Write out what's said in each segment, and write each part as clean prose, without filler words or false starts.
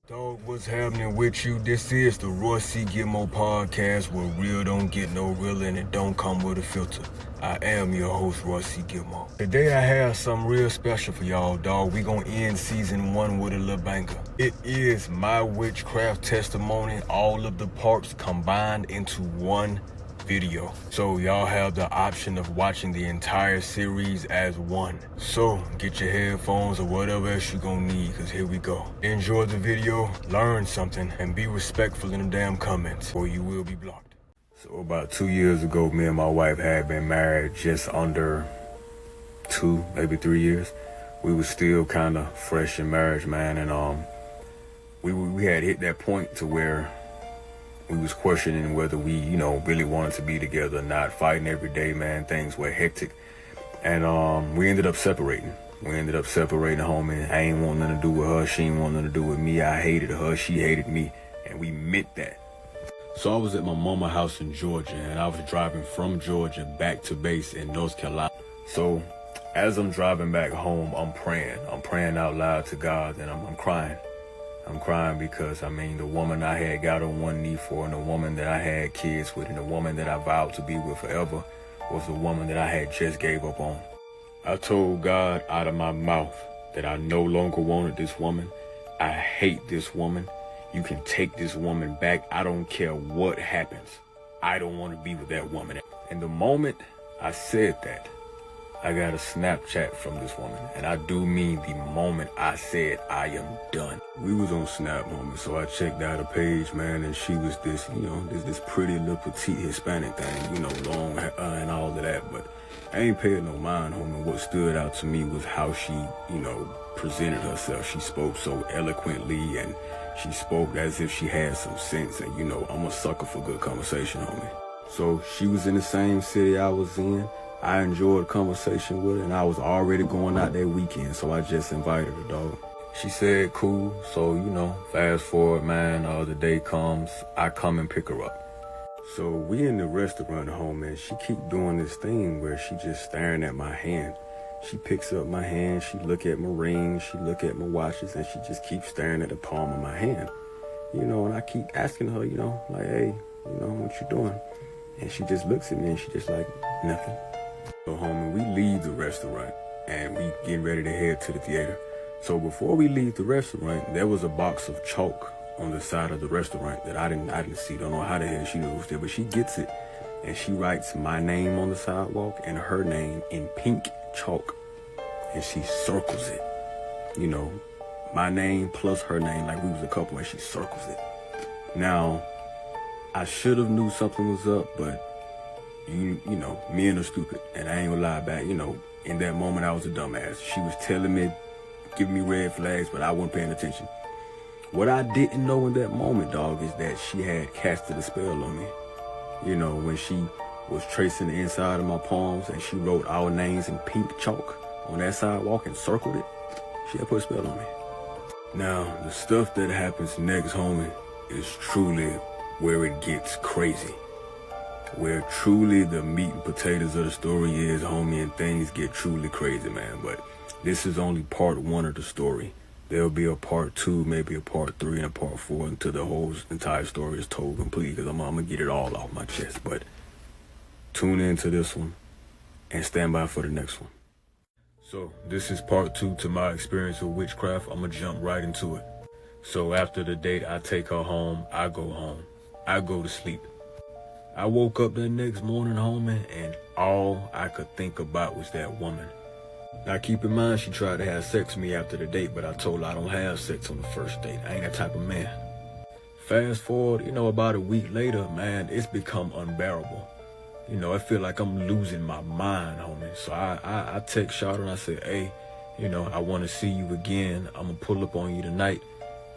Dog, what's happening with you? This is the Roy C. Gilmore podcast where real don't get no real and it don't come with a filter. I am your host, Roy C. Gilmore. Today I have something real special for y'all, dog. We gonna end season 1 with a little banger. It is my witchcraft testimony, all of the parts combined into one video. So y'all have the option of watching the entire series as one. So get your headphones or whatever else you're gonna need, cause here we go. Enjoy the video, learn something, and be respectful in the damn comments or you will be blocked. So about 2 years ago, me and my wife had been married just under 2, maybe 3 years. We was still kind of fresh in marriage, man, and we had hit that point to where we was questioning whether we, really wanted to be together or not, fighting every day, man. Things were hectic. And we ended up separating. Homie. I ain't want nothing to do with her. She ain't want nothing to do with me. I hated her. She hated me. And we meant that. So I was at my mama's house in Georgia, and I was driving from Georgia back to base in North Carolina. So as I'm driving back home, I'm praying. I'm praying out loud to God, and I'm crying. I'm crying because, the woman I had got on one knee for, and the woman that I had kids with, and the woman that I vowed to be with forever was the woman that I had just gave up on. I told God out of my mouth that I no longer wanted this woman. I hate this woman. You can take this woman back. I don't care what happens. I don't want to be with that woman. And the moment I said that, I got a Snapchat from this woman, and I do mean the moment I said I am done. We was on Snap, homie, so I checked out her page, man, and she was this, this pretty little petite Hispanic thing, long hair and all of that, but I ain't paying no mind, homie. What stood out to me was how she, presented herself. She spoke so eloquently, and she spoke as if she had some sense, and, I'm a sucker for good conversation, homie. So she was in the same city I was in. I enjoyed conversation with her, and I was already going out that weekend, so I just invited her, dog. She said, cool. So, fast forward, man, the day comes, I come and pick her up. So we in the restaurant home, and she keep doing this thing where she just staring at my hand. She picks up my hand, she look at my rings, she look at my watches, and she just keeps staring at the palm of my hand. And I keep asking her, like, hey, what you doing? And she just looks at me, and she just like, nothing. So, homie, we leave the restaurant, and we getting ready to head to the theater. So before we leave the restaurant, there was a box of chalk on the side of the restaurant that I didn't see. Don't know how the hell she knew it was there, but she gets it, and she writes my name on the sidewalk and her name in pink chalk, and she circles it. My name plus her name, like we was a couple, and she circles it. Now, I should have knew something was up, but men are stupid, and I ain't gonna lie back. In that moment, I was a dumbass. She was telling me, giving me red flags, but I wasn't paying attention. What I didn't know in that moment, dog, is that she had casted a spell on me. When she was tracing the inside of my palms, and she wrote our names in pink chalk on that sidewalk and circled it, she had put a spell on me. Now, the stuff that happens next, homie, is truly where it gets crazy. Where truly the meat and potatoes of the story is, homie, and things get truly crazy, man. But this is only part 1 of the story. There'll be a part 2, maybe a part 3, and a part 4 until the whole entire story is told complete, because I'm gonna get it all off my chest. But tune into this one and stand by for the next one. So this is part 2 to my experience with witchcraft. I'm gonna jump right into it. So after the date, I take her home. I go home. I go to sleep. I woke up the next morning, homie, and all I could think about was that woman. Now, keep in mind, she tried to have sex with me after the date, but I told her I don't have sex on the first date. I ain't that type of man. Fast forward, about a week later, man, it's become unbearable. I feel like I'm losing my mind, homie. So I text Shawty and I said, hey, I want to see you again. I'm going to pull up on you tonight,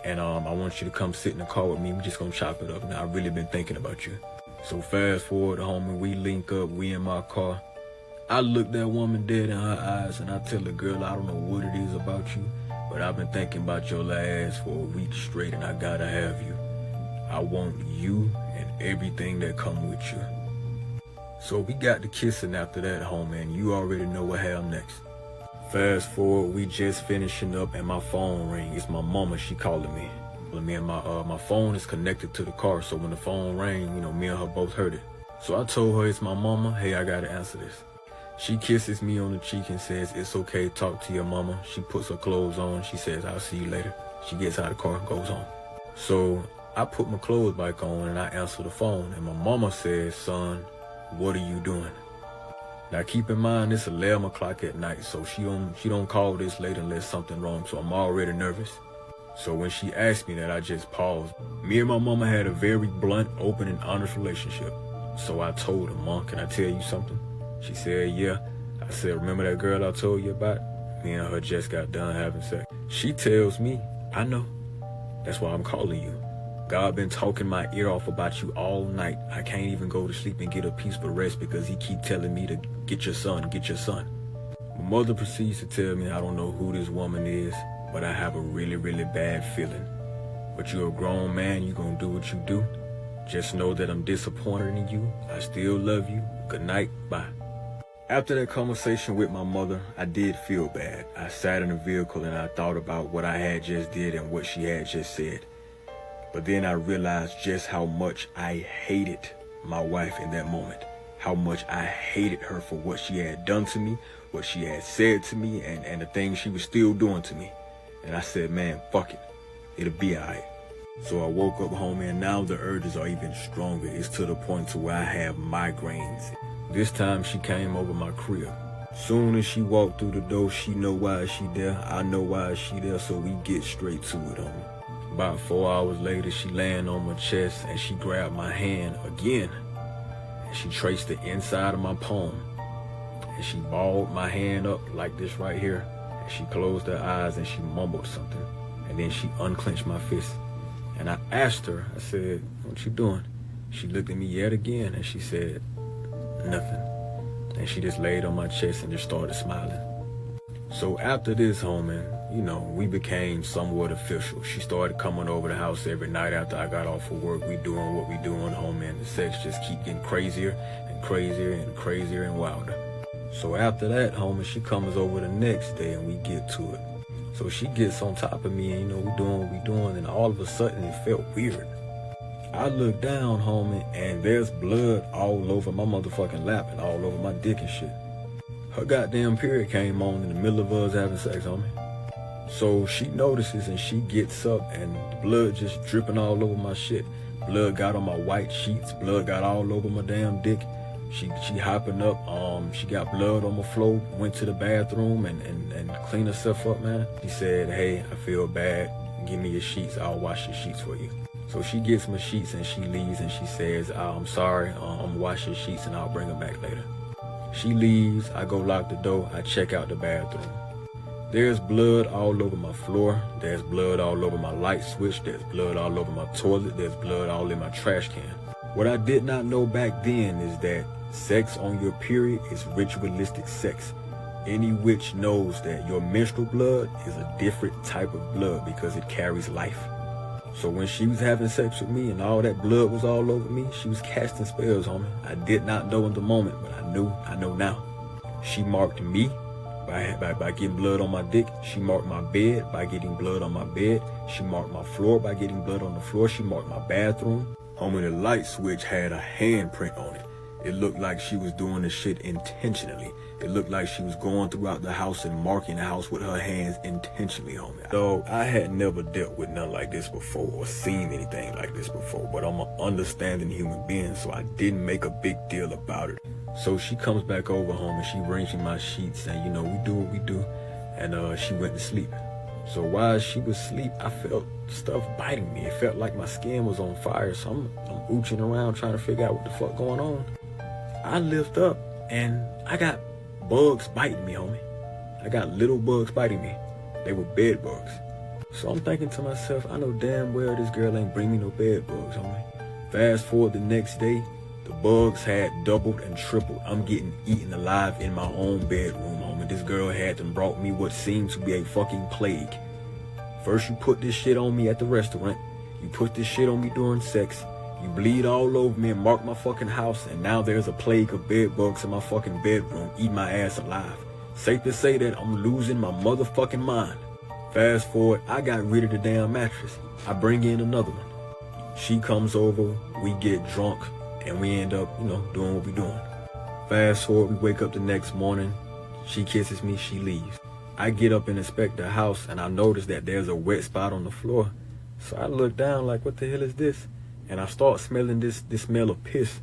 and I want you to come sit in the car with me. We're just going to chop it up. Now, I've really been thinking about you. So fast forward, homie, we link up, we in my car. I look that woman dead in her eyes, and I tell the girl, I don't know what it is about you, but I've been thinking about your ass for a week straight, and I gotta have you. I want you and everything that come with you. So we got to kissing after that, homie, and you already know what happened next. Fast forward, we just finishing up, and my phone ring. It's my mama, she calling me. Me and my phone is connected to the car, so when the phone rang, me and her both heard it. So I told her it's my mama. Hey, I gotta answer this. She kisses me on the cheek and says, it's okay, talk to your mama. She puts her clothes on. She says, I'll see you later. She gets out of the car and goes on. So I put my clothes back on and I answer the phone. And my mama says, son, what are you doing? Now keep in mind, it's 11 o'clock at night, so she don't call this late unless something wrong, so I'm already nervous. So when she asked me that, I just paused. Me and my mama had a very blunt, open, and honest relationship. So I told her, Mom, can I tell you something? She said, yeah. I said, remember that girl I told you about? Me and her just got done having sex. She tells me, I know. That's why I'm calling you. God been talking my ear off about you all night. I can't even go to sleep and get a peaceful rest because he keep telling me to get your son, get your son. My mother proceeds to tell me I don't know who this woman is, but I have a really, really bad feeling. But you're a grown man, you're gonna do what you do. Just know that I'm disappointed in you. I still love you. Good night, bye. After that conversation with my mother, I did feel bad. I sat in the vehicle and I thought about what I had just did and what she had just said. But then I realized just how much I hated my wife in that moment. How much I hated her for what she had done to me, what she had said to me, and the things she was still doing to me. And I said, man, fuck it. It'll be all right. So I woke up home and now the urges are even stronger. It's to the point to where I have migraines. This time she came over my crib. Soon as she walked through the door, she know why she there. I know why she there, so we get straight to it, homie. About 4 hours later, she laying on my chest and she grabbed my hand again. And she traced the inside of my palm. And she balled my hand up like this right here. And she closed her eyes and she mumbled something. And then she unclenched my fist. And I asked her, I said, what you doing? She looked at me yet again and she said, nothing. And she just laid on my chest and just started smiling. So after this, homie, we became somewhat official. She started coming over the house every night after I got off of work. We doing what we doing, homie, and the sex just keep getting crazier and crazier and crazier and wilder. So after that, homie, she comes over the next day and we get to it. So she gets on top of me and, we doing what we doing, and all of a sudden it felt weird. I look down, homie, and there's blood all over my motherfucking lap and all over my dick and shit. Her goddamn period came on in the middle of us having sex, homie. So she notices and she gets up and the blood just dripping all over my shit. Blood got on my white sheets. Blood got all over my damn dick. She hopping up. She got blood on my floor. Went to the bathroom and cleaned herself up, man. She said, hey, I feel bad. Give me your sheets. I'll wash your sheets for you. So she gets my sheets and she leaves and she says, I'm sorry. I'm wash your sheets and I'll bring them back later. She leaves. I go lock the door. I check out the bathroom. There's blood all over my floor. There's blood all over my light switch. There's blood all over my toilet. There's blood all in my trash can. What I did not know back then is that sex on your period is ritualistic sex. Any witch knows that your menstrual blood is a different type of blood because it carries life. So when she was having sex with me and all that blood was all over me, she was casting spells on me. I did not know in the moment, but I know now. She marked me by getting blood on my dick. She marked my bed by getting blood on my bed. She marked my floor by getting blood on the floor. She marked my bathroom. Homie, the light switch had a handprint on it. It looked like she was doing this shit intentionally. It looked like she was going throughout the house and marking the house with her hands intentionally, homie. So I had never dealt with nothing like this before or seen anything like this before, but I'm an understanding human being, so I didn't make a big deal about it. So she comes back over home and she brings me my sheets and, we do what we do. And she went to sleep. So while she was asleep, I felt stuff biting me. It felt like my skin was on fire. So I'm ooching around trying to figure out what the fuck going on. I lift up and I got bugs biting me, homie. I got little bugs biting me. They were bed bugs. So I'm thinking to myself, I know damn well this girl ain't bring me no bed bugs, homie. Fast forward the next day, the bugs had doubled and tripled. I'm getting eaten alive in my own bedroom, homie. This girl had them brought me what seemed to be a fucking plague. First you put this shit on me at the restaurant. You put this shit on me during sex. You bleed all over me and mark my fucking house, and now there's a plague of bed bugs in my fucking bedroom, eat my ass alive. Safe to say that I'm losing my motherfucking mind. Fast forward, I got rid of the damn mattress. I bring in another one. She comes over, we get drunk, and we end up, doing what we doing. Fast forward, we wake up the next morning. She kisses me, she leaves. I get up and inspect the house, and I notice that there's a wet spot on the floor. So I look down like, what the hell is this? And I start smelling this smell of piss.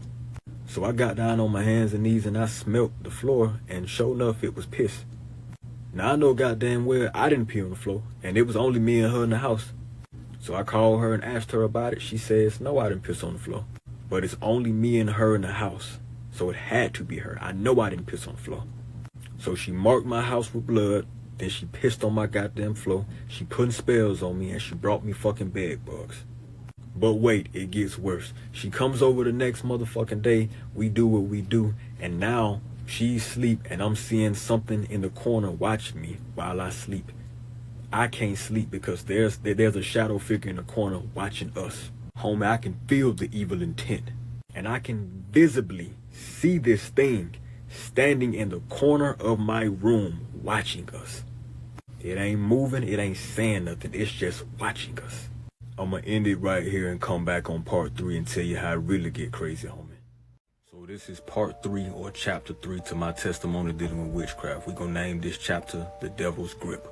So I got down on my hands and knees and I smelt the floor, and sure enough, it was piss. Now I know goddamn well I didn't pee on the floor, and it was only me and her in the house. So I called her and asked her about it. She says, no, I didn't piss on the floor. But it's only me and her in the house. So it had to be her. I know I didn't piss on the floor. So she marked my house with blood. Then she pissed on my goddamn floor. She putting spells on me, and she brought me fucking bed bugs. But wait, it gets worse. She comes over the next motherfucking day. We do what we do. And now she's asleep, and I'm seeing something in the corner watching me while I sleep. I can't sleep because there's a shadow figure in the corner watching us. Homie, I can feel the evil intent. And I can visibly see this thing standing in the corner of my room watching us. It ain't moving, it ain't saying nothing, it's just watching us. I'm gonna end it right here and come back on part 3 and tell you how it really get crazy, homie. So this is part 3 or chapter 3 to my testimony dealing with witchcraft. We're gonna name this chapter The Devil's Grip.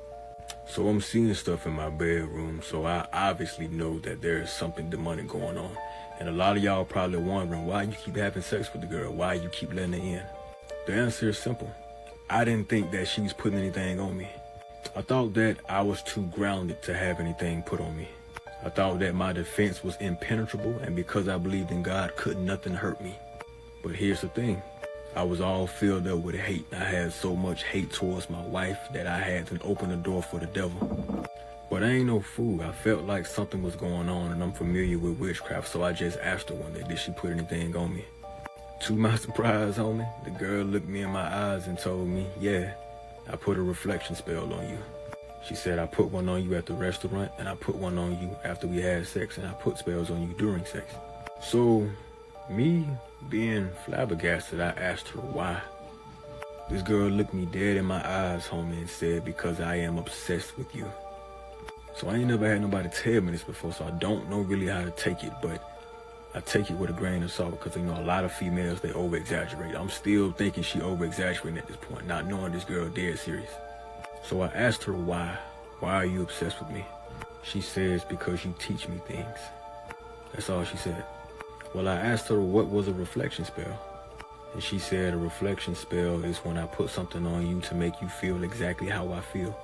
So I'm seeing stuff in my bedroom, so I obviously know that there is something demonic going on. And a lot of y'all probably wondering why you keep having sex with the girl, why you keep letting her in. The answer is simple. I didn't think that she was putting anything on me. I thought that I was too grounded to have anything put on me. I thought that my defense was impenetrable, and because I believed in God, could nothing hurt me. But here's the thing. I was all filled up with hate. I had so much hate towards my wife that I had to open the door for the devil. But I ain't no fool. I felt like something was going on, and I'm familiar with witchcraft, so I just asked her one day, did she put anything on me? To my surprise, homie, the girl looked me in my eyes and told me, yeah, I put a reflection spell on you. She said, I put one on you at the restaurant, and I put one on you after we had sex, and I put spells on you during sex. So, me being flabbergasted, I asked her why. This girl looked me dead in my eyes, homie, and said, because I am obsessed with you. So I ain't never had nobody tell me this before, so I don't know really how to take it, but I take it with a grain of salt because, a lot of females, they over-exaggerate. I'm still thinking she over-exaggerating at this point, not knowing this girl dead serious. So I asked her why. Why are you obsessed with me? She says, because you teach me things. That's all she said. Well, I asked her what was a reflection spell. And she said a reflection spell is when I put something on you to make you feel exactly how I feel.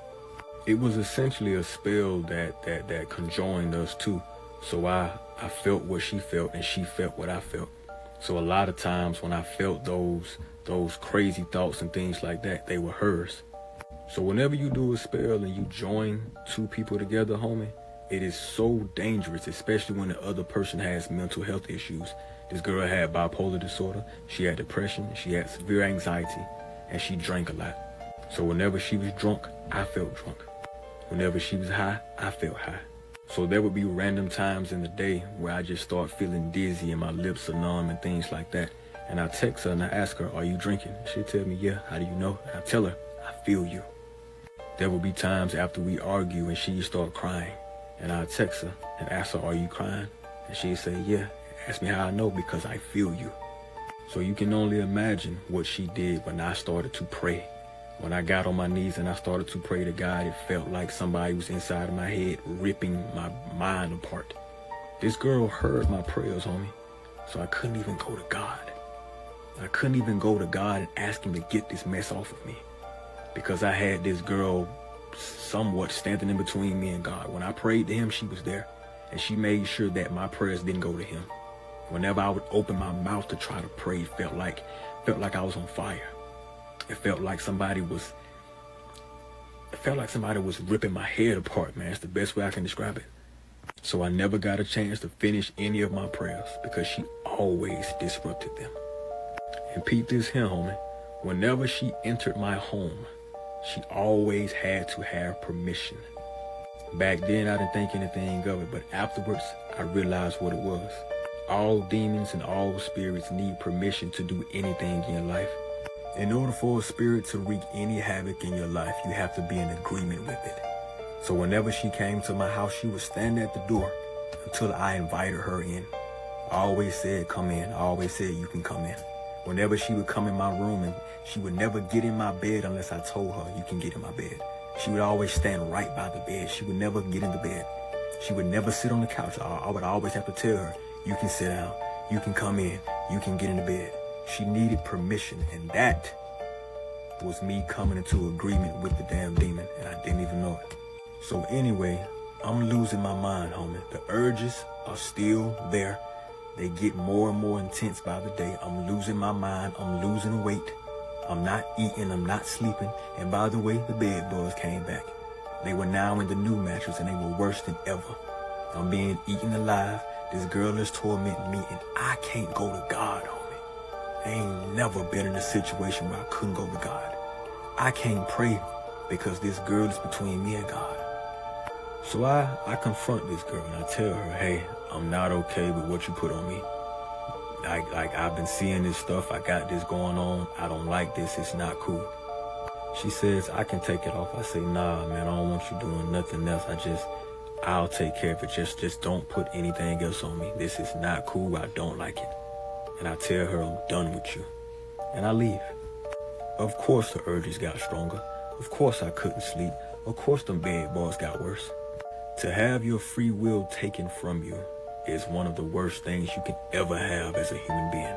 It was essentially a spell that conjoined us two. So I felt what she felt, and she felt what I felt. So a lot of times when I felt those crazy thoughts and things like that, they were hers. So whenever you do a spell and you join two people together, homie, it is so dangerous, especially when the other person has mental health issues. This girl had bipolar disorder, she had depression, she had severe anxiety, and she drank a lot. So whenever she was drunk, I felt drunk. Whenever she was high, I felt high. So there would be random times in the day where I just start feeling dizzy and my lips are numb and things like that. And I text her and I ask her, are you drinking? She'd tell me, yeah. How do you know? And I tell her, I feel you. There would be times after we argue and she'd start crying. And I'd text her and ask her, are you crying? And she'd say, yeah. Ask me how I know, because I feel you. So you can only imagine what she did when I started to pray. When I got on my knees and I started to pray to God, it felt like somebody was inside of my head ripping my mind apart. This girl heard my prayers, homie. So I couldn't even go to God. I couldn't even go to God and ask him to get this mess off of me, because I had this girl somewhat standing in between me and God. When I prayed to him, she was there, and she made sure that my prayers didn't go to him. Whenever I would open my mouth to try to pray, it felt like I was on fire. It felt like somebody was ripping my head apart, man. It's the best way I can describe it. So I never got a chance to finish any of my prayers because she always disrupted them. And peep this here, homie. Whenever she entered my home, she always had to have permission. Back then, I didn't think anything of it, but afterwards, I realized what it was. All demons and all spirits need permission to do anything in your life. In order for a spirit to wreak any havoc in your life, you have to be in agreement with it. So whenever she came to my house, she would stand at the door until I invited her in. I always said, come in. I always said, you can come in. Whenever she would come in my room, and she would never get in my bed unless I told her, you can get in my bed. She would always stand right by the bed. She would never get in the bed. She would never sit on the couch. I would always have to tell her, you can sit down, you can come in, you can get in the bed. She needed permission, and that was me coming into agreement with the damn demon, and I didn't even know it. So anyway, I'm losing my mind, homie. The urges are still there. They get more and more intense by the day. I'm losing my mind. I'm losing weight. I'm not eating. I'm not sleeping. And by the way, the bed bugs came back. They were now in the new mattress, and they were worse than ever. I'm being eaten alive. This girl is tormenting me, and I can't go to God, homie. I ain't never been in a situation where I couldn't go to God. I can't pray because this girl is between me and God. So I confront this girl, and I tell her, hey, I'm not okay with what you put on me. Like I've been seeing this stuff. I got this going on. I don't like this. It's not cool. She says, I can take it off. I say, nah, man, I don't want you doing nothing else. I'll take care of it. Just don't put anything else on me. This is not cool. I don't like it. And I tell her I'm done with you. And I leave. Of course the urges got stronger. Of course I couldn't sleep. Of course them bed bugs got worse. To have your free will taken from you is one of the worst things you can ever have as a human being.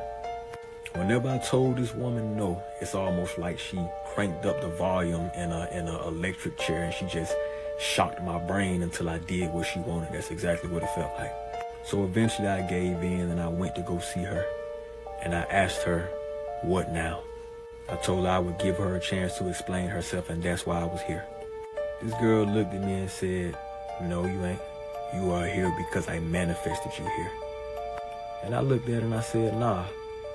Whenever I told this woman no, it's almost like she cranked up the volume in a electric chair, and she just shocked my brain until I did what she wanted. That's exactly what it felt like. So eventually I gave in, and I went to go see her, and I asked her, what now? I told her I would give her a chance to explain herself, and that's why I was here. This girl looked at me and said, no, you ain't. You are here because I manifested you here. And I looked at her and I said, nah,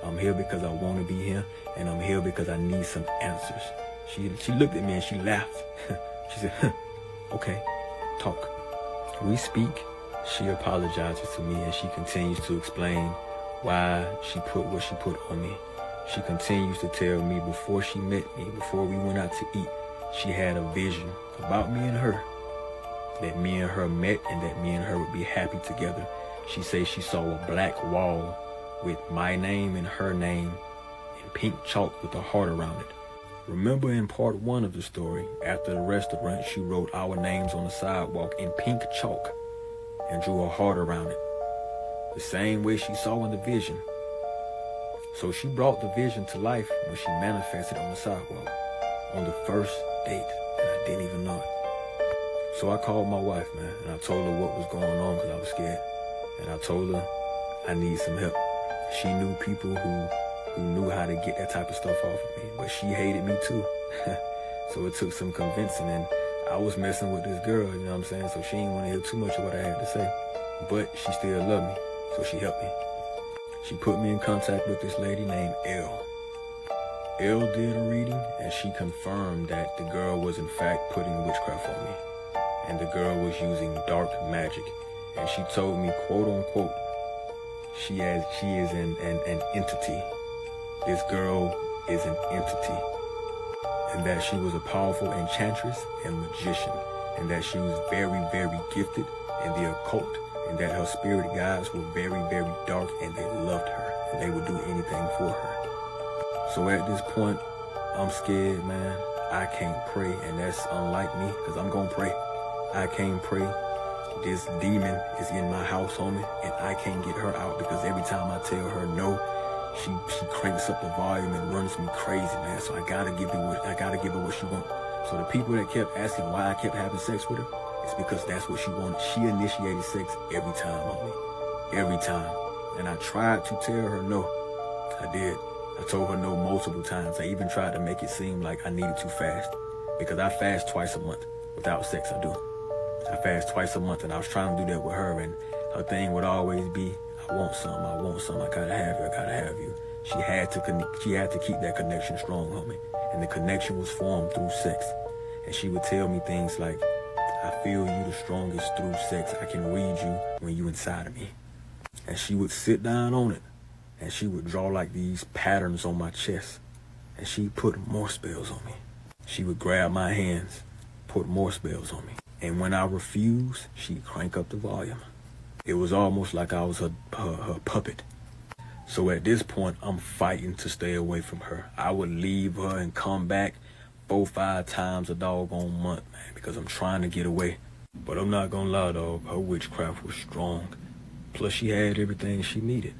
I'm here because I want to be here, and I'm here because I need some answers. She looked at me and she laughed. She said, okay, talk. We speak. She apologizes to me, and she continues to explain why she put what she put on me. She continues to tell me before she met me, before we went out to eat, she had a vision about me and her, that me and her met and that me and her would be happy together. She says she saw a black wall with my name and her name in pink chalk with a heart around it. Remember in part 1 of the story, after the restaurant, she wrote our names on the sidewalk in pink chalk and drew a heart around it, the same way she saw in the vision. So she brought the vision to life when she manifested on the sidewalk on the first date, and I didn't even know it. So I called my wife, man, and I told her what was going on because I was scared. And I told her I need some help. She knew people who knew how to get that type of stuff off of me, but she hated me too. So it took some convincing, and I was messing with this girl, you know what I'm saying? So she didn't want to hear too much of what I had to say, but she still loved me, so she helped me. She put me in contact with this lady named Elle. Elle did a reading, and she confirmed that the girl was in fact putting witchcraft on me. And the girl was using dark magic. And she told me, quote unquote, she is an entity. This girl is an entity. And that she was a powerful enchantress and magician. And that she was very, very gifted in the occult. And that her spirit guides were very, very dark, and they loved her. And they would do anything for her. So at this point, I'm scared, man. I can't pray, and that's unlike me, because I'm going to pray. I can't pray. This demon is in my house, homie, and I can't get her out because every time I tell her no, she cranks up the volume and runs me crazy, man. So I gotta give her what she wants. So the people that kept asking why I kept having sex with her, it's because that's what she wanted. She initiated sex every time, homie. Every time. And I tried to tell her no. I did. I told her no multiple times. I even tried to make it seem like I needed to fast, because I fast twice a month. Without sex, I do. I fast twice a month, and I was trying to do that with her, and her thing would always be, I want some, I gotta have you. She had to keep that connection strong, homie. And the connection was formed through sex. And she would tell me things like, I feel you the strongest through sex. I can read you when you inside of me. And she would sit down on it, and she would draw like these patterns on my chest, and she put more spells on me. She would grab my hands, put more spells on me. And when I refused, she'd crank up the volume. It was almost like I was her puppet. So at this point, I'm fighting to stay away from her. I would leave her and come back 4-5 times a doggone month, man, because I'm trying to get away. But I'm not gonna lie, dog, her witchcraft was strong. Plus, she had everything she needed.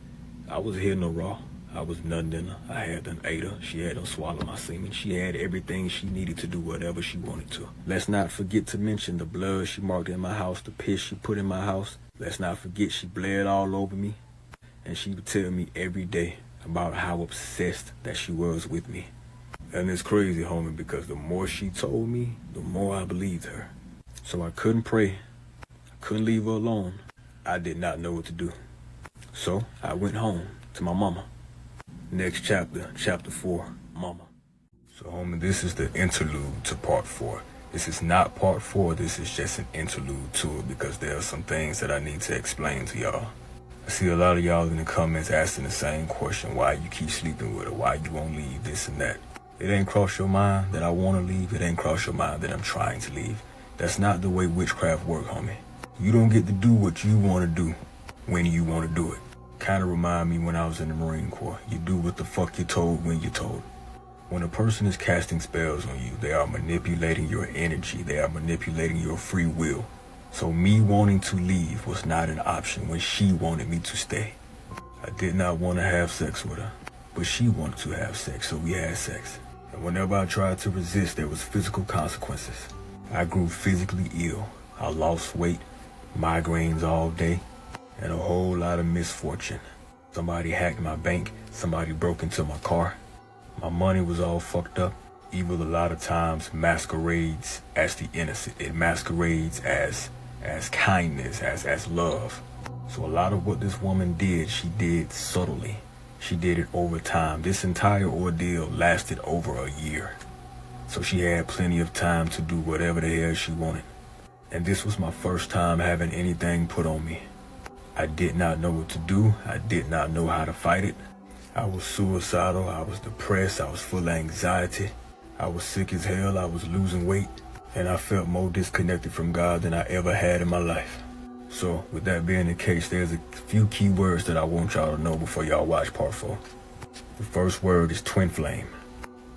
I was hitting her raw. I was nutting in her. I had done ate her. She had done swallowed my semen. She had everything she needed to do whatever she wanted to. Let's not forget to mention the blood she marked in my house, the piss she put in my house. Let's not forget she bled all over me. And she would tell me every day about how obsessed that she was with me. And it's crazy, homie, because the more she told me, the more I believed her. So I couldn't pray. I couldn't leave her alone. I did not know what to do. So I went home to my mama. Next chapter, chapter 4, mama. So homie, this is the interlude to part 4. This is not part 4, this is just an interlude to it because there are some things that I need to explain to y'all. I see a lot of y'all in the comments asking the same question, why you keep sleeping with her, why you won't leave, this and that. It ain't cross your mind that I want to leave, it ain't cross your mind that I'm trying to leave. That's not the way witchcraft work, homie. You don't get to do what you want to do when you want to do it. Kind of remind me when I was in the Marine Corps. You do what the fuck you're told when you're told. When a person is casting spells on you, they are manipulating your energy. They are manipulating your free will. So me wanting to leave was not an option when she wanted me to stay. I did not want to have sex with her, but she wanted to have sex, so we had sex. And whenever I tried to resist, there was physical consequences. I grew physically ill. I lost weight, migraines all day, and a whole lot of misfortune. Somebody hacked my bank, somebody broke into my car. My money was all fucked up. Evil a lot of times masquerades as the innocent. It masquerades as kindness, as love. So a lot of what this woman did, she did subtly. She did it over time. This entire ordeal lasted over a year. So she had plenty of time to do whatever the hell she wanted. And this was my first time having anything put on me. I did not know what to do. I did not know how to fight it. I was suicidal. I was depressed. I was full of anxiety. I was sick as hell. I was losing weight. And I felt more disconnected from God than I ever had in my life. So with that being the case, there's a few key words that I want y'all to know before y'all watch part 4. The first word is twin flame.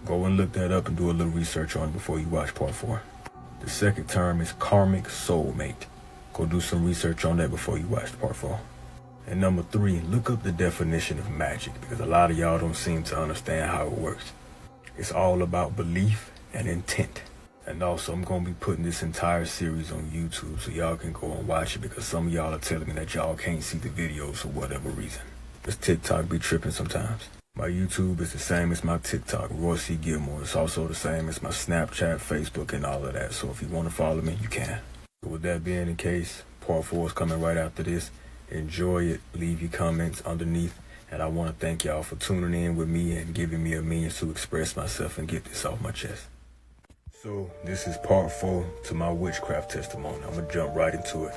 Go and look that up and do a little research on it before you watch part 4. The second term is karmic soulmate. Go do some research on that before you watch part 4. And number 3, look up the definition of magic because a lot of y'all don't seem to understand how it works. It's all about belief and intent. And also, I'm going to be putting this entire series on YouTube so y'all can go and watch it because some of y'all are telling me that y'all can't see the videos for whatever reason. This TikTok be tripping sometimes. My YouTube is the same as my TikTok, Roy C. Gilmore. It's also the same as my Snapchat, Facebook, and all of that. So if you want to follow me, you can. So with that being the case, part 4 is coming right after this. Enjoy it. Leave your comments underneath. And I want to thank y'all for tuning in with me and giving me a means to express myself and get this off my chest. So this is part 4 to my witchcraft testimony. I'm going to jump right into it.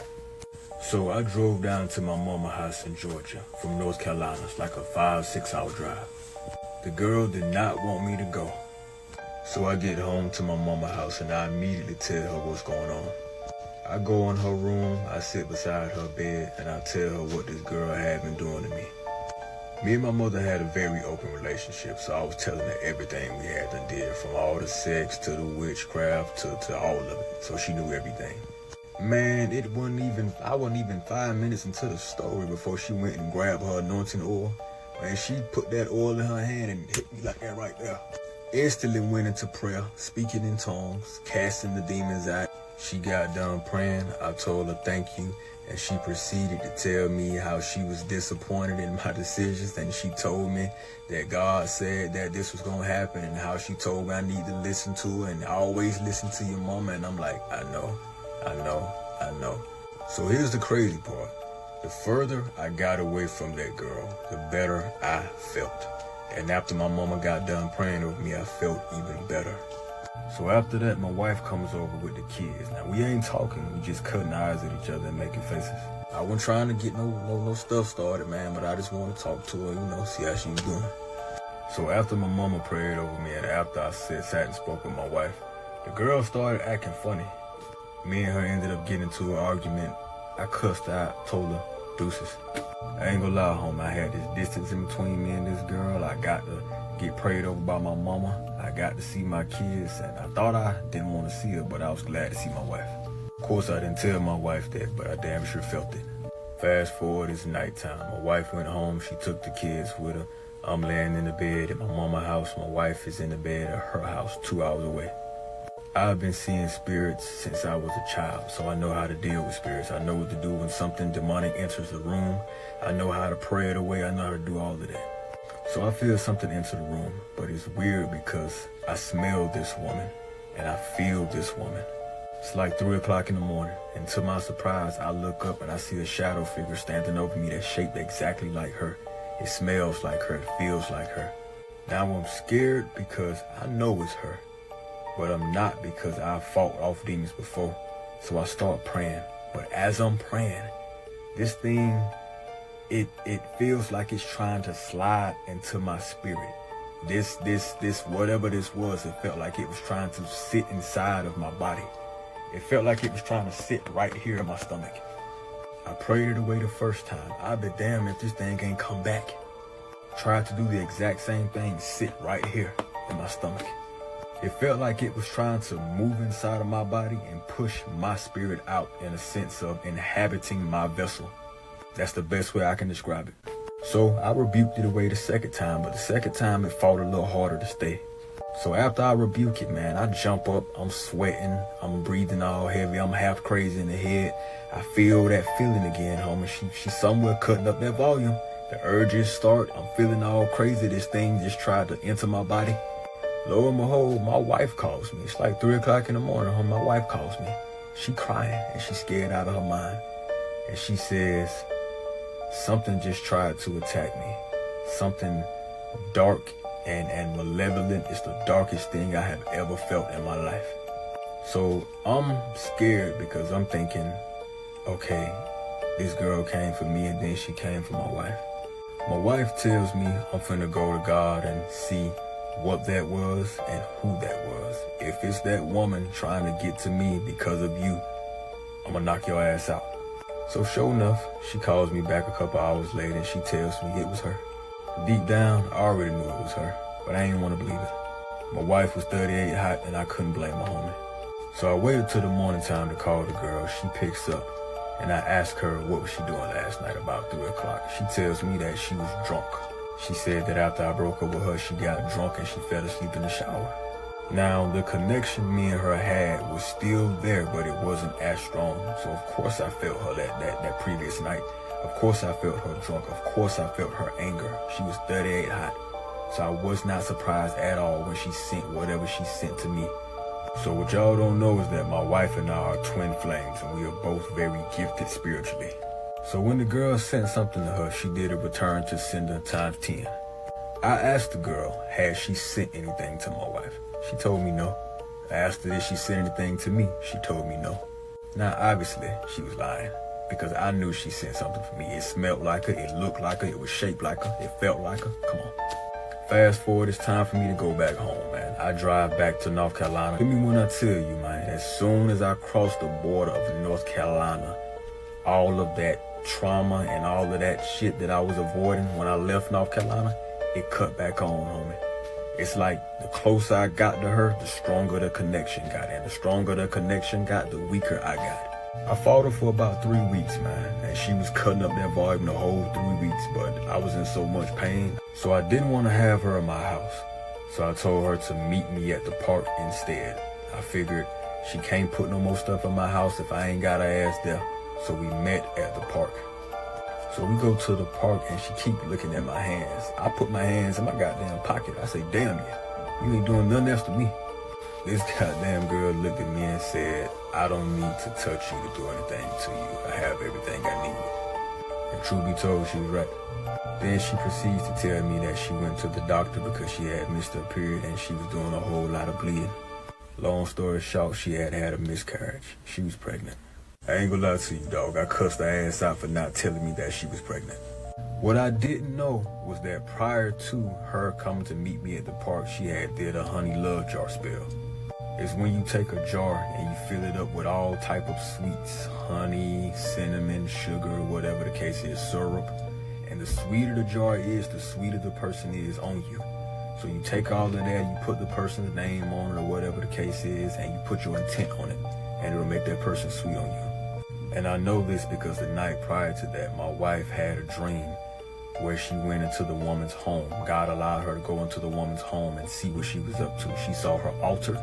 So I drove down to my mama's house in Georgia from North Carolina. It's like a 5-6 hour drive. The girl did not want me to go. So I get home to my mama's house and I immediately tell her what's going on. I go in her room, I sit beside her bed, and I tell her what this girl had been doing to me. Me and my mother had a very open relationship, so I was telling her everything we had done did, from all the sex to the witchcraft to all of it. So she knew everything. Man, I wasn't even 5 minutes into the story before she went and grabbed her anointing oil. And she put that oil in her hand and hit me like that right there. Instantly went into prayer, speaking in tongues, casting the demons out. She got done praying. I told her thank you. And she proceeded to tell me how she was disappointed in my decisions. And she told me that God said that this was going to happen and how she told me I need to listen to her and always listen to your mama. And I'm like, I know. So here's the crazy part. The further I got away from that girl, the better I felt. And after my mama got done praying over me, I felt even better. So after that, my wife comes over with the kids. Now, we ain't talking. We just cutting eyes at each other and making faces. I wasn't trying to get no stuff started, man, but I just want to talk to her, see how she was doing. So after my mama prayed over me and after I sat and spoke with my wife, the girl started acting funny. Me and her ended up getting into an argument. I cussed her out, told her, deuces. I ain't gonna lie, homie, I had this distance in between me and this girl. I got to get prayed over by my mama. I got to see my kids, and I thought I didn't want to see her, but I was glad to see my wife. Of course, I didn't tell my wife that, but I damn sure felt it. Fast forward, it's nighttime. My wife went home. She took the kids with her. I'm laying in the bed at my mama's house. My wife is in the bed at her house 2 hours away. I've been seeing spirits since I was a child, so I know how to deal with spirits. I know what to do when something demonic enters the room. I know how to pray it away. I know how to do all of that. So I feel something enter the room, but it's weird because I smell this woman and I feel this woman. It's like 3 o'clock in the morning, and to my surprise, I look up and I see a shadow figure standing over me that's shaped exactly like her. It smells like her, it feels like her. Now I'm scared because I know it's her, but I'm not because I've fought off demons before. So I start praying, but as I'm praying, this thing, it feels like it's trying to slide into my spirit. This, whatever this was, it felt like it was trying to sit inside of my body. It felt like it was trying to sit right here in my stomach. I prayed it away the first time. I'd be damned if this thing ain't come back. Tried to do the exact same thing, sit right here in my stomach. It felt like it was trying to move inside of my body and push my spirit out in a sense of inhabiting my vessel. That's the best way I can describe it. So I rebuked it away the second time, but the second time it fought a little harder to stay. So after I rebuke it, man, I jump up, I'm sweating, I'm breathing all heavy, I'm half crazy in the head. I feel that feeling again, homie. She's somewhere cutting up that volume. The urges start, I'm feeling all crazy. This thing just tried to enter my body. Lo and behold, my wife calls me. It's like 3 o'clock in the morning, homie. My wife calls me. She crying and she's scared out of her mind. And she says, something just tried to attack me. Something dark and malevolent. It's the darkest thing I have ever felt in my life. So I'm scared because I'm thinking, okay, this girl came for me and then she came for my wife. My wife tells me I'm finna go to God and see what that was and who that was. If it's that woman trying to get to me because of you, I'm gonna knock your ass out. So sure enough, she calls me back a couple hours later and she tells me it was her. Deep down, I already knew it was her, but I didn't want to believe it. My wife was 38 hot and I couldn't blame my homie. So I waited till the morning time to call the girl. She picks up and I ask her what was she doing last night about 3 o'clock. She tells me that she was drunk. She said that after I broke up with her, she got drunk and she fell asleep in the shower. Now, the connection me and her had was still there, but it wasn't as strong. So of course I felt her that previous night. Of course I felt her drunk. Of course I felt her anger. She was 38 hot. So I was not surprised at all when she sent whatever she sent to me. So what y'all don't know is that my wife and I are twin flames and we are both very gifted spiritually. So when the girl sent something to her, she did a return to sender times 10. I asked the girl, had she sent anything to my wife? She told me no. I asked her if she sent anything to me. She told me no. Now obviously she was lying because I knew she sent something for me. It smelled like her, it looked like her, it was shaped like her, it felt like her. Come on. Fast forward, it's time for me to go back home, man. I drive back to North Carolina. Hear me when I tell you, man, as soon as I crossed the border of North Carolina, all of that trauma and all of that shit that I was avoiding when I left North Carolina, it cut back on, homie. It's like the closer I got to her, the stronger the connection got. And the stronger the connection got, the weaker I got. I fought her for about 3 weeks, man. And she was cutting up that volume the whole 3 weeks, but I was in so much pain. So I didn't want to have her in my house. So I told her to meet me at the park instead. I figured she can't put no more stuff in my house if I ain't got her ass there. So we met at the park. So we go to the park and she keep looking at my hands. I put my hands in my goddamn pocket. I say, damn you ain't doing nothing else to me. This goddamn girl looked at me and said, I don't need to touch you to do anything to you. I have everything I need. And truth be told, she was right. Then she proceeds to tell me that she went to the doctor because she had missed her period and she was doing a whole lot of bleeding. Long story short, she had a miscarriage. She was pregnant. I ain't gonna lie to you, dog. I cussed her ass out for not telling me that she was pregnant. What I didn't know was that prior to her coming to meet me at the park, she had did a honey love jar spell. is when you take a jar and you fill it up with all type of sweets, honey, cinnamon, sugar, whatever the case is, syrup. And the sweeter the jar is, the sweeter the person is on you. So you take all of that, you put the person's name on it or whatever the case is, and you put your intent on it, and it'll make that person sweet on you. And I know this because the night prior to that, my wife had a dream where she went into the woman's home. God allowed her to go into the woman's home and see what she was up to. She saw her altar.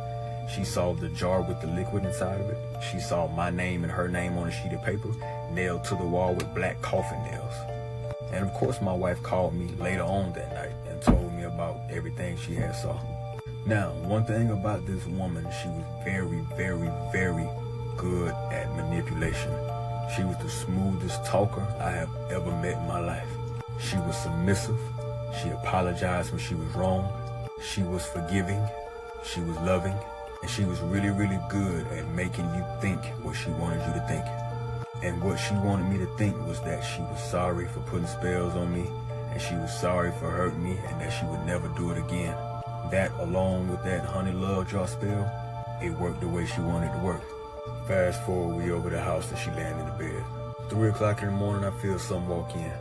She saw the jar with the liquid inside of it. She saw my name and her name on a sheet of paper, nailed to the wall with black coffin nails. And of course, my wife called me later on that night and told me about everything she had saw. Now, one thing about this woman, she was very, very, very good at manipulation. She was the smoothest talker I have ever met in my life. She was submissive. She apologized when she was wrong. She was forgiving. She was loving. And she was really, really good at making you think what she wanted you to think. And what she wanted me to think was that she was sorry for putting spells on me, and she was sorry for hurting me, and that she would never do it again. That, along with that honey love jar spell, it worked the way she wanted it to work. Fast forward, we over the house and she laying in the bed. 3 o'clock in the morning, I feel something walk in.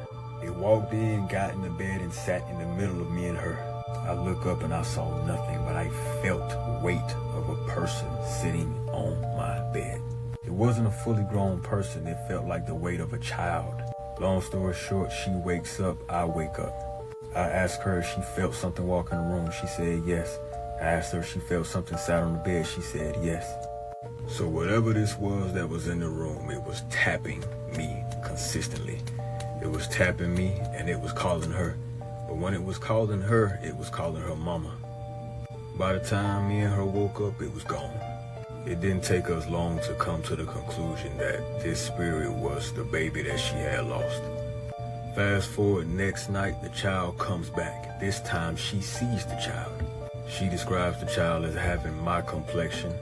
It walked in, got in the bed, and sat in the middle of me and her. I look up and I saw nothing, but I felt the weight of a person sitting on my bed. It wasn't a fully grown person. It felt like the weight of a child. Long story short, she wakes up, I wake up. I asked her if she felt something walk in the room. She said yes. I asked her if she felt something sat on the bed. She said yes. So whatever this was that was in the room, it was tapping me consistently. It was tapping me and it was calling her. But when it was calling her, it was calling her mama. By the time me and her woke up, it was gone. It didn't take us long to come to the conclusion that this spirit was the baby that she had lost. Fast forward, next night, the child comes back. This time she sees the child. She describes the child as having my complexion,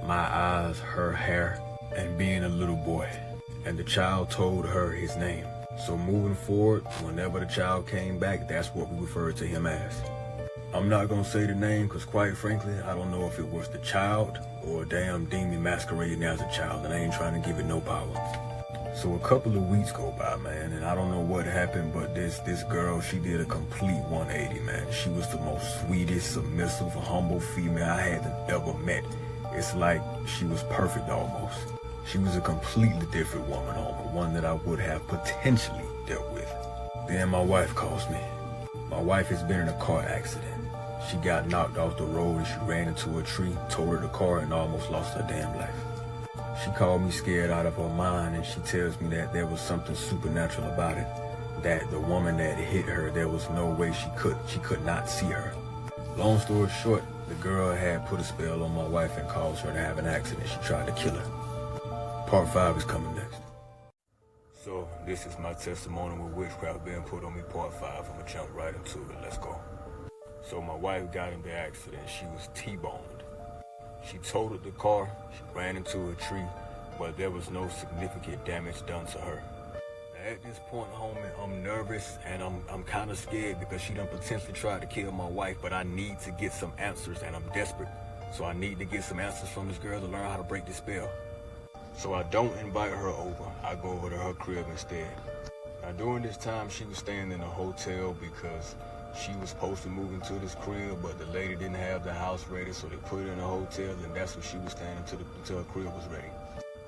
my eyes, her hair, and being a little boy. And the child told her his name. So moving forward, whenever the child came back, that's what we referred to him as. I'm not gonna say the name because quite frankly, I don't know if it was the child or a damn demon masquerading as a child, and I ain't trying to give it no power. So a couple of weeks go by, man, and I don't know what happened, but this girl, she did a complete 180, man. She was the most sweetest, submissive, humble female I had ever met. It's like she was perfect almost. She was a completely different woman, one that I would have potentially dealt with. Then my wife calls me. My wife has been in a car accident. She got knocked off the road and she ran into a tree, totaled the car, and almost lost her damn life. She called me scared out of her mind, and she tells me that there was something supernatural about it. That the woman that hit her, there was no way she could not see her. Long story short, the girl had put a spell on my wife and caused her to have an accident. She tried to kill her. Part 5 is coming next. So this is my testimony with witchcraft being put on me, part 5. I'm gonna jump right into it. Let's go. So my wife got in the accident. She was T-boned. She totaled the car, she ran into a tree, but there was no significant damage done to her. Now at this point, homie, I'm nervous and I'm kind of scared because she done potentially tried to kill my wife, but I need to get some answers and I'm desperate. So I need to get some answers from this girl to learn how to break this spell. So I don't invite her over. I go over to her crib instead. Now during this time, she was staying in a hotel because she was supposed to move into this crib, but the lady didn't have the house ready, so they put her in a hotel, and that's where she was staying until her crib was ready.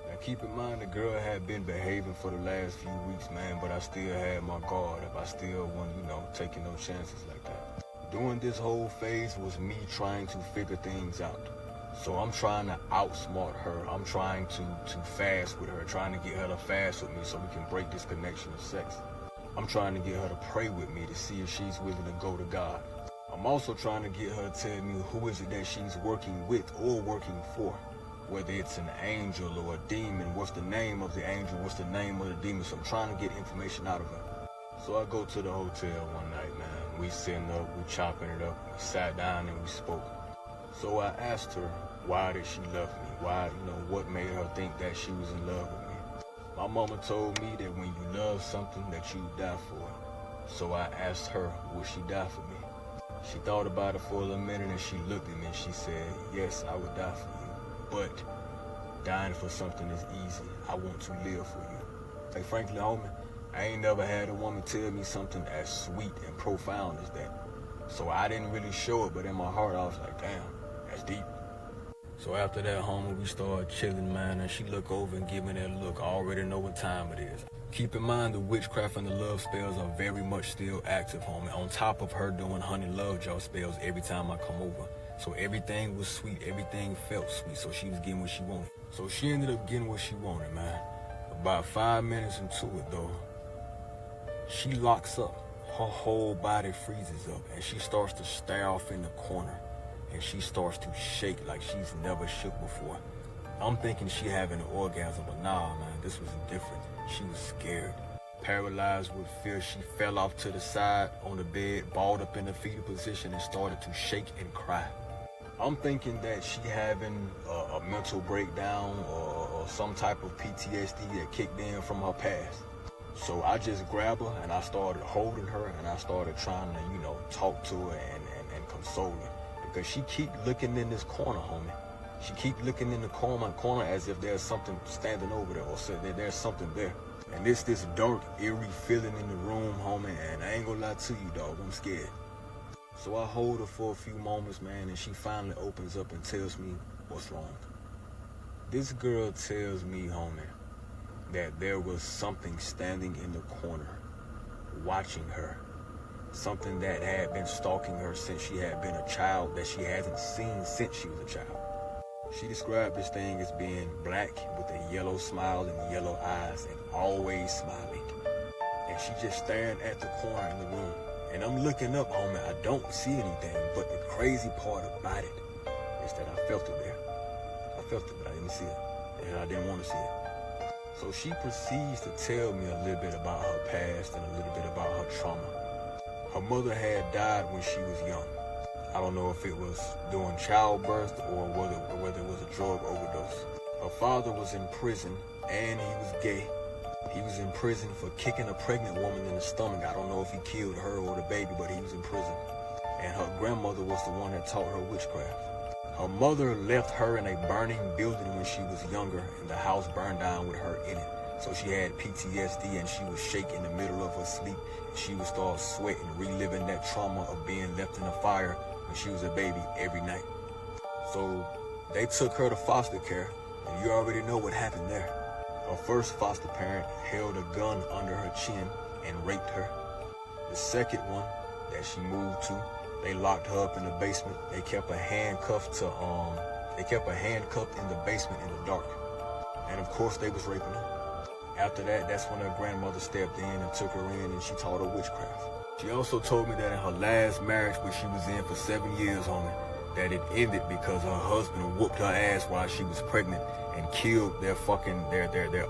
Now keep in mind, the girl had been behaving for the last few weeks, man, but I still had my guard up. I still wasn't, taking no chances like that. During this whole phase was me trying to figure things out. So I'm trying to outsmart her. I'm trying to fast with her, trying to get her to fast with me so we can break this connection of sex. I'm trying to get her to pray with me to see if she's willing to go to God. I'm also trying to get her to tell me who is it that she's working with or working for. Whether it's an angel or a demon, what's the name of the angel, what's the name of the demon. So I'm trying to get information out of her. So I go to the hotel one night, man. We sitting up, we chopping it up. We sat down and we spoke. So I asked her, why did she love me? Why, what made her think that she was in love with me? My mama told me that when you love something that you die for it. So I asked her, would she die for me? She thought about it for a little minute and she looked at me and she said, yes, I would die for you, but dying for something is easy. I want to live for you. Like, frankly, homie, I ain't never had a woman tell me something as sweet and profound as that. So I didn't really show it, but in my heart I was like, damn, that's deep. So after that, homie, we started chilling, man, and she looked over and gave me that look. I already know what time it is. Keep in mind, the witchcraft and the love spells are very much still active, homie. On top of her doing honey love jar spells every time I come over. So everything was sweet, everything felt sweet, so she was getting what she wanted. So she ended up getting what she wanted, man. About 5 minutes into it, though, she locks up. Her whole body freezes up, and she starts to stare off in the corner. And she starts to shake like she's never shook before. I'm thinking she having an orgasm, but nah, man, this was different. She was scared. Paralyzed with fear, she fell off to the side on the bed, balled up in the fetal position, and started to shake and cry. I'm thinking that she having a mental breakdown or some type of PTSD that kicked in from her past. So I just grabbed her and I started holding her and I started trying to, talk to her and console her. Because she keep looking in this corner, homie. She keep looking in the corner as if there's something standing over there or that there's something there. And it's this dark, eerie feeling in the room, homie, and I ain't gonna lie to you, dog, I'm scared. So I hold her for a few moments, man, and she finally opens up and tells me what's wrong. This girl tells me, homie, that there was something standing in the corner, watching her. Something that had been stalking her since she had been a child that she hasn't seen since she was a child. She described this thing as being black with a yellow smile and yellow eyes and always smiling. And she just staring at the corner in the room. And I'm looking up, homie, I don't see anything, but the crazy part about it is that I felt it there. I felt it, but I didn't see it. And I didn't want to see it. So she proceeds to tell me a little bit about her past and a little bit about her trauma. Her mother had died when she was young. I don't know if it was during childbirth or whether it was a drug overdose. Her father was in prison and he was gay. He was in prison for kicking a pregnant woman in the stomach. I don't know if he killed her or the baby, but he was in prison. And her grandmother was the one that taught her witchcraft. Her mother left her in a burning building when she was younger, and the house burned down with her in it. So she had PTSD and she was shaking in the middle of her sleep. And she would start sweating, reliving that trauma of being left in the fire when she was a baby every night. So they took her to foster care, and you already know what happened there. Her first foster parent held a gun under her chin and raped her. The second one that she moved to, they locked her up in the basement. They kept her handcuffed in the basement in the dark. And of course they was raping her. After that, that's when her grandmother stepped in and took her in and she taught her witchcraft. She also told me that in her last marriage, which she was in for 7 years, homie, that it ended because her husband whooped her ass while she was pregnant and killed their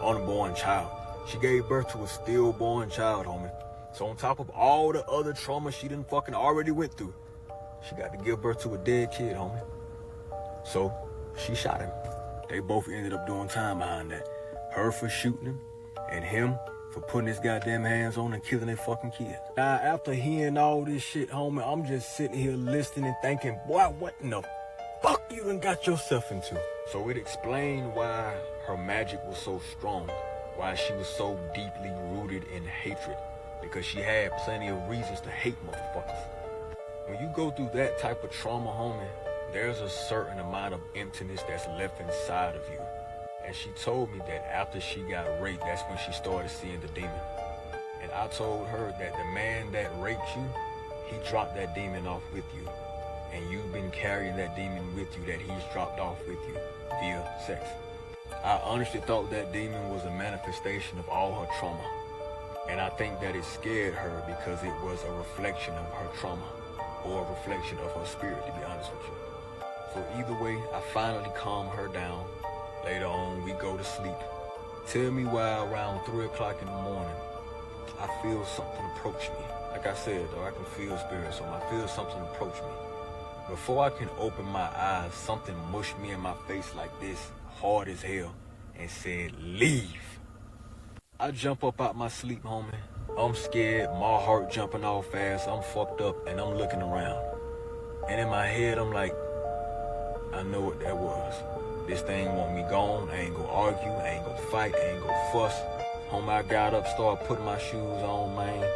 unborn child. She gave birth to a stillborn child, homie. So on top of all the other trauma she done fucking already went through, she got to give birth to a dead kid, homie. So she shot him. They both ended up doing time behind that. Her for shooting him, and him for putting his goddamn hands on and killing their fucking kid. Now, after hearing all this shit, homie, I'm just sitting here listening and thinking, boy, what in the fuck you done got yourself into? So it explained why her magic was so strong, why she was so deeply rooted in hatred, because she had plenty of reasons to hate motherfuckers. When you go through that type of trauma, homie, there's a certain amount of emptiness that's left inside of you. And she told me that after she got raped, that's when she started seeing the demon. And I told her that the man that raped you, he dropped that demon off with you. And you've been carrying that demon with you that he's dropped off with you via sex. I honestly thought that demon was a manifestation of all her trauma. And I think that it scared her because it was a reflection of her trauma, or a reflection of her spirit, to be honest with you. So either way, I finally calmed her down. Later on, we go to sleep. Tell me why around 3 o'clock in the morning, I feel something approach me. Like I said, though, I can feel spirit, so I feel something approach me. Before I can open my eyes, something mushed me in my face like this, hard as hell, and said, leave. I jump up out my sleep, homie. I'm scared, my heart jumping all fast, I'm fucked up, and I'm looking around. And in my head, I'm like, I know what that was. This thing want me gone. I ain't gonna argue. I ain't gonna fight. I ain't gonna fuss. Homie, I got up, started putting my shoes on, man.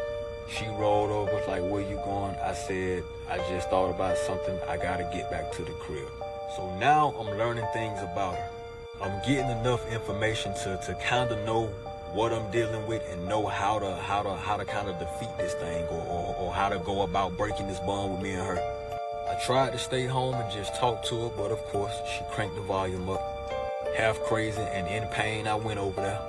She rolled over, was like, where you going? I said, I just thought about something. I gotta get back to the crib. So now I'm learning things about her. I'm getting enough information to kind of know what I'm dealing with and know how to kind of defeat this thing or how to go about breaking this bond with me and her. I tried to stay home and just talk to her, but of course she cranked the volume up. Half crazy and in pain, I went over there.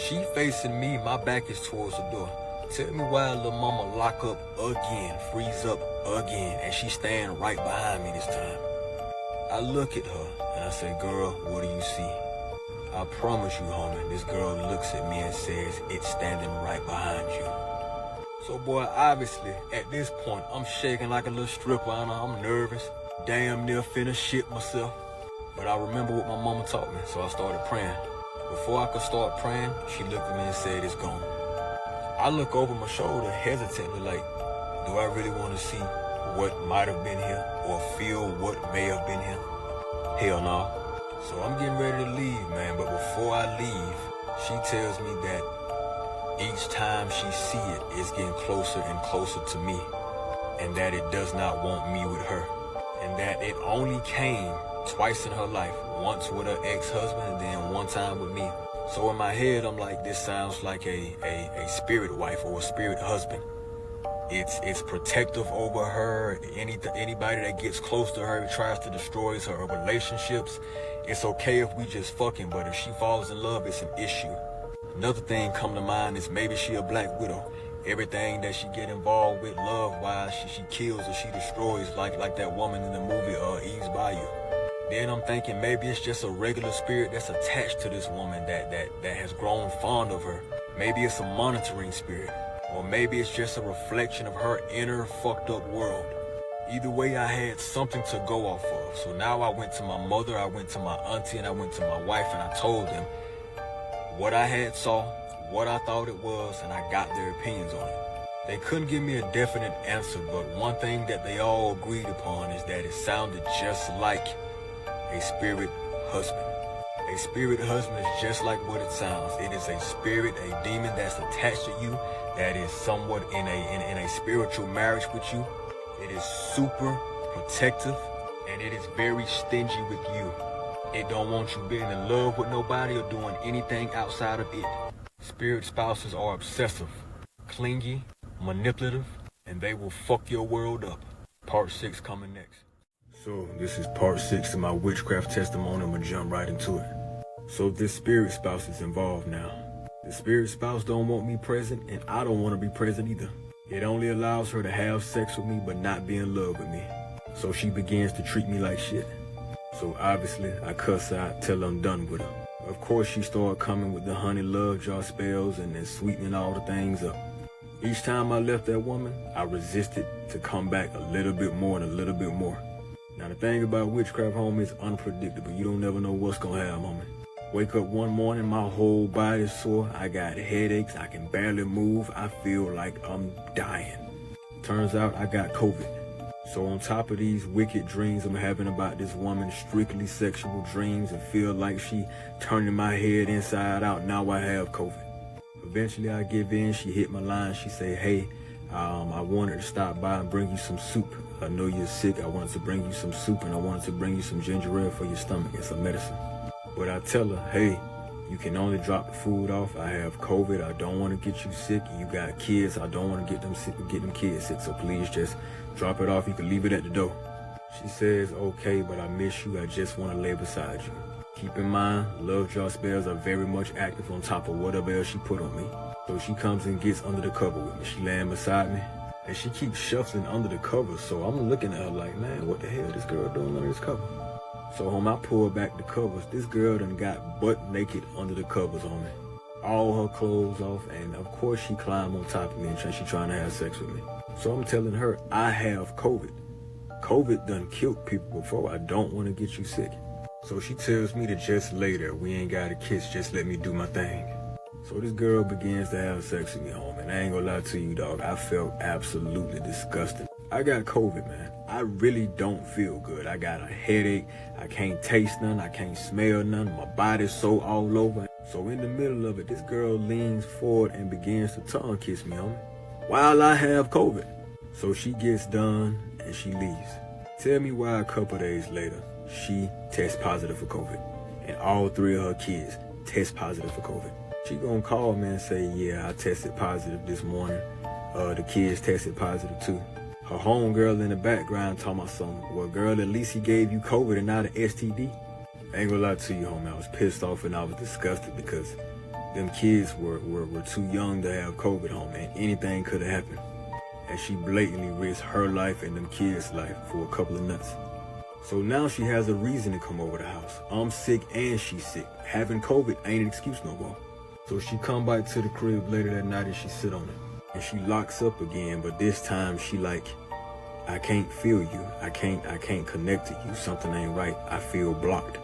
She facing me, my back is towards the door. Tell me why little mama lock up again, freeze up again, and she standing right behind me this time. I look at her and I say, girl, what do you see? I promise you, homie, this girl looks at me and says, it's standing right behind you. So boy, obviously, at this point, I'm shaking like a little stripper and I'm nervous, damn near finna shit myself. But I remember what my mama taught me, so I started praying. Before I could start praying, she looked at me and said, it's gone. I look over my shoulder hesitantly like, do I really want to see what might have been here or feel what may have been here? Hell no. So I'm getting ready to leave, man, but before I leave, she tells me that each time she see it, it's getting closer and closer to me, and that it does not want me with her, and that it only came twice in her life, once with her ex-husband and then one time with me. So in my head, I'm like, this sounds like a spirit wife or a spirit husband. It's protective over her. Anybody that gets close to her tries to destroy her relationships. It's okay if we just fucking, but if she falls in love, it's an issue. Another thing come to mind is maybe she a black widow. Everything that she get involved with love-wise, she kills or she destroys, like that woman in the movie Eve's Bayou. Then I'm thinking maybe it's just a regular spirit that's attached to this woman that has grown fond of her. Maybe it's a monitoring spirit. Or maybe it's just a reflection of her inner fucked up world. Either way, I had something to go off of. So now I went to my mother, I went to my auntie, and I went to my wife, and I told them what I had saw, what I thought it was, and I got their opinions on it. They couldn't give me a definite answer, but one thing that they all agreed upon is that it sounded just like a spirit husband. A spirit husband is just like what it sounds. It is a spirit, a demon that's attached to you, that is somewhat in a spiritual marriage with you. It is super protective, and it is very stingy with you. It don't want you being in love with nobody or doing anything outside of it. Spirit spouses are obsessive, clingy, manipulative, and they will fuck your world up. Part 6 coming next. So this is part 6 of my witchcraft testimony. I'm gonna jump right into it. So this spirit spouse is involved now. The spirit spouse don't want me present, and I don't want to be present either. It only allows her to have sex with me but not be in love with me. So she begins to treat me like shit. So obviously I cuss out till I'm done with her. Of course she started coming with the honey love jar spells and then sweetening all the things up. Each time I left that woman, I resisted to come back a little bit more and a little bit more. Now the thing about witchcraft, homie, is unpredictable. You don't never know what's gonna happen, homie. Wake up one morning, my whole body is sore. I got headaches. I can barely move. I feel like I'm dying. Turns out I got COVID. So on top of these wicked dreams I'm having about this woman, strictly sexual dreams, and feel like she turning my head inside out, now I have COVID. Eventually I give in. She hit my line. She say, hey, I wanted to stop by and bring you some soup. I know you're sick. I wanted to bring you some soup, and I wanted to bring you some ginger ale for your stomach and some medicine. But I tell her, hey, you can only drop the food off. I have COVID. I don't want to get you sick. You got kids. I don't want to get them kids sick. So please just drop it off. You can leave it at the door. She says, okay, but I miss you. I just want to lay beside you. Keep in mind, love jar spells are very much active on top of whatever else she put on me. So she comes and gets under the cover with me. She laying beside me, and she keeps shuffling under the covers. So I'm looking at her like, man, what the hell this girl doing under this cover? So when I pull back the covers, this girl done got butt naked under the covers on me. All her clothes off, and of course she climbed on top of me and she trying to have sex with me. So I'm telling her, I have COVID. COVID done killed people before. I don't want to get you sick. So she tells me to just lay there. We ain't got to kiss, just let me do my thing. So this girl begins to have sex with me, home, and I ain't gonna lie to you, dog. I felt absolutely disgusting. I got COVID, man. I really don't feel good. I got a headache. I can't taste none. I can't smell none. My body's so all over. So in the middle of it, this girl leans forward and begins to tongue kiss me on me while I have COVID. So she gets done and she leaves. Tell me why a couple days later, she tests positive for COVID. And all 3 of her kids test positive for COVID. She gonna call me and say, yeah, I tested positive this morning. The kids tested positive too. Her homegirl in the background talking about something. Well, girl, at least he gave you COVID and not an STD. I ain't gonna lie to you, homie. I was pissed off and I was disgusted because them kids were too young to have COVID, homie. And anything could have happened. And she blatantly risked her life and them kids' life for a couple of nuts. So now she has a reason to come over the house. I'm sick and she's sick. Having COVID ain't an excuse no more. So she come back to the crib later that night and she sit on it. And she locks up again, but this time she like, I can't feel you. I can't connect to you. Something ain't right. I feel blocked.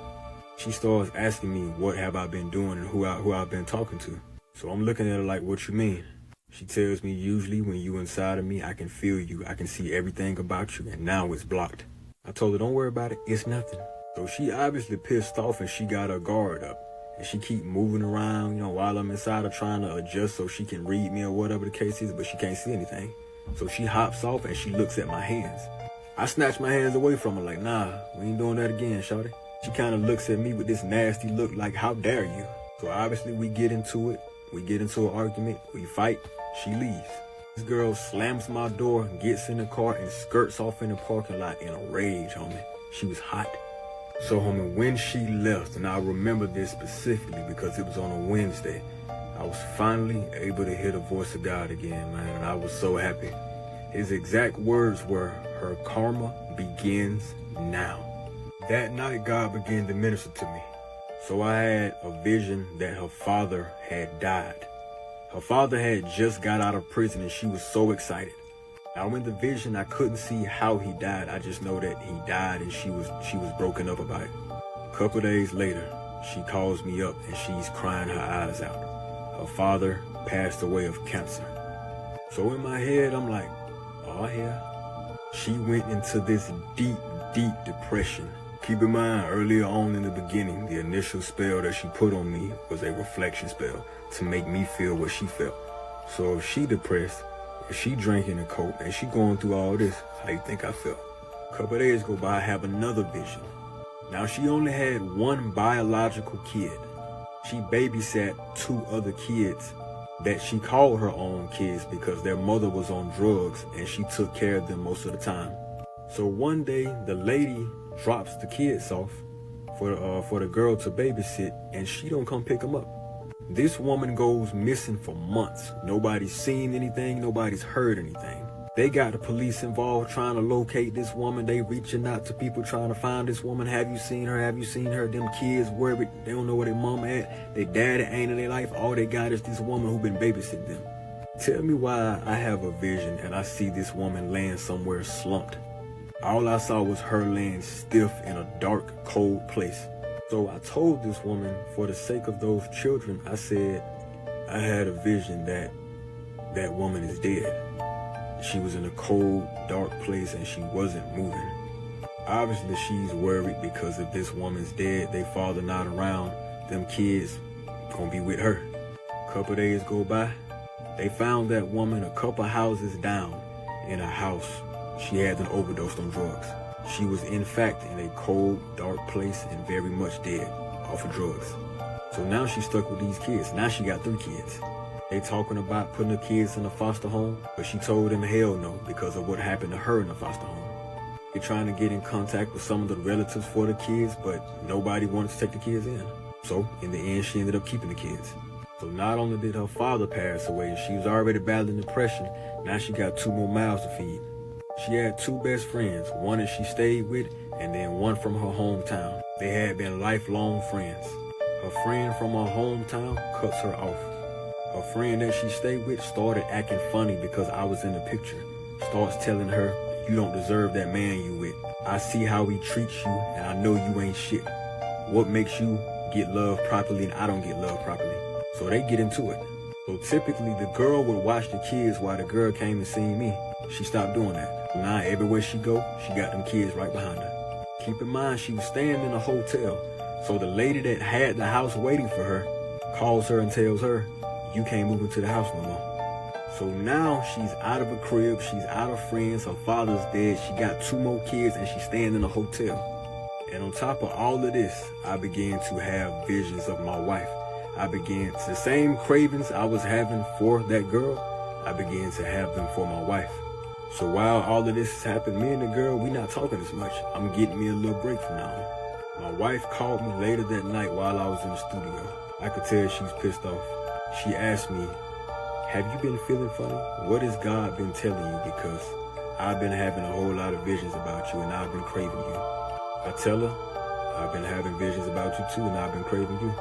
She starts asking me what have I been doing and who I've been talking to. So I'm looking at her like, what you mean? She tells me usually when you inside of me, I can feel you. I can see everything about you, and now it's blocked. I told her, don't worry about it. It's nothing. So she obviously pissed off and she got her guard up. And she keep moving around, while I'm inside her trying to adjust so she can read me or whatever the case is, but she can't see anything. So she hops off and she looks at my hands. I snatch my hands away from her like, nah, we ain't doing that again, shawty. She kind of looks at me with this nasty look like, how dare you? So obviously we get into it. We get into an argument. We fight. She leaves. This girl slams my door, gets in the car, and skirts off in the parking lot in a rage, homie. She was hot. So, homie, when she left, and I remember this specifically because it was on a Wednesday, I was finally able to hear the voice of God again, man, and I was so happy. His exact words were, her karma begins now. That night, God began to minister to me. So I had a vision that her father had died. Her father had just got out of prison and she was so excited. Now in the vision, I couldn't see how he died. I just know that he died and she was broken up about it. A couple days later, she calls me up and she's crying her eyes out. Her father passed away of cancer. So in my head, I'm like, oh yeah. She went into this deep, deep depression. Keep in mind, earlier on in the beginning, the initial spell that she put on me was a reflection spell to make me feel what she felt. So if she depressed, if she drinking a coke and she going through all this, how you think I felt? A couple of days go by, I have another vision. Now she only had one biological kid. She babysat 2 other kids that she called her own kids because their mother was on drugs and she took care of them most of the time. So one day the lady drops the kids off for the girl to babysit and she don't come pick them up. This woman goes missing for months. Nobody's seen anything. Nobody's heard anything. They got the police involved trying to locate this woman. They reaching out to people trying to find this woman. Have you seen her? Have you seen her? Them kids worried. They don't know where their mama at. Their daddy ain't in their life. All they got is this woman who been babysitting them. Tell me why I have a vision and I see this woman laying somewhere slumped. All I saw was her laying stiff in a dark, cold place. So I told this woman, for the sake of those children, I said, I had a vision that that woman is dead. She was in a cold, dark place and she wasn't moving. Obviously, she's worried because if this woman's dead, they father not around, them kids gonna be with her. A couple days go by, they found that woman a couple houses down in a house. She had an overdose on drugs. She was in fact in a cold, dark place and very much dead off of drugs. So now she's stuck with these kids. Now she got 3 kids. They talking about putting the kids in a foster home, but she told them hell no because of what happened to her in the foster home. They're trying to get in contact with some of the relatives for the kids, but nobody wanted to take the kids in. So in the end, she ended up keeping the kids. So not only did her father pass away, she was already battling depression. Now she got 2 more mouths to feed. She had 2 best friends, one that she stayed with, and then one from her hometown. They had been lifelong friends. Her friend from her hometown cuts her off. Her friend that she stayed with started acting funny because I was in the picture. Starts telling her, you don't deserve that man you with. I see how he treats you, and I know you ain't shit. What makes you get love properly and I don't get love properly? So they get into it. So So typically the girl would watch the kids while the girl came and seen me. She stopped doing that. Now everywhere she go, she got them kids right behind her. Keep in mind, she was staying in a hotel. So the lady that had the house waiting for her calls her and tells her, you can't move into the house no more. So now she's out of a crib, she's out of friends, her father's dead, she got 2 more kids, and she's staying in a hotel. And on top of all of this, I began to have visions of my wife. The same cravings I was having for that girl, I began to have them for my wife. So while all of this has happened, me and the girl, we not talking as much. I'm getting me a little break from now on. My wife called me later that night while I was in the studio. I could tell she's pissed off. She asked me, have you been feeling funny? What has God been telling you? Because I've been having a whole lot of visions about you and I've been craving you. I tell her, I've been having visions about you too and I've been craving you.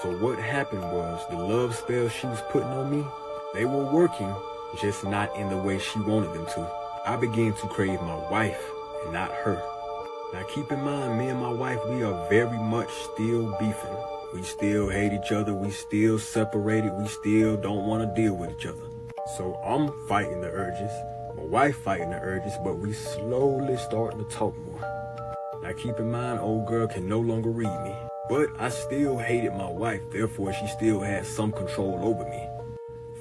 So what happened was the love spells she was putting on me, they were working, just not in the way she wanted them to. I began to crave my wife and not her. Now keep in mind, me and my wife, we are very much still beefing. We still hate each other, we still separated, we still don't want to deal with each other. So I'm fighting the urges, my wife fighting the urges, but we slowly starting to talk more. Now keep in mind, old girl can no longer read me. But I still hated my wife, therefore she still had some control over me.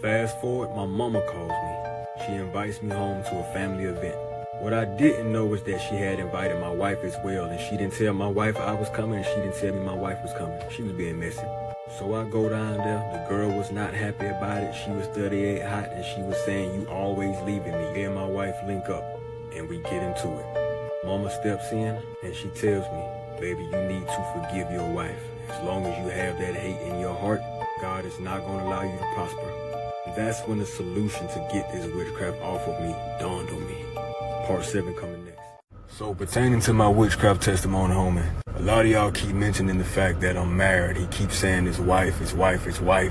Fast forward, my mama calls me. She invites me home to a family event. What I didn't know was that she had invited my wife as well, and she didn't tell my wife I was coming, and she didn't tell me my wife was coming. She was being messy. So I go down there. The girl was not happy about it. She was 38 hot, and she was saying, you always leaving me. Me and my wife link up, and we get into it. Mama steps in, and she tells me, baby, you need to forgive your wife. As long as you have that hate in your heart, God is not going to allow you to prosper. That's when the solution to get this witchcraft off of me dawned on me. Part 7 coming next. So pertaining to my witchcraft testimony, homie, a lot of y'all keep mentioning the fact that I'm married. He keeps saying his wife,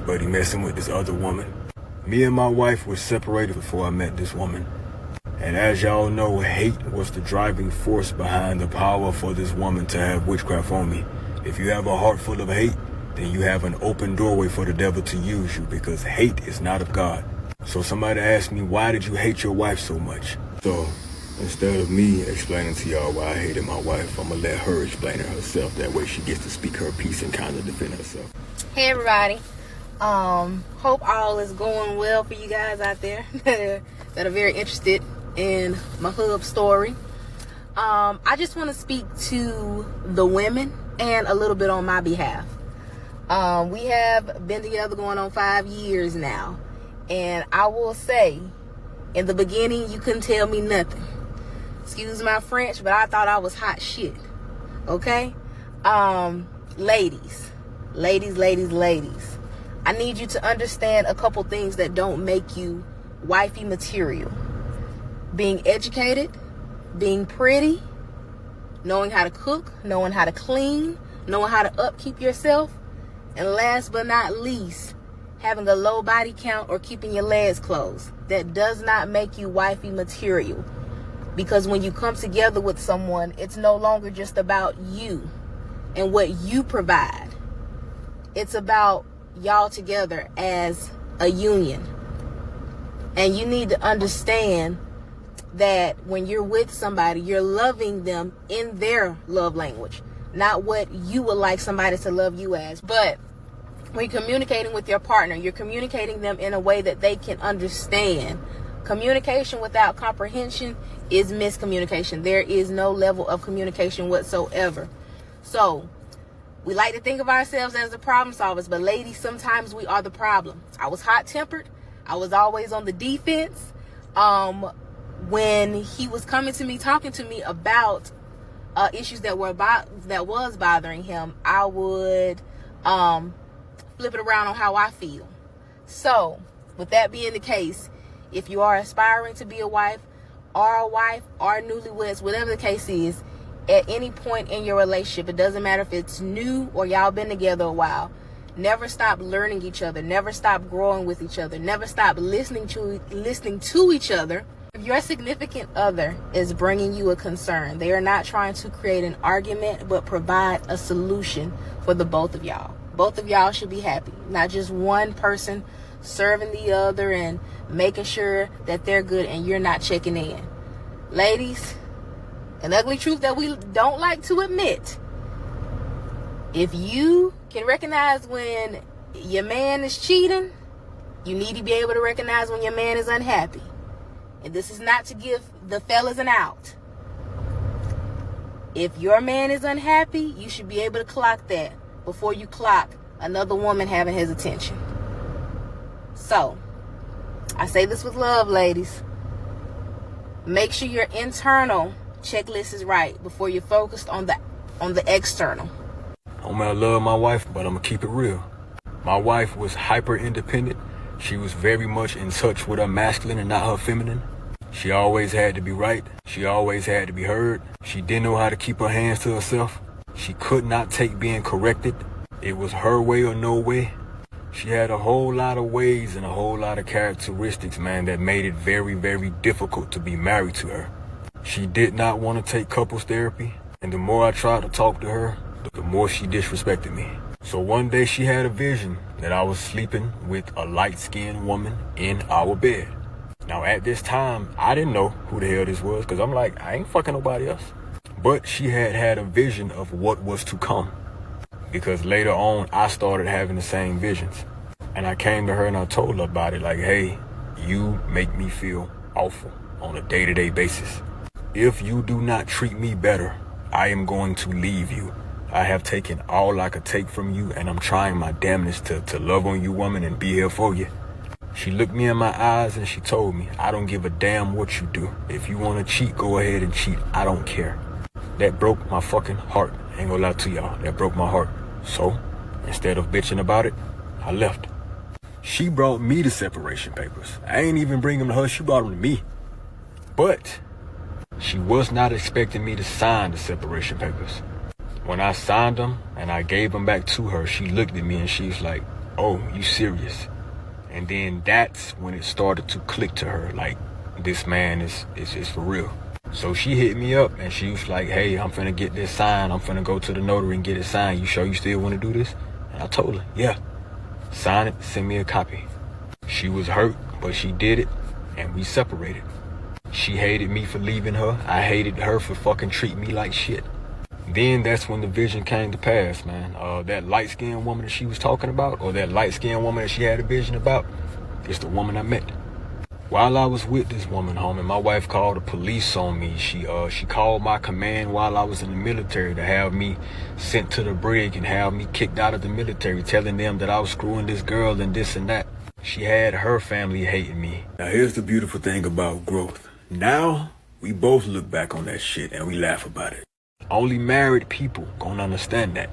but he messing with this other woman. Me and my wife were separated before I met this woman. And as y'all know, hate was the driving force behind the power for this woman to have witchcraft on me. If you have a heart full of hate, then you have an open doorway for the devil to use you, because hate is not of God. So somebody asked me, why did you hate your wife so much? So instead of me explaining to y'all why I hated my wife, I'm gonna let her explain it herself. That way she gets to speak her piece and kind of defend herself. Hey everybody. Hope all is going well for you guys out there that are very interested in my hub story. I just want to speak to the women and a little bit on my behalf. We have been together going on 5 years now, and I will say, in the beginning, you couldn't tell me nothing. Excuse my French, but I thought I was hot shit. Okay? Ladies, I need you to understand a couple things that don't make you wifey material. Being educated, being pretty, knowing how to cook, knowing how to clean, knowing how to upkeep yourself, and last but not least, having a low body count or keeping your legs closed. That does not make you wifey material. Because when you come together with someone, it's no longer just about you and what you provide. It's about y'all together as a union. And you need to understand that when you're with somebody, you're loving them in their love language, not what you would like somebody to love you as. But when you're communicating with your partner, you're communicating them in a way that they can understand. Communication without comprehension is miscommunication. There is no level of communication whatsoever. So we like to think of ourselves as the problem solvers, but ladies, sometimes we are the problem. I was hot-tempered. I was always on the defense. When he was coming to me, talking to me about issues that was bothering him, I would flip it around on how I feel. So, with that being the case, if you are aspiring to be a wife or newlyweds, whatever the case is, at any point in your relationship, it doesn't matter if it's new or y'all been together a while, never stop learning each other, never stop growing with each other, never stop listening to each other. If your significant other is bringing you a concern, they are not trying to create an argument, but provide a solution for the both of y'all. Both of y'all should be happy, not just one person serving the other and making sure that they're good, and you're not checking in. Ladies, an ugly truth that we don't like to admit: if you can recognize when your man is cheating, you need to be able to recognize when your man is unhappy. And this is not to give the fellas an out. If your man is unhappy, you should be able to clock that before you clock another woman having his attention. So, I say this with love, ladies. Make sure your internal checklist is right before you're focused on the external. I love my wife, but I'm gonna keep it real. My wife was hyper independent. She was very much in touch with her masculine and not her feminine. She always had to be right. She always had to be heard. She didn't know how to keep her hands to herself. She could not take being corrected. It was her way or no way. She had a whole lot of ways and a whole lot of characteristics, man, that made it very, very difficult to be married to her. She did not want to take couples therapy, and the more I tried to talk to her, the more she disrespected me. So one day she had a vision that I was sleeping with a light-skinned woman in our bed. Now at this time, I didn't know who the hell this was, because I'm like, I ain't fucking nobody else. But she had a vision of what was to come, because later on I started having the same visions. And I came to her and I told her about it, like, hey, you make me feel awful on a day-to-day basis. If you do not treat me better, I am going to leave you. I have taken all I could take from you, and I'm trying my damnedest to love on you, woman, and be here for you. She looked me in my eyes and she told me, I don't give a damn what you do. If you want to cheat, go ahead and cheat. I don't care. That broke my fucking heart. I ain't gonna lie to y'all. That broke my heart. So, instead of bitching about it, I left. She brought me the separation papers. I ain't even bring them to her. She brought them to me. But she was not expecting me to sign the separation papers. When I signed them and I gave them back to her, she looked at me and she was like, oh, you serious? And then that's when it started to click to her, like, this man is for real. So she hit me up and she was like, hey, I'm finna get this signed. I'm finna go to the notary and get it signed. You sure you still want to do this? And I told her, yeah. Sign it, send me a copy. She was hurt, but she did it, and we separated. She hated me for leaving her. I hated her for fucking treating me like shit. Then that's when the vision came to pass, man. That light-skinned woman that she was talking about, or that light-skinned woman that she had a vision about, it's the woman I met. While I was with this woman, homie, my wife called the police on me. She called my command while I was in the military to have me sent to the brig and have me kicked out of the military, telling them that I was screwing this girl and this and that. She had her family hating me. Now here's the beautiful thing about growth. Now we both look back on that shit and we laugh about it. Only married people gonna understand that.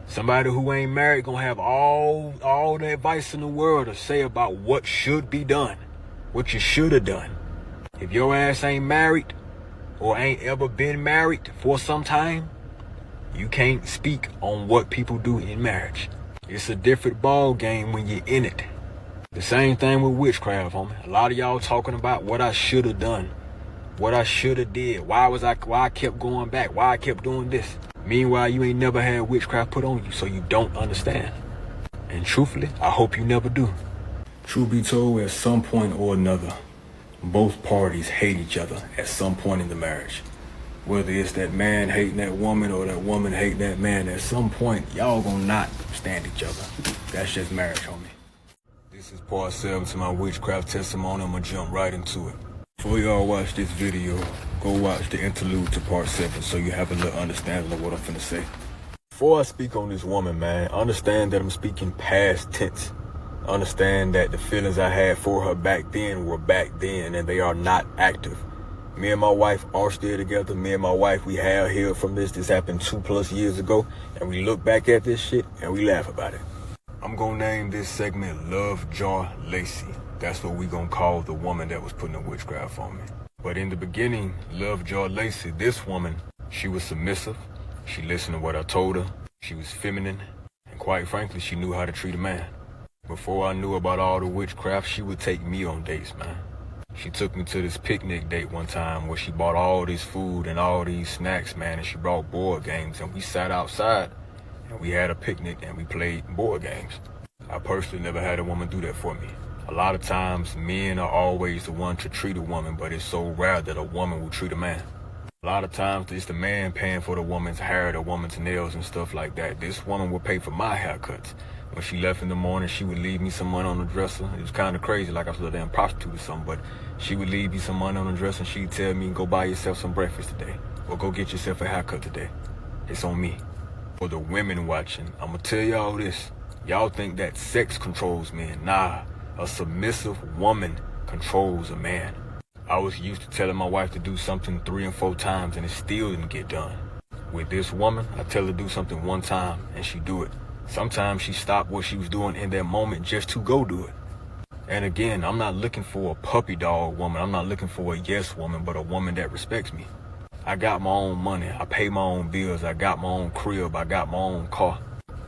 Somebody who ain't married gonna have all the advice in the world to say about what should be done, what you should have done. If your ass ain't married or ain't ever been married for some time, you can't speak on what people do in marriage. It's a different ball game when you're in it. The same thing with witchcraft, homie. A lot of y'all talking about what I should have done, what I should have did, why I kept going back, why I kept doing this. Meanwhile, you ain't never had witchcraft put on you, so you don't understand. And truthfully, I hope you never do. Truth be told, at some point or another, both parties hate each other at some point in the marriage. Whether it's that man hating that woman or that woman hating that man, at some point, y'all gonna not stand each other. That's just marriage, homie. This is part 7 to my witchcraft testimony. I'm gonna jump right into it. Before y'all watch this video, go watch the interlude to part 7 so you have a little understanding of what I'm finna say. Before I speak on this woman, man, understand that I'm speaking past tense. Understand that the feelings I had for her back then were back then and they are not active. Me and my wife are still together. Me and my wife, we have healed from this. This happened 2+ years ago. And we look back at this shit and we laugh about it. I'm gonna name this segment Lovejaw Lacey. That's what we gonna call the woman that was putting the witchcraft on me. But in the beginning, Lovejaw Lacey, this woman, she was submissive. She listened to what I told her. She was feminine. And quite frankly, she knew how to treat a man. Before I knew about all the witchcraft, she would take me on dates, man. She took me to this picnic date one time where she bought all this food and all these snacks, man, and she brought board games, and we sat outside and we had a picnic and we played board games. I personally never had a woman do that for me. A lot of times, men are always the one to treat a woman, but it's so rare that a woman will treat a man. A lot of times, it's the man paying for the woman's hair, the woman's nails, and stuff like that. This woman will pay for my haircuts. When she left in the morning, she would leave me some money on the dresser. It was kind of crazy, like I was a damn prostitute or something, but she would leave me some money on the dresser, and she'd tell me, go buy yourself some breakfast today, or go get yourself a haircut today. It's on me. For the women watching, I'm gonna tell y'all this. Y'all think that sex controls men. Nah, a submissive woman controls a man. I was used to telling my wife to do something 3 and 4 times and it still didn't get done. With this woman, I tell her to do something 1 time and she do it. Sometimes she stopped what she was doing in that moment just to go do it. And again, I'm not looking for a puppy dog woman. I'm not looking for a yes woman, but a woman that respects me. I got my own money. I pay my own bills. I got my own crib. I got my own car.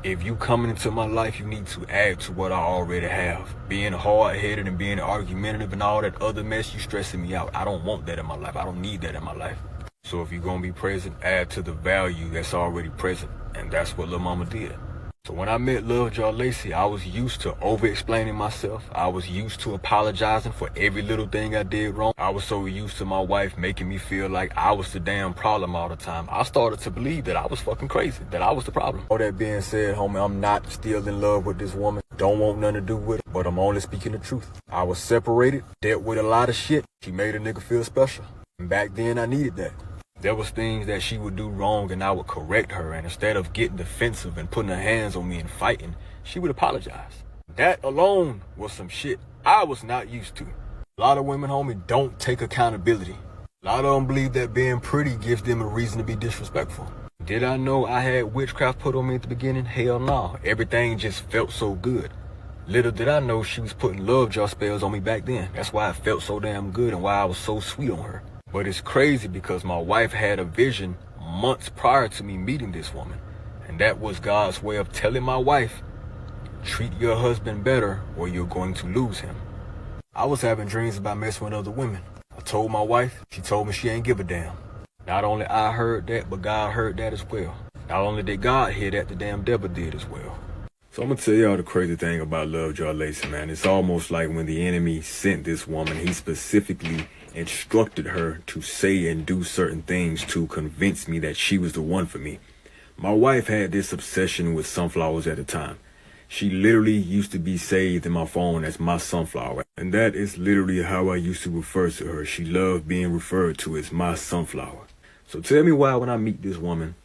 If you coming into my life, you need to add to what I already have. Being hard-headed and being argumentative and all that other mess, you stressing me out. I don't want that in my life. I don't need that in my life. So if you're going to be present, add to the value that's already present. And that's what Lil Mama did. So when I met Lovejoy Lacey, I was used to over-explaining myself. I was used to apologizing for every little thing I did wrong. I was so used to my wife making me feel like I was the damn problem all the time. I started to believe that I was fucking crazy, that I was the problem. All that being said, homie, I'm not still in love with this woman. Don't want nothing to do with her, but I'm only speaking the truth. I was separated, dealt with a lot of shit. She made a nigga feel special. And back then, I needed that. There was things that she would do wrong and I would correct her, and instead of getting defensive and putting her hands on me and fighting, she would apologize. That alone was some shit I was not used to. A lot of women, homie, don't take accountability. A lot of them believe that being pretty gives them a reason to be disrespectful. Did I know I had witchcraft put on me at the beginning? Hell no. Everything just felt so good. Little did I know she was putting Lovejoy spells on me back then. That's why it felt so damn good and why I was so sweet on her. But it's crazy because my wife had a vision months prior to me meeting this woman. And that was God's way of telling my wife, treat your husband better or you're going to lose him. I was having dreams about messing with other women. I told my wife, she told me she ain't give a damn. Not only I heard that, but God heard that as well. Not only did God hear that, the damn devil did as well. So I'm going to tell y'all the crazy thing about Lovejoy Lacey, man. It's almost like when the enemy sent this woman, he specifically instructed her to say and do certain things to convince me that she was the one for me. My wife had this obsession with sunflowers at the time. She literally used to be saved in my phone as my sunflower. And that is literally how I used to refer to her. She loved being referred to as my sunflower. So tell me why when I meet this woman,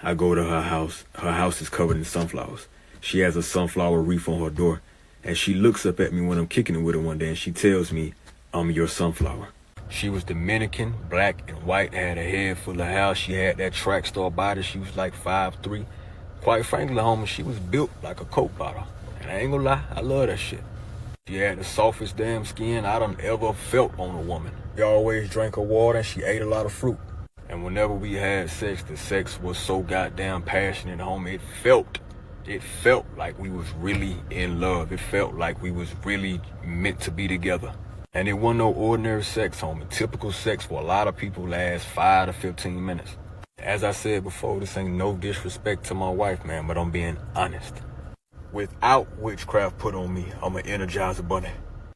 I go to her house. Her house is covered in sunflowers. She has a sunflower wreath on her door. And she looks up at me when I'm kicking it with her one day and she tells me, I'm your sunflower. She was Dominican, black and white, had a head full of hair. She had that track star body. She was like 5'3". Quite frankly, homie, she was built like a Coke bottle. And I ain't gonna lie, I love that shit. She had the softest damn skin I done ever felt on a woman. She always drank her water and she ate a lot of fruit. And whenever we had sex, the sex was so goddamn passionate, homie. It felt like we was really in love. It felt like we was really meant to be together. And it wasn't no ordinary sex, homie. Typical sex for a lot of people lasts 5 to 15 minutes. As I said before, this ain't no disrespect to my wife, man, but I'm being honest. Without witchcraft put on me, I'm an Energizer bunny.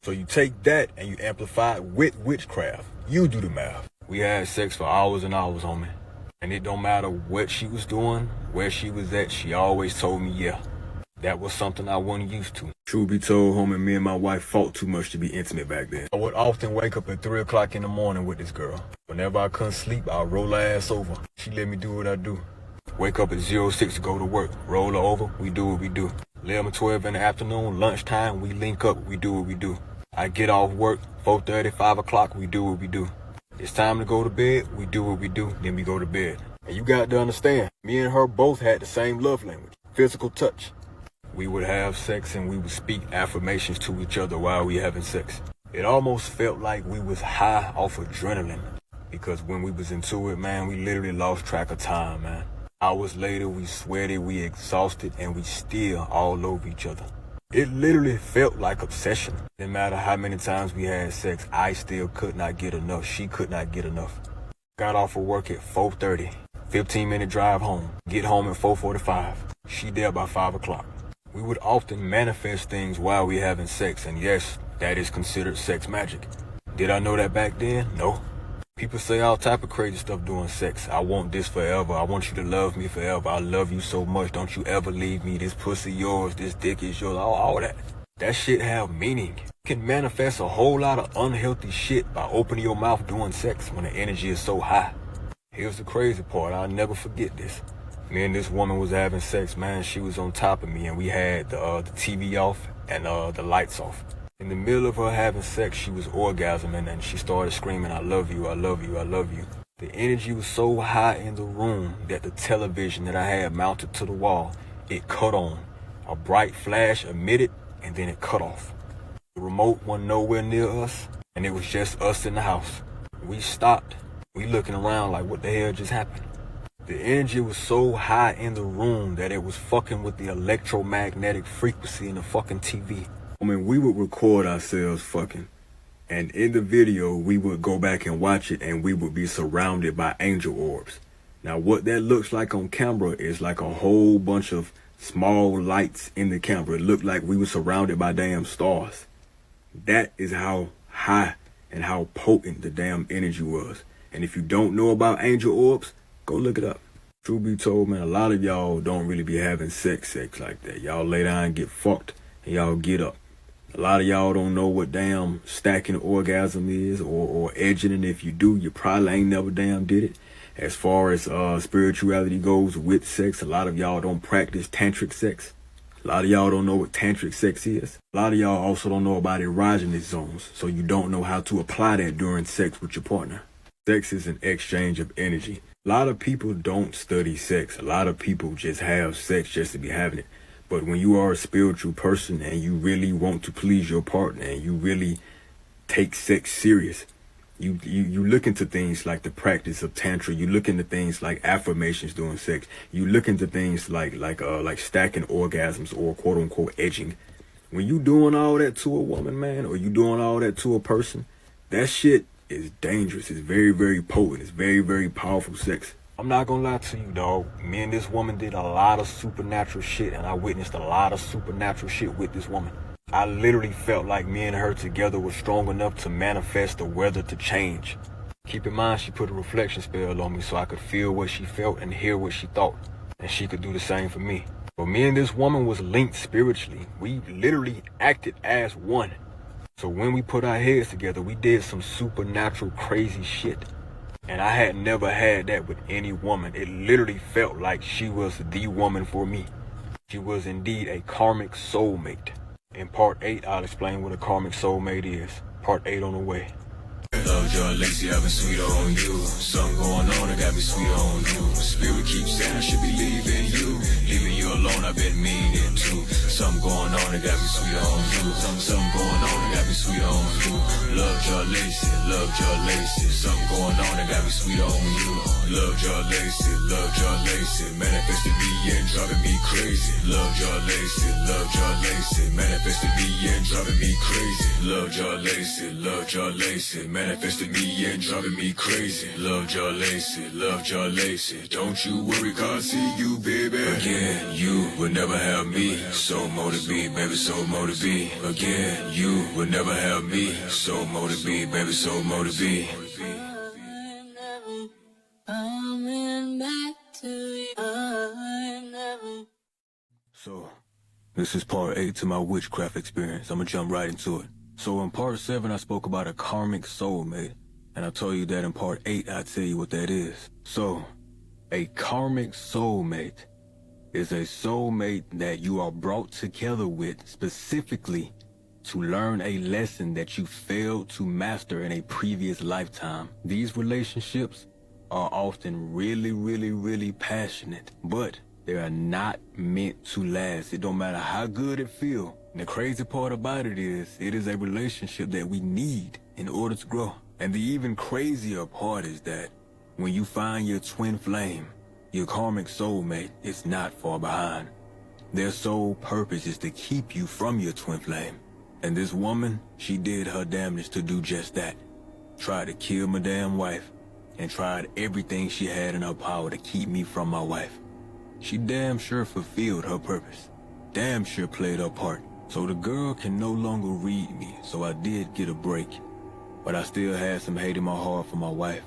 So you take that and you amplify it with witchcraft. You do the math. We had sex for hours and hours, homie. And it don't matter what she was doing, where she was at, she always told me, yeah. That was something I wasn't used to. Truth be told, homie, me and my wife fought too much to be intimate back then. I would often wake up at 3 o'clock in the morning with this girl. Whenever I couldn't sleep, I'd roll her ass over. She let me do what I do. Wake up at 06 to go to work. Roll her over, we do what we do. 11, 12 in the afternoon, lunchtime, we link up, we do what we do. I get off work, 4:30, 5 o'clock, we do what we do. It's time to go to bed, we do what we do, then we go to bed. And you got to understand, me and her both had the same love language, physical touch. We would have sex and we would speak affirmations to each other while we having sex. It almost felt like we was high off adrenaline because when we was into it, man, we literally lost track of time, man. Hours later, we sweated, we exhausted, and we still all over each other. It literally felt like obsession. Didn't matter how many times we had sex, I still could not get enough. She could not get enough. Got off of work at 4:30, 15-minute drive home. Get home at 4:45. She there by 5 o'clock. We would often manifest things while we having sex, and yes, that is considered sex magic. Did I know that back then? No. People say all type of crazy stuff during sex. I want this forever. I want you to love me forever. I love you so much. Don't you ever leave me. This pussy yours. This dick is yours. All that. That shit have meaning. You can manifest a whole lot of unhealthy shit by opening your mouth during sex when the energy is so high. Here's the crazy part. I'll never forget this. Me and this woman was having sex, man. She was on top of me, and we had the TV off and the lights off. In the middle of her having sex, she was orgasming, and she started screaming, I love you, I love you, I love you. The energy was so high in the room that the television that I had mounted to the wall, it cut on. A bright flash emitted, and then it cut off. The remote wasn't nowhere near us, and it was just us in the house. We stopped. We looking around like, what the hell just happened? The energy was so high in the room that it was fucking with the electromagnetic frequency in the fucking TV. I mean, we would record ourselves fucking, and in the video, we would go back and watch it, and we would be surrounded by angel orbs. Now, what that looks like on camera is like a whole bunch of small lights in the camera. It looked like we were surrounded by damn stars. That is how high and how potent the damn energy was. And if you don't know about angel orbs, go look it up. Truth be told, man, a lot of y'all don't really be having sex like that. Y'all lay down and get fucked, and y'all get up. A lot of y'all don't know what damn stacking orgasm is or edging, and if you do, you probably ain't never damn did it. As far as spirituality goes with sex, a lot of y'all don't practice tantric sex. A lot of y'all don't know what tantric sex is. A lot of y'all also don't know about erogenous zones, so you don't know how to apply that during sex with your partner. Sex is an exchange of energy. A lot of people don't study sex. A lot of people just have sex just to be having it. But when you are a spiritual person and you really want to please your partner and you really take sex serious, you look into things like the practice of tantra. You look into things like affirmations during sex. You look into things like stacking orgasms or quote unquote edging. When you doing all that to a woman, man, or you doing all that to a person, that shit is dangerous. It's very, very potent. It's very, very powerful sex. I'm not gonna lie to you, dog. Me and this woman did a lot of supernatural shit, and I witnessed a lot of supernatural shit with this woman. I literally felt like me and her together were strong enough to manifest the weather to change. Keep in mind, she put a reflection spell on me so I could feel what she felt and hear what she thought, and she could do the same for me. But me and this woman was linked spiritually. We literally acted as one. So when we put our heads together, we did some supernatural crazy shit. And I had never had that with any woman. It literally felt like she was the woman for me. She was indeed a karmic soulmate. In part 8, I'll explain what a karmic soulmate is. Part 8 on the way. Love your lacy, I've been sweet on you. Something going on that got me sweet on you. Spirit keeps saying I should be leaving you. Leaving you alone, I've been meaning to. Something going on that got me sweet on you. Something going on that got me sweet on you. Love your lacy, love your lacy. Something going on that got me sweet on you. Love your lacy, love your lacy. Manifested me and driving me crazy. Love your lacy, love your lacy. Manifested me and driving me crazy. Love your lacy, love your lacy. Manifested me and driving me crazy. Love your lacy, love your lacy. Don't you worry, 'cause I see you, baby. Again, you would never have me. So motivate, baby, so motivate. Again, you would never have me. So motivate, baby, so motivate. So, this is part 8 to my witchcraft experience. I'm gonna jump right into it. So in part 7, I spoke about a karmic soulmate. And I told you that in part 8, I'd tell you what that is. So, a karmic soulmate is a soulmate that you are brought together with specifically to learn a lesson that you failed to master in a previous lifetime. These relationships are often really, really, really passionate, but they are not meant to last. It don't matter how good it feels. And the crazy part about it is a relationship that we need in order to grow. And the even crazier part is that when you find your twin flame, your karmic soulmate is not far behind. Their sole purpose is to keep you from your twin flame. And this woman, she did her damnedest to do just that. Tried to kill my damn wife and tried everything she had in her power to keep me from my wife. She damn sure fulfilled her purpose. Damn sure played her part. So the girl can no longer read me, so I did get a break. But I still had some hate in my heart for my wife.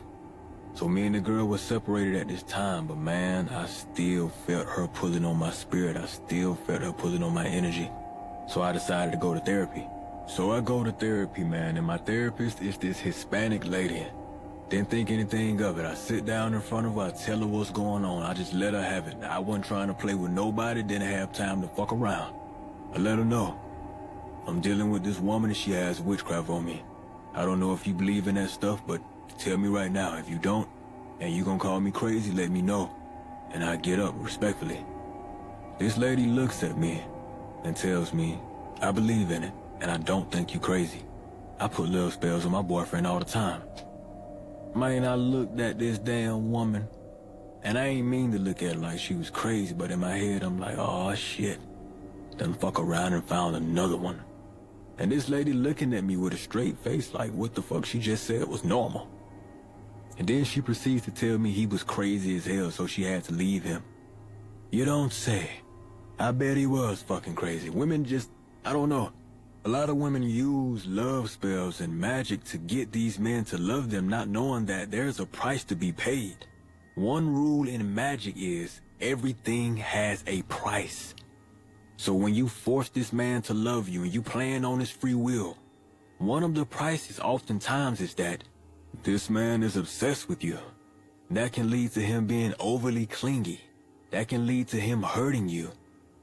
So me and the girl were separated at this time, but man, I still felt her pulling on my spirit. I still felt her pulling on my energy. So I decided to go to therapy. So I go to therapy, man, and my therapist is this Hispanic lady. Didn't think anything of it. I sit down in front of her, I tell her what's going on. I just let her have it. I wasn't trying to play with nobody, didn't have time to fuck around. I let her know. I'm dealing with this woman and she has witchcraft on me. I don't know if you believe in that stuff, but tell me right now. If you don't, and you gonna call me crazy, let me know. And I get up respectfully. This lady looks at me and tells me, I believe in it, and I don't think you crazy. I put love spells on my boyfriend all the time. Man, I looked at this damn woman, and I ain't mean to look at her like she was crazy, but in my head I'm like, oh shit, done fuck around and found another one. And this lady looking at me with a straight face like what the fuck she just said was normal. And then she proceeds to tell me he was crazy as hell, so she had to leave him. You don't say. I bet he was fucking crazy. Women just, I don't know. A lot of women use love spells and magic to get these men to love them, not knowing that there's a price to be paid. One rule in magic is everything has a price. So when you force this man to love you and you plan on his free will, one of the prices oftentimes is that this man is obsessed with you. That can lead to him being overly clingy. That can lead to him hurting you.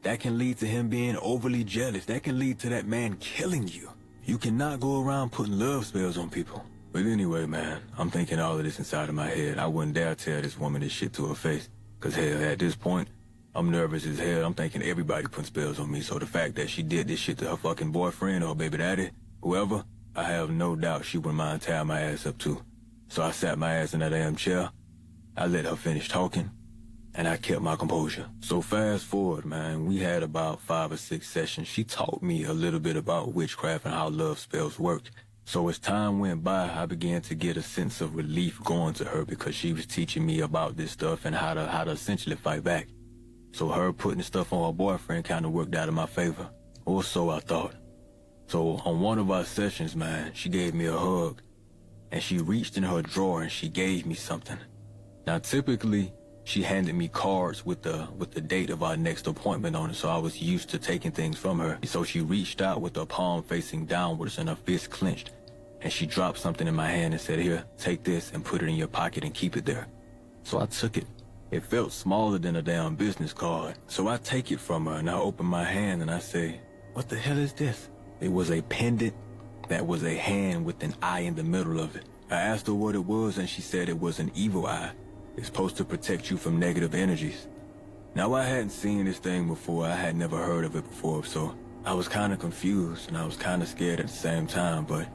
That can lead to him being overly jealous. That can lead to that man killing you. You cannot go around putting love spells on people. But anyway, man, I'm thinking all of this inside of my head. I wouldn't dare tell this woman this shit to her face. Cause hell, at this point, I'm nervous as hell. I'm thinking everybody putting spells on me. So the fact that she did this shit to her fucking boyfriend or baby daddy, whoever, I have no doubt she wouldn't mind tearing my ass up too. So I sat my ass in that damn chair. I let her finish talking. And I kept my composure. So fast forward, man, we had about 5 or 6 sessions. She taught me a little bit about witchcraft and how love spells work. So as time went by, I began to get a sense of relief going to her because she was teaching me about this stuff and how to essentially fight back. So her putting stuff on her boyfriend kind of worked out in my favor. Or so I thought. So on one of our sessions, man, she gave me a hug. And she reached in her drawer and she gave me something. Now typically, she handed me cards with the date of our next appointment on it, so I was used to taking things from her. So she reached out with her palm facing downwards and her fist clenched. And she dropped something in my hand and said, here, take this and put it in your pocket and keep it there. So I took it. It felt smaller than a damn business card. So I take it from her and I open my hand and I say, what the hell is this? It was a pendant that was a hand with an eye in the middle of it. I asked her what it was and she said it was an evil eye. It's supposed to protect you from negative energies. Now I hadn't seen this thing before, I had never heard of it before, so I was kind of confused and I was kind of scared at the same time, but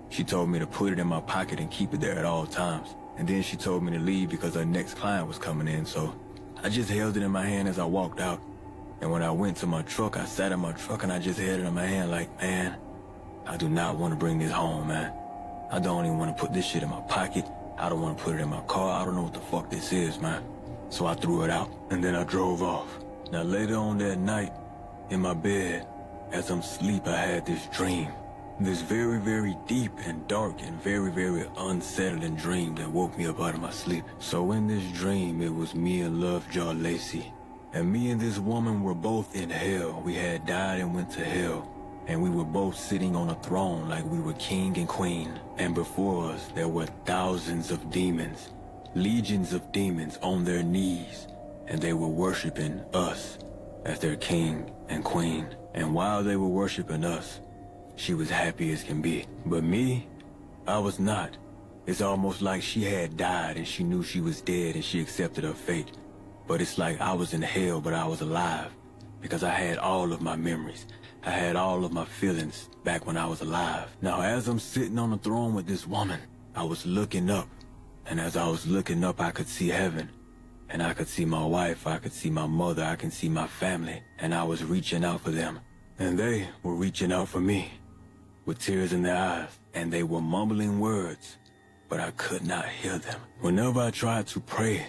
she told me to put it in my pocket and keep it there at all times. And then she told me to leave because her next client was coming in, so I just held it in my hand as I walked out. And when I went to my truck, I sat in my truck and I just held it in my hand like, man, I do not want to bring this home, man. I don't even want to put this shit in my pocket. I don't want to put it in my car. I don't know what the fuck this is, man. So I threw it out, and then I drove off. Now later on that night, in my bed, as I'm asleep, I had this dream. This very, very deep and dark and very, very unsettling dream that woke me up out of my sleep. So in this dream, it was me and Lovejaw Lacey. And me and this woman were both in hell. We had died and went to hell. And we were both sitting on a throne like we were king and queen. And before us, there were thousands of demons, legions of demons on their knees. And they were worshiping us as their king and queen. And while they were worshiping us, she was happy as can be. But me, I was not. It's almost like she had died and she knew she was dead and she accepted her fate. But it's like I was in hell, but I was alive. Because I had all of my memories. I had all of my feelings back when I was alive. Now, as I'm sitting on the throne with this woman, I was looking up. And as I was looking up, I could see heaven. And I could see my wife, I could see my mother, I could see my family. And I was reaching out for them. And they were reaching out for me, with tears in their eyes. And they were mumbling words, but I could not hear them. Whenever I tried to pray,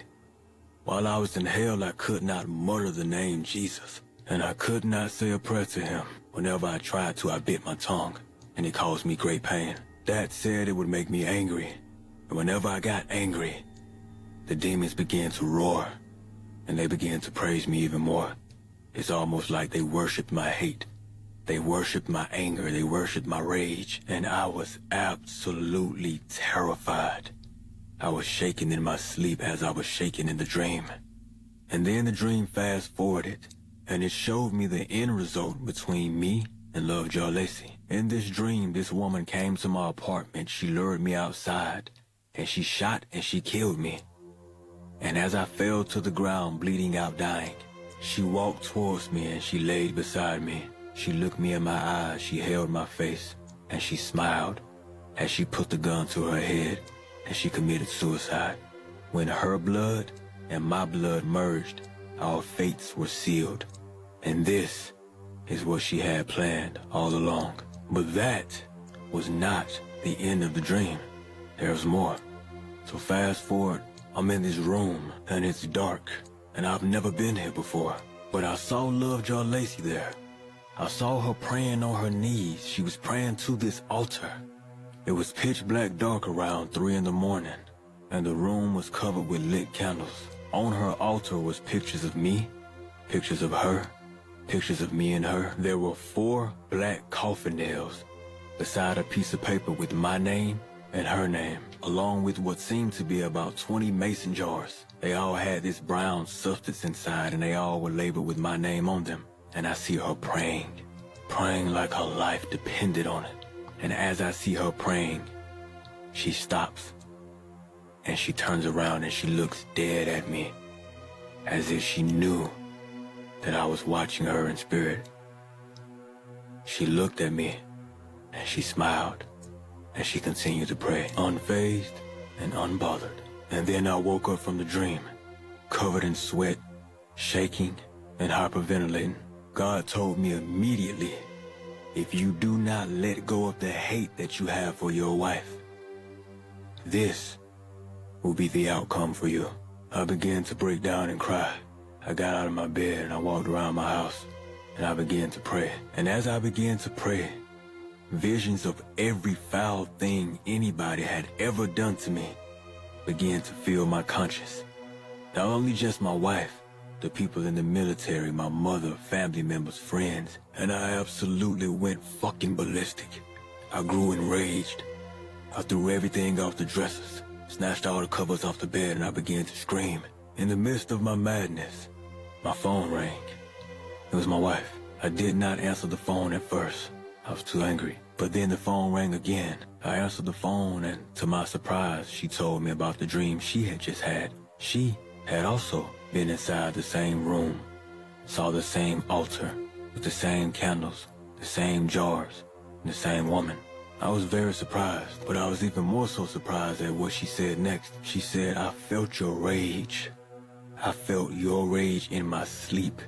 while I was in hell, I could not mutter the name Jesus. And I could not say a prayer to him. Whenever I tried to, I bit my tongue, and it caused me great pain. Dad said it would make me angry, and whenever I got angry, the demons began to roar, and they began to praise me even more. It's almost like they worshipped my hate. They worshipped my anger, they worshipped my rage, and I was absolutely terrified. I was shaking in my sleep as I was shaking in the dream. And then the dream fast-forwarded, and it showed me the end result between me and Lovejoy Lacey. In this dream, this woman came to my apartment, she lured me outside, and she shot and she killed me. And as I fell to the ground, bleeding out, dying, she walked towards me and she laid beside me. She looked me in my eyes, she held my face, and she smiled as she put the gun to her head and she committed suicide. When her blood and my blood merged, our fates were sealed. And this is what she had planned all along. But that was not the end of the dream. There's more. So fast forward, I'm in this room and it's dark and I've never been here before. But I saw Lovejoy Lacey there. I saw her praying on her knees. She was praying to this altar. It was pitch black dark around 3 in the morning, and the room was covered with lit candles. On her altar was pictures of me, pictures of her, pictures of me and her. There were 4 black coffin nails beside a piece of paper with my name and her name, along with what seemed to be about 20 mason jars. They all had this brown substance inside, and they all were labeled with my name on them. And I see her praying like her life depended on it. And as I see her praying, she stops and she turns around and she looks dead at me, as if she knew that I was watching her in spirit. She looked at me and she smiled and she continued to pray, unfazed and unbothered. And then I woke up from the dream, covered in sweat, shaking and hyperventilating. God told me immediately, if you do not let go of the hate that you have for your wife, this will be the outcome for you. I began to break down and cry. I got out of my bed and I walked around my house and I began to pray. And as I began to pray, visions of every foul thing anybody had ever done to me began to fill my conscience. Not only just my wife, the people in the military, my mother, family members, friends, and I absolutely went fucking ballistic. I grew enraged. I threw everything off the dressers, snatched all the covers off the bed, and I began to scream. In the midst of my madness, my phone rang. It was my wife. I did not answer the phone at first. I was too angry. But then the phone rang again. I answered the phone, and to my surprise, she told me about the dream she had just had. She had also been inside the same room, saw the same altar with the same candles, the same jars, and the same woman. I was very surprised, but I was even more so surprised at what she said next. She said, I felt your rage. I felt your rage in my sleep.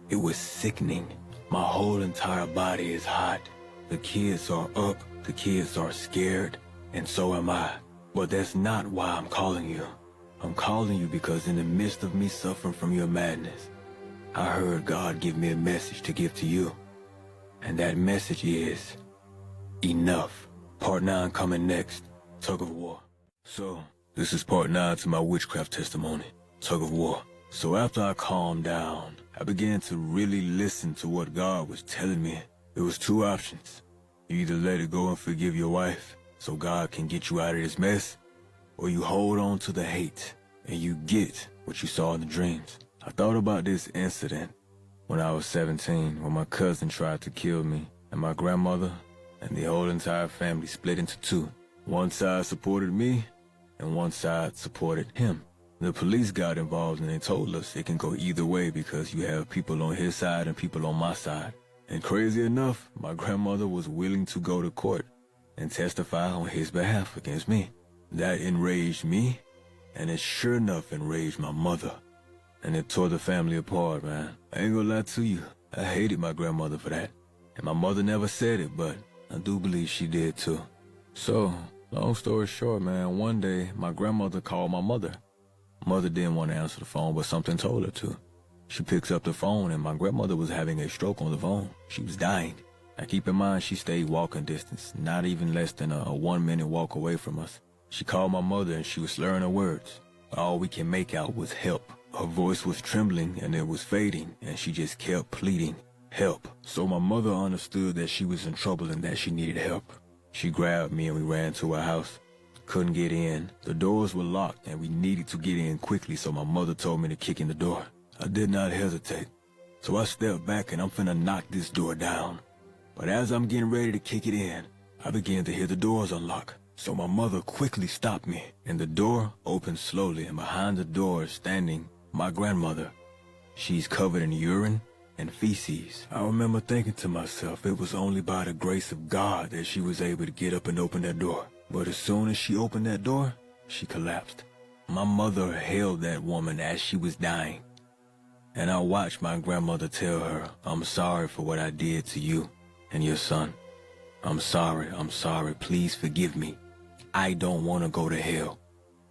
It was sickening. My whole entire body is hot. The kids are up, the kids are scared, and so am I. But that's not why I'm calling you. I'm calling you because in the midst of me suffering from your madness, I heard God give me a message to give to you. And that message is, enough. Part 9 coming next, tug of war. So, this is part 9 to my witchcraft testimony, tug of war. So after I calmed down, I began to really listen to what God was telling me. There was 2 options. You either let it go and forgive your wife so God can get you out of this mess, or you hold on to the hate and you get what you saw in the dreams. I thought about this incident when I was 17, when my cousin tried to kill me, and my grandmother and the whole entire family split into 2. One side supported me and one side supported him. The police got involved and they told us it can go either way because you have people on his side and people on my side. And crazy enough, my grandmother was willing to go to court and testify on his behalf against me. That enraged me, and it sure enough enraged my mother. And it tore the family apart, man. I ain't gonna lie to you, I hated my grandmother for that. And my mother never said it, but I do believe she did too. So, long story short, man, one day my grandmother called my mother. Mother didn't want to answer the phone, but something told her to. She picks up the phone and my grandmother was having a stroke on the phone. She was dying. Now keep in mind, she stayed walking distance, not even less than a 1-minute walk away from us. She called my mother and she was slurring her words. All we can make out was help. Her voice was trembling and it was fading, and she just kept pleading, help. So my mother understood that she was in trouble and that she needed help. She grabbed me and we ran to our house. Couldn't get in. The doors were locked and we needed to get in quickly, so my mother told me to kick in the door. I did not hesitate. So I stepped back and I'm finna knock this door down. But as I'm getting ready to kick it in, I began to hear the doors unlock. So my mother quickly stopped me, and the door opened slowly, and behind the door is standing my grandmother. She's covered in urine and feces. I remember thinking to myself, it was only by the grace of God that she was able to get up and open that door. But as soon as she opened that door, she collapsed. My mother held that woman as she was dying, and I watched my grandmother tell her, I'm sorry for what I did to you and your son. I'm sorry, please forgive me. I don't want to go to hell.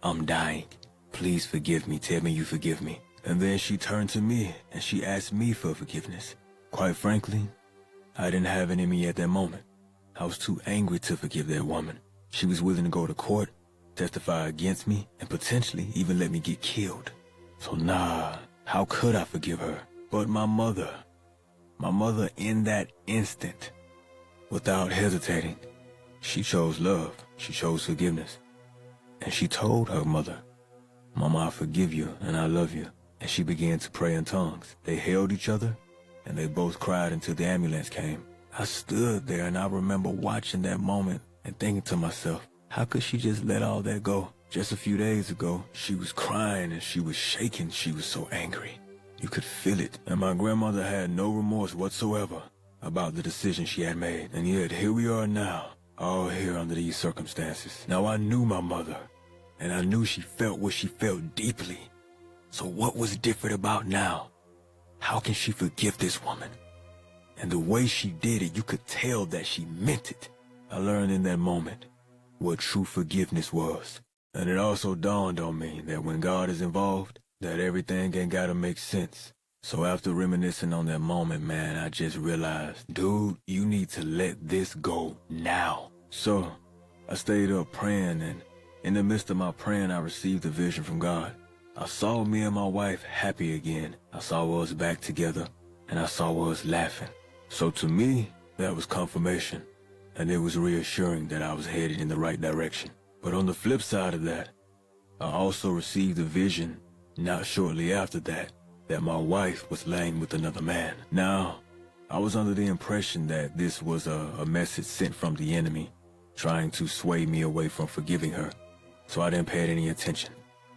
I'm dying. Please forgive me, tell me you forgive me. And then she turned to me and she asked me for forgiveness. Quite frankly, I didn't have it in me at that moment. I was too angry to forgive that woman. She was willing to go to court, testify against me, and potentially even let me get killed. So nah, how could I forgive her? But my mother in that instant, without hesitating, she chose love, she chose forgiveness. And she told her mother, Mama, I forgive you and I love you. And she began to pray in tongues. They held each other and they both cried until the ambulance came. I stood there and I remember watching that moment and thinking to myself, how could she just let all that go? Just a few days ago, she was crying and she was shaking. She was so angry. You could feel it. And my grandmother had no remorse whatsoever about the decision she had made. And yet here we are now, all here under these circumstances. Now I knew my mother, and I knew she felt what she felt deeply. So what was different about now? How can she forgive this woman? And the way she did it, you could tell that she meant it. I learned in that moment what true forgiveness was. And it also dawned on me that when God is involved, that everything ain't gotta make sense. So after reminiscing on that moment, man, I just realized, dude, you need to let this go now. So I stayed up praying, and in the midst of my praying, I received a vision from God. I saw me and my wife happy again. I saw us back together, and I saw us laughing. So to me, that was confirmation, and it was reassuring that I was headed in the right direction. But on the flip side of that, I also received a vision not shortly after that my wife was laying with another man. Now, I was under the impression that this was a message sent from the enemy, trying to sway me away from forgiving her, so I didn't pay it any attention.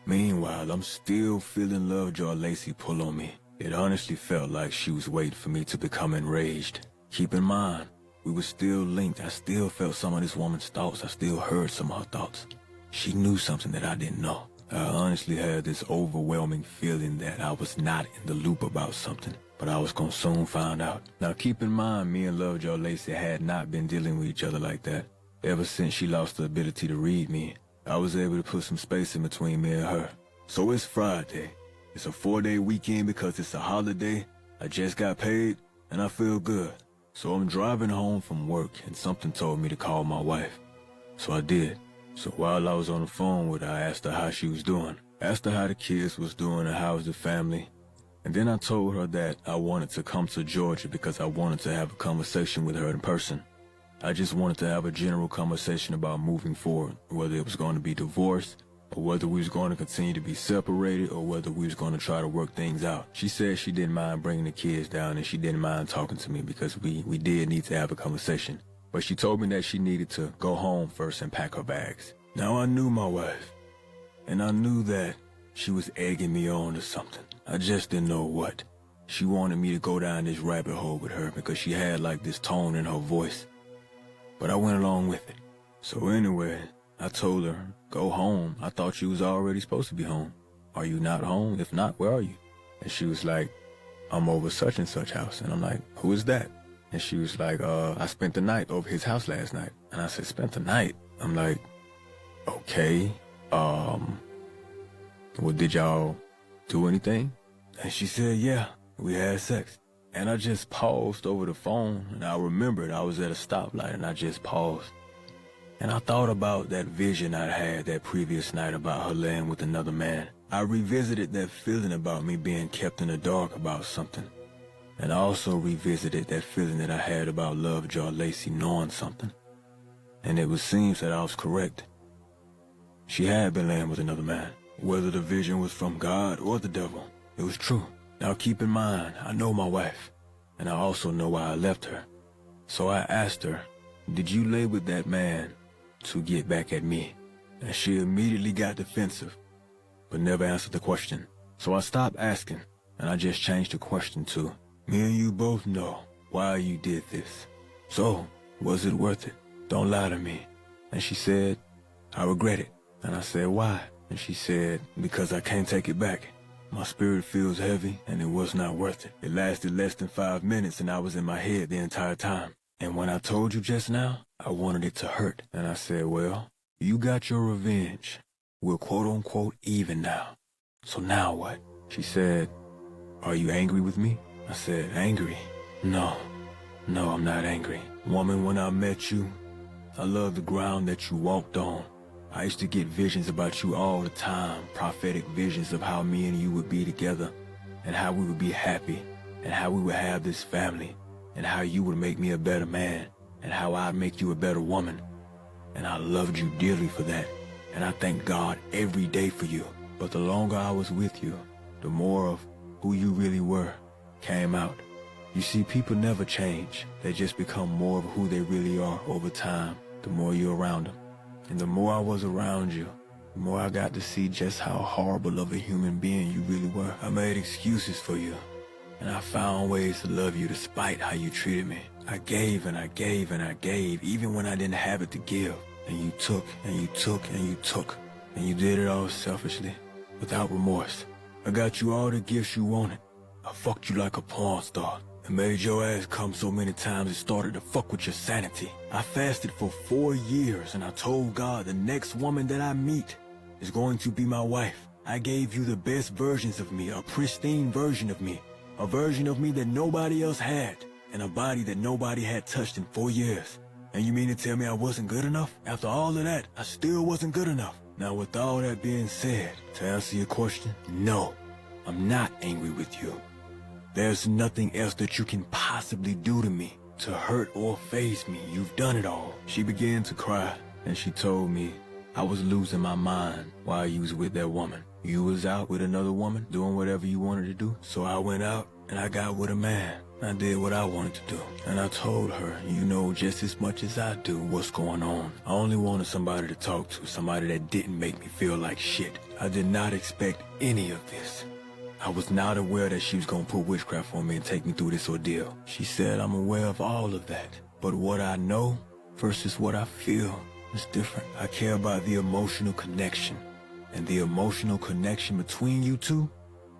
Meanwhile, I'm still feeling Lovejoy Lacey pull on me. It honestly felt like she was waiting for me to become enraged. Keep in mind, we were still linked. I still felt some of this woman's thoughts. I still heard some of her thoughts. She knew something that I didn't know. I honestly had this overwhelming feeling that I was not in the loop about something, but I was gonna soon find out. Now keep in mind, me and Lovejoy Lacey had not been dealing with each other like that. Ever since she lost the ability to read me, I was able to put some space in between me and her. So it's Friday. It's a 4-day weekend because it's a holiday. I just got paid and I feel good. So I'm driving home from work and something told me to call my wife. So I did. So while I was on the phone with her, I asked her how she was doing. Asked her how the kids was doing and how was the family. And then I told her that I wanted to come to Georgia because I wanted to have a conversation with her in person. I just wanted to have a general conversation about moving forward, whether it was going to be divorce, or whether we was going to continue to be separated, or whether we was going to try to work things out. She said she didn't mind bringing the kids down and she didn't mind talking to me because we did need to have a conversation. But she told me that she needed to go home first and pack her bags. Now I knew my wife, and I knew that she was egging me on to something. I just didn't know what. She wanted me to go down this rabbit hole with her because she had like this tone in her voice. But I went along with it. So anyway, I told her, go home. I thought you was already supposed to be home. Are you not home? If not, where are you? And she was like, I'm over such and such house. And I'm like, who is that? And she was like, I spent the night over his house last night. And I said, spent the night? I'm like, okay. Well, did y'all do anything? And she said, yeah, we had sex. And I just paused over the phone, and I remembered I was at a stoplight, and I just paused. And I thought about that vision I'd had that previous night about her laying with another man. I revisited that feeling about me being kept in the dark about something. And I also revisited that feeling that I had about Lovejoy Lacey knowing something. And it seems that I was correct. She had been laying with another man. Whether the vision was from God or the devil, it was true. Now keep in mind, I know my wife, and I also know why I left her. So I asked her, did you lay with that man to get back at me? And she immediately got defensive, but never answered the question. So I stopped asking, and I just changed the question to, me and you both know why you did this. So, was it worth it? Don't lie to me. And she said, I regret it. And I said, why? And she said, because I can't take it back. My spirit feels heavy, and it was not worth it. It lasted less than 5 minutes, and I was in my head the entire time. And when I told you just now, I wanted it to hurt. And I said, well, you got your revenge. We're quote-unquote even now. So now what? She said, are you angry with me? I said, angry? No, I'm not angry. Woman, when I met you, I loved the ground that you walked on. I used to get visions about you all the time, prophetic visions of how me and you would be together, and how we would be happy, and how we would have this family, and how you would make me a better man, and how I'd make you a better woman. And I loved you dearly for that, and I thank God every day for you. But the longer I was with you, the more of who you really were came out. You see, people never change. They just become more of who they really are over time, the more you're around them. And the more I was around you, the more I got to see just how horrible of a human being you really were. I made excuses for you, and I found ways to love you despite how you treated me. I gave and I gave and I gave, even when I didn't have it to give. And you took and you took and you took, and you did it all selfishly, without remorse. I got you all the gifts you wanted. I fucked you like a porn star. and made your ass come so many times it started to fuck with your sanity. I fasted for 4 years and I told God the next woman that I meet is going to be my wife. I gave you the best versions of me, a pristine version of me, a version of me that nobody else had, and a body that nobody had touched in 4 years. And you mean to tell me I wasn't good enough? After all of that, I still wasn't good enough. Now with all that being said, to answer your question, no, I'm not angry with you. There's nothing else that you can possibly do to me to hurt or faze me. You've done it all. She began to cry, and she told me I was losing my mind while you was with that woman. You was out with another woman, doing whatever you wanted to do. So I went out, and I got with a man. I did what I wanted to do. And I told her, you know just as much as I do what's going on. I only wanted somebody to talk to, somebody that didn't make me feel like shit. I did not expect any of this. I was not aware that she was gonna put witchcraft on me and take me through this ordeal. She said I'm aware of all of that. But what I know versus what I feel is different. I care about the emotional connection. And the emotional connection between you two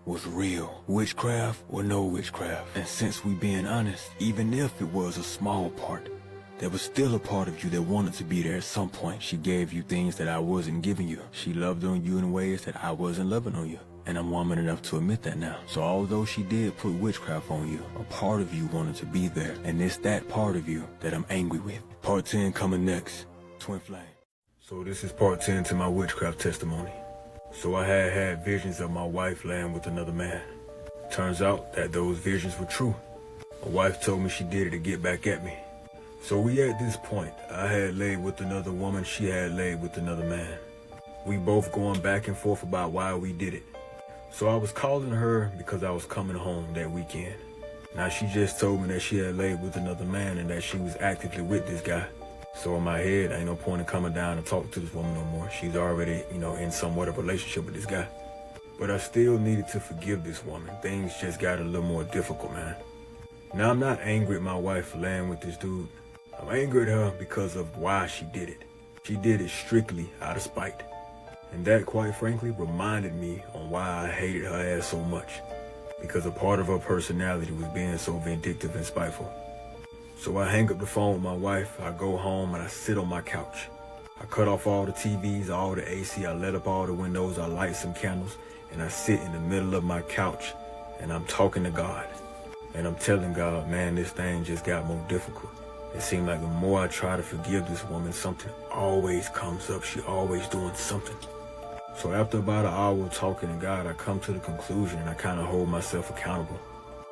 was real. Witchcraft or no witchcraft. And since we being honest, even if it was a small part, there was still a part of you that wanted to be there at some point. She gave you things that I wasn't giving you. She loved on you in ways that I wasn't loving on you. And I'm woman enough to admit that now. So although she did put witchcraft on you, a part of you wanted to be there. And it's that part of you that I'm angry with. Part 10 coming next. Twin Flame. So this is part 10 to my witchcraft testimony. So I had visions of my wife laying with another man. Turns out that those visions were true. My wife told me she did it to get back at me. So we at this point. I had laid with another woman, she had laid with another man. We both going back and forth about why we did it. So I was calling her because I was coming home that weekend. Now she just told me that she had laid with another man and that she was actively with this guy. So in my head, ain't no point in coming down and talking to this woman no more. She's already, in somewhat of a relationship with this guy. But I still needed to forgive this woman. Things just got a little more difficult, man. Now I'm not angry at my wife for laying with this dude. I'm angry at her because of why she did it. She did it strictly out of spite. And that, quite frankly, reminded me on why I hated her ass so much. Because a part of her personality was being so vindictive and spiteful. So I hang up the phone with my wife, I go home and I sit on my couch. I cut off all the TVs, all the AC, I let up all the windows, I light some candles, and I sit in the middle of my couch and I'm talking to God. And I'm telling God, man, this thing just got more difficult. It seemed like the more I try to forgive this woman, something always comes up. She always doing something. So after about an hour of talking to God, I come to the conclusion and I kind of hold myself accountable.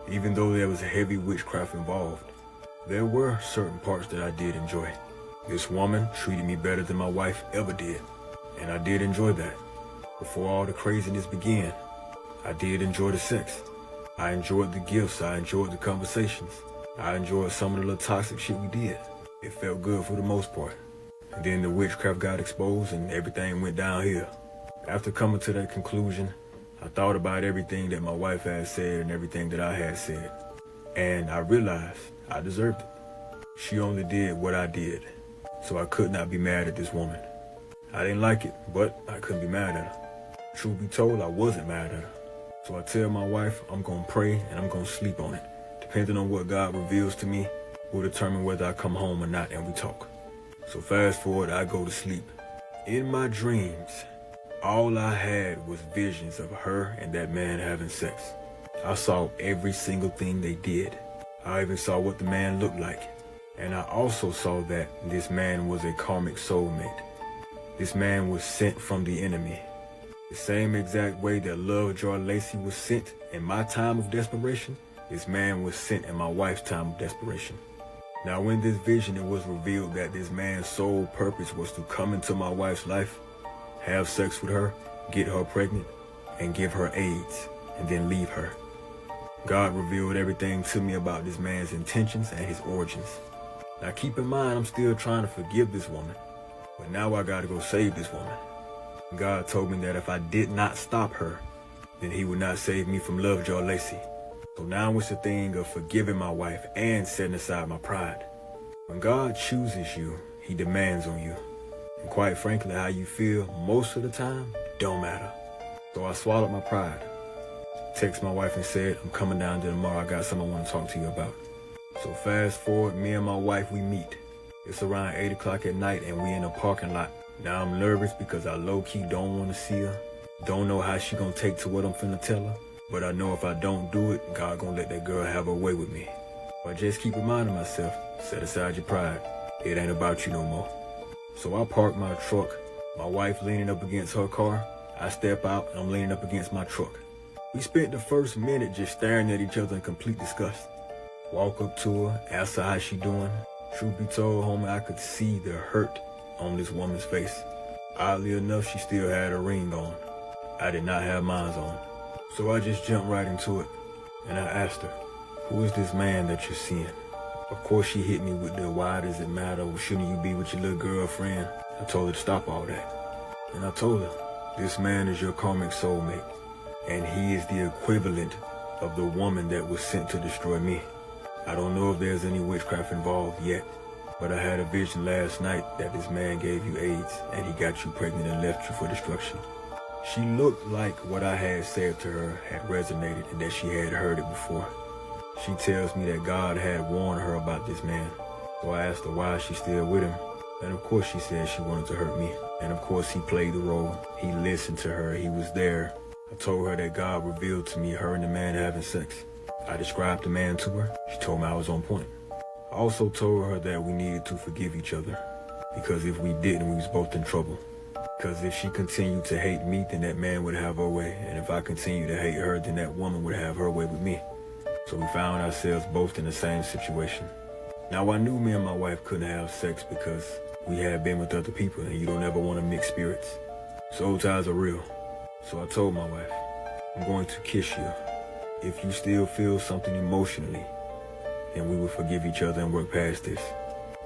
Even though there was heavy witchcraft involved, there were certain parts that I did enjoy. This woman treated me better than my wife ever did, and I did enjoy that. Before all the craziness began, I did enjoy the sex. I enjoyed the gifts, I enjoyed the conversations. I enjoyed some of the little toxic shit we did. It felt good for the most part. And then the witchcraft got exposed and everything went downhill. After coming to that conclusion, I thought about everything that my wife had said and everything that I had said. And I realized I deserved it. She only did what I did, so I could not be mad at this woman. I didn't like it, but I couldn't be mad at her. Truth be told, I wasn't mad at her. So I tell my wife I'm gonna pray and I'm gonna sleep on it. Depending on what God reveals to me, will determine whether I come home or not and we talk. So fast forward, I go to sleep. In my dreams, all I had was visions of her and that man having sex. I saw every single thing they did. I even saw what the man looked like. And I also saw that this man was a karmic soulmate. This man was sent from the enemy. The same exact way that Lovejoy Lacey was sent in my time of desperation, this man was sent in my wife's time of desperation. Now in this vision, it was revealed that this man's sole purpose was to come into my wife's life, have sex with her, get her pregnant, and give her AIDS, and then leave her. God revealed everything to me about this man's intentions and his origins. Now keep in mind, I'm still trying to forgive this woman, but now I gotta go save this woman. God told me that if I did not stop her, then he would not save me from Lovejoy Lacey. So now it's the thing of forgiving my wife and setting aside my pride. When God chooses you, he demands on you. And quite frankly, how you feel most of the time don't matter. So I swallowed my pride. Text my wife and said, I'm coming down there tomorrow. I got something I want to talk to you about. So fast forward, me and my wife, we meet. It's around 8 o'clock at night and we in a parking lot. Now I'm nervous because I low-key don't want to see her. Don't know how she gonna take to what I'm finna tell her. But I know if I don't do it, God gonna let that girl have her way with me. But just keep reminding myself, set aside your pride. It ain't about you no more. So I park my truck, my wife leaning up against her car. I step out and I'm leaning up against my truck. We spent the first minute just staring at each other in complete disgust. Walk up to her, ask her how she doing. Truth be told, homie, I could see the hurt on this woman's face. Oddly enough, she still had her ring on. I did not have mine on. So I just jumped right into it, and I asked her, who is this man that you're seeing? Of course, she hit me with the why does it matter? Shouldn't you be with your little girlfriend? I told her to stop all that. And I told her, this man is your karmic soulmate, and he is the equivalent of the woman that was sent to destroy me. I don't know if there's any witchcraft involved yet, but I had a vision last night that this man gave you AIDS, and he got you pregnant and left you for destruction. She looked like what I had said to her had resonated and that she had heard it before. She tells me that God had warned her about this man. So I asked her why she's still with him. And of course she said she wanted to hurt me. And of course he played the role. He listened to her. He was there. I told her that God revealed to me her and the man having sex. I described the man to her. She told me I was on point. I also told her that we needed to forgive each other. Because if we didn't, we was both in trouble. Because if she continued to hate me, then that man would have her way. And if I continued to hate her, then that woman would have her way with me. So we found ourselves both in the same situation. Now I knew me and my wife couldn't have sex because we had been with other people and you don't ever want to mix spirits. Soul ties are real. So I told my wife, I'm going to kiss you. If you still feel something emotionally, then we will forgive each other and work past this.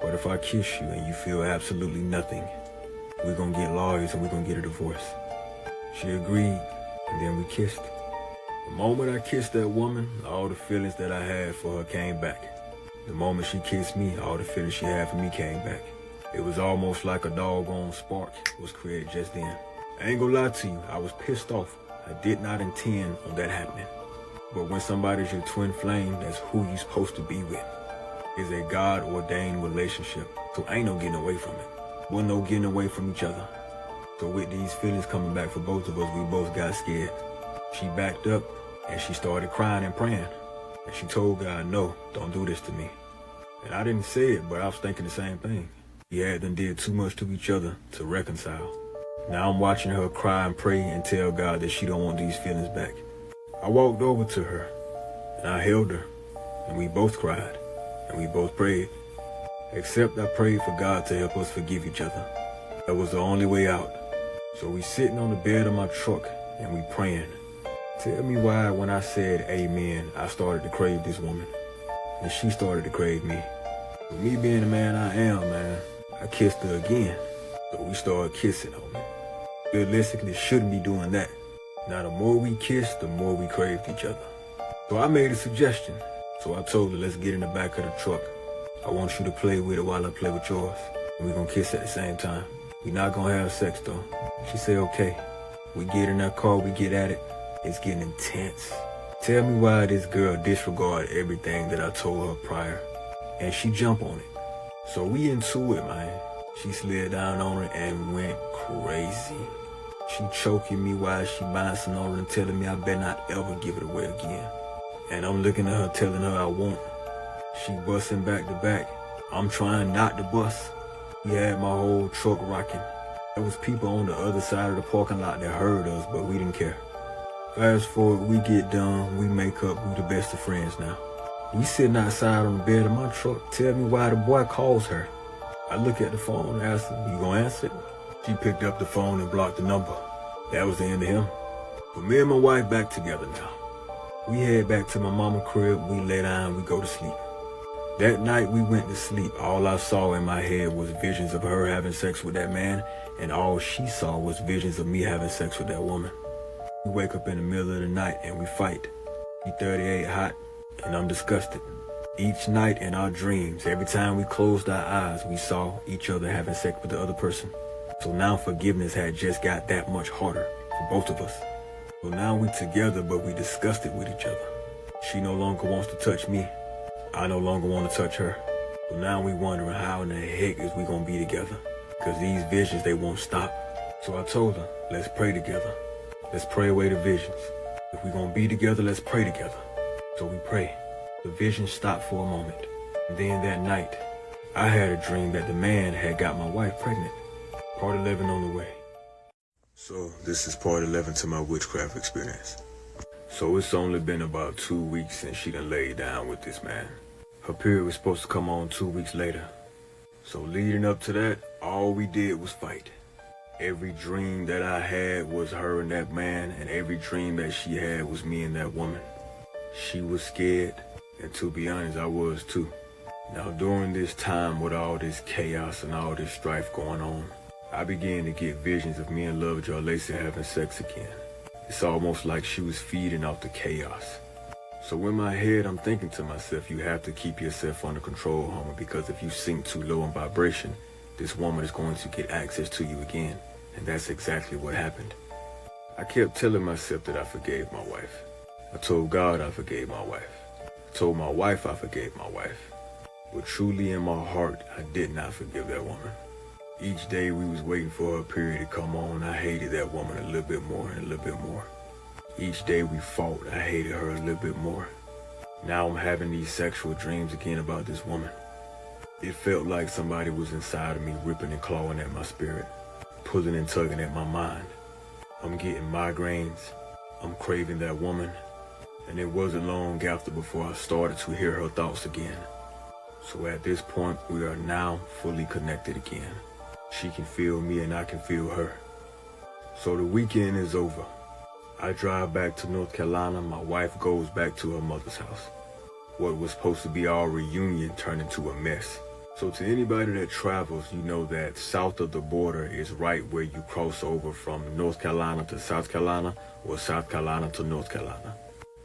But if I kiss you and you feel absolutely nothing, we're gonna get lawyers and we're gonna get a divorce. She agreed, and then we kissed. The moment I kissed that woman, all the feelings that I had for her came back. The moment she kissed me, all the feelings she had for me came back. It was almost like a doggone spark was created just then. I ain't gonna lie to you, I was pissed off. I did not intend on that happening. But when somebody's your twin flame, that's who you're supposed to be with. It's a God-ordained relationship, so ain't no getting away from it. Wasn't no getting away from each other. So with these feelings coming back for both of us, we both got scared. She backed up and she started crying and praying. And she told God, no, don't do this to me. And I didn't say it, but I was thinking the same thing. We had done did too much to each other to reconcile. Now I'm watching her cry and pray and tell God that she don't want these feelings back. I walked over to her and I held her and we both cried and we both prayed. Except I prayed for God to help us forgive each other. That was the only way out. So we sitting on the bed of my truck and we praying. Tell me why when I said amen, I started to crave this woman. And she started to crave me. With me being the man I am, man, I kissed her again. So we started kissing on me. Realistically, shouldn't be doing that. Now the more we kissed, the more we craved each other. So I made a suggestion. So I told her, let's get in the back of the truck. I want you to play with it while I play with yours. And we're gonna kiss at the same time. We're not gonna have sex though. She said, okay. We get in that car, we get at it. It's getting intense. Tell me why this girl disregarded everything that I told her prior. And she jumped on it. So we into it, man. She slid down on it and went crazy. She choking me while she bouncing on it and telling me I better not ever give it away again. And I'm looking at her telling her I won't. She busting back to back. I'm trying not to bust. We had my whole truck rocking. There was people on the other side of the parking lot that heard us, but we didn't care. Fast forward, we get done, we make up, we the best of friends now. We sitting outside on the bed of my truck. Tell me why the boy calls her. I look at the phone and ask her, you gonna answer it? She picked up the phone and blocked the number. That was the end of him. But me and my wife back together now. We head back to my mama's crib, we lay down, we go to sleep. That night we went to sleep. All I saw in my head was visions of her having sex with that man, and all she saw was visions of me having sex with that woman. We wake up in the middle of the night and we fight. She 38 hot, and I'm disgusted. Each night in our dreams, every time we closed our eyes, we saw each other having sex with the other person. So now forgiveness had just got that much harder for both of us. So now we together, but we disgusted with each other. She no longer wants to touch me. I no longer want to touch her. So now we wondering how in the heck is we gonna be together? Because these visions, they won't stop. So I told her, let's pray together. Let's pray away the visions. If we're gonna be together, let's pray together. So we pray. The vision stopped for a moment. And then that night, I had a dream that the man had got my wife pregnant. Part 11 on the way. So this is part 11 to my witchcraft experience. So it's only been about 2 weeks since she done laid down with this man. Her period was supposed to come on 2 weeks later. So leading up to that, all we did was fight. Every dream that I had was her and that man, and every dream that she had was me and that woman. She was scared, and to be honest, I was too. Now during this time with all this chaos and all this strife going on, I began to get visions of me and Lovejoy Lacey having sex again. It's almost like she was feeding off the chaos. So in my head, I'm thinking to myself, you have to keep yourself under control, homie, because if you sink too low in vibration, this woman is going to get access to you again. And that's exactly what happened. I kept telling myself that I forgave my wife. I told God I forgave my wife. I told my wife I forgave my wife. But truly in my heart, I did not forgive that woman. Each day we was waiting for her period to come on, I hated that woman a little bit more and a little bit more. Each day we fought, I hated her a little bit more. Now I'm having these sexual dreams again about this woman. It felt like somebody was inside of me ripping and clawing at my spirit, pulling and tugging at my mind. I'm getting migraines, I'm craving that woman, and it wasn't long after before I started to hear her thoughts again. So at this point, we are now fully connected again. She can feel me and I can feel her. So the weekend is over. I drive back to North Carolina. My wife goes back to her mother's house. What was supposed to be our reunion turned into a mess. So to anybody that travels, you know that south of the border is right where you cross over from North Carolina to South Carolina or South Carolina to North Carolina.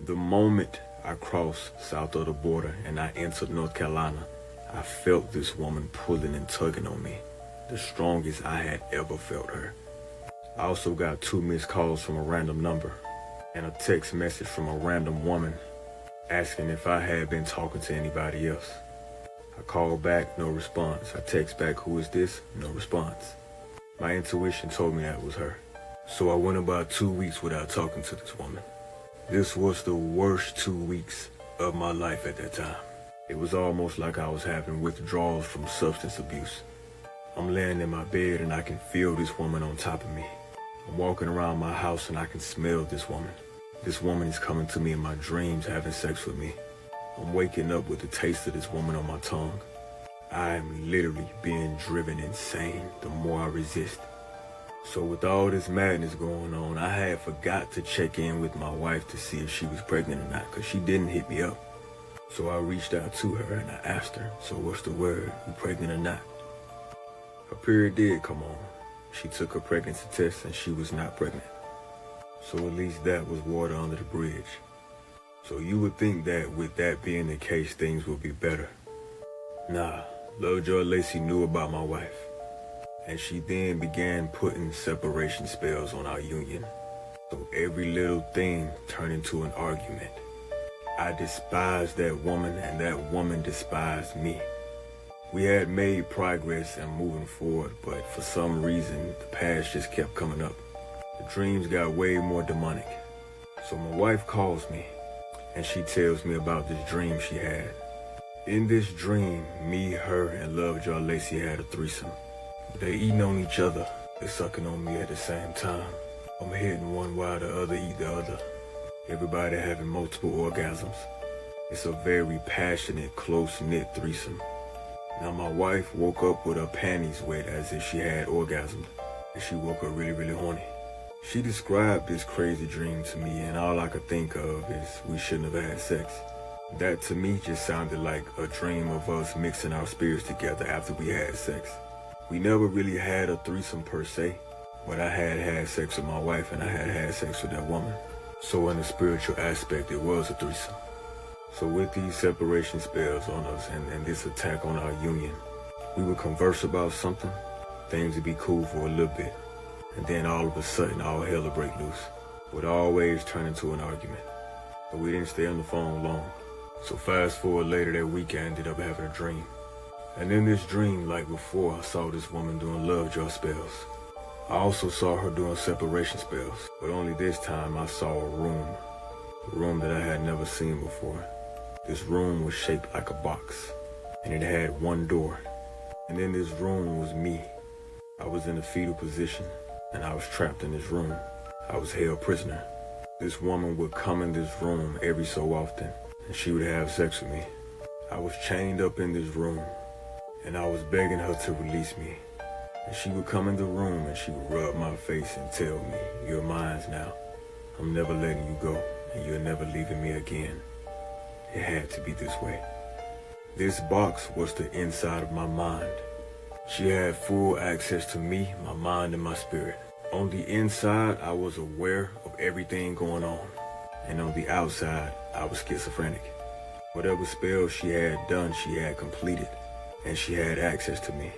The moment I crossed south of the border and I entered North Carolina, I felt this woman pulling and tugging on me, the strongest I had ever felt her. I also got 2 missed calls from a random number and a text message from a random woman asking if I had been talking to anybody else. I called back, no response. I text back, who is this? No response. My intuition told me that was her. So I went about 2 weeks without talking to this woman. This was the worst 2 weeks of my life at that time. It was almost like I was having withdrawals from substance abuse. I'm laying in my bed and I can feel this woman on top of me. I'm walking around my house and I can smell this woman. This woman is coming to me in my dreams, having sex with me. I'm waking up with the taste of this woman on my tongue. I am literally being driven insane the more I resist. So with all this madness going on, I had forgot to check in with my wife to see if she was pregnant or not, because she didn't hit me up. So I reached out to her and I asked her, so what's the word, you pregnant or not? Her period did come on. She took her pregnancy test and she was not pregnant. So at least that was water under the bridge. So you would think that with that being the case, things would be better. Nah, Lovejoy Lacey knew about my wife. And she then began putting separation spells on our union. So every little thing turned into an argument. I despised that woman and that woman despised me. We had made progress and moving forward, but for some reason, the past just kept coming up. The dreams got way more demonic. So my wife calls me and she tells me about this dream she had. In this dream, me, her, and Lovejoy Lacey had a threesome. They eating on each other. They sucking on me at the same time. I'm hitting one while the other eat the other. Everybody having multiple orgasms. It's a very passionate, close-knit threesome. Now my wife woke up with her panties wet as if she had orgasmed. And she woke up really, really horny. She described this crazy dream to me and all I could think of is we shouldn't have had sex. That to me just sounded like a dream of us mixing our spirits together after we had sex. We never really had a threesome per se, but I had sex with my wife and I had sex with that woman. So in the spiritual aspect, it was a threesome. So with these separation spells on us and this attack on our union, we would converse about something, things would be cool for a little bit, and then all of a sudden all hell would break loose. Would always turn into an argument. But we didn't stay on the phone long. So fast forward later that week, I ended up having a dream. And in this dream, like before, I saw this woman doing Lovejoy spells. I also saw her doing separation spells, but only this time I saw a room that I had never seen before. This room was shaped like a box, and it had one door. And in this room was me. I was in a fetal position, and I was trapped in this room. I was held prisoner. This woman would come in this room every so often, and she would have sex with me. I was chained up in this room, and I was begging her to release me. And she would come in the room and she would rub my face and tell me, "You're mine now. I'm never letting you go, and you're never leaving me again." It had to be this way. This box was the inside of my mind. She had full access to me, my mind, and my spirit. On the inside, I was aware of everything going on. And on the outside, I was schizophrenic. Whatever spell she had done, she had completed. And she had access to me.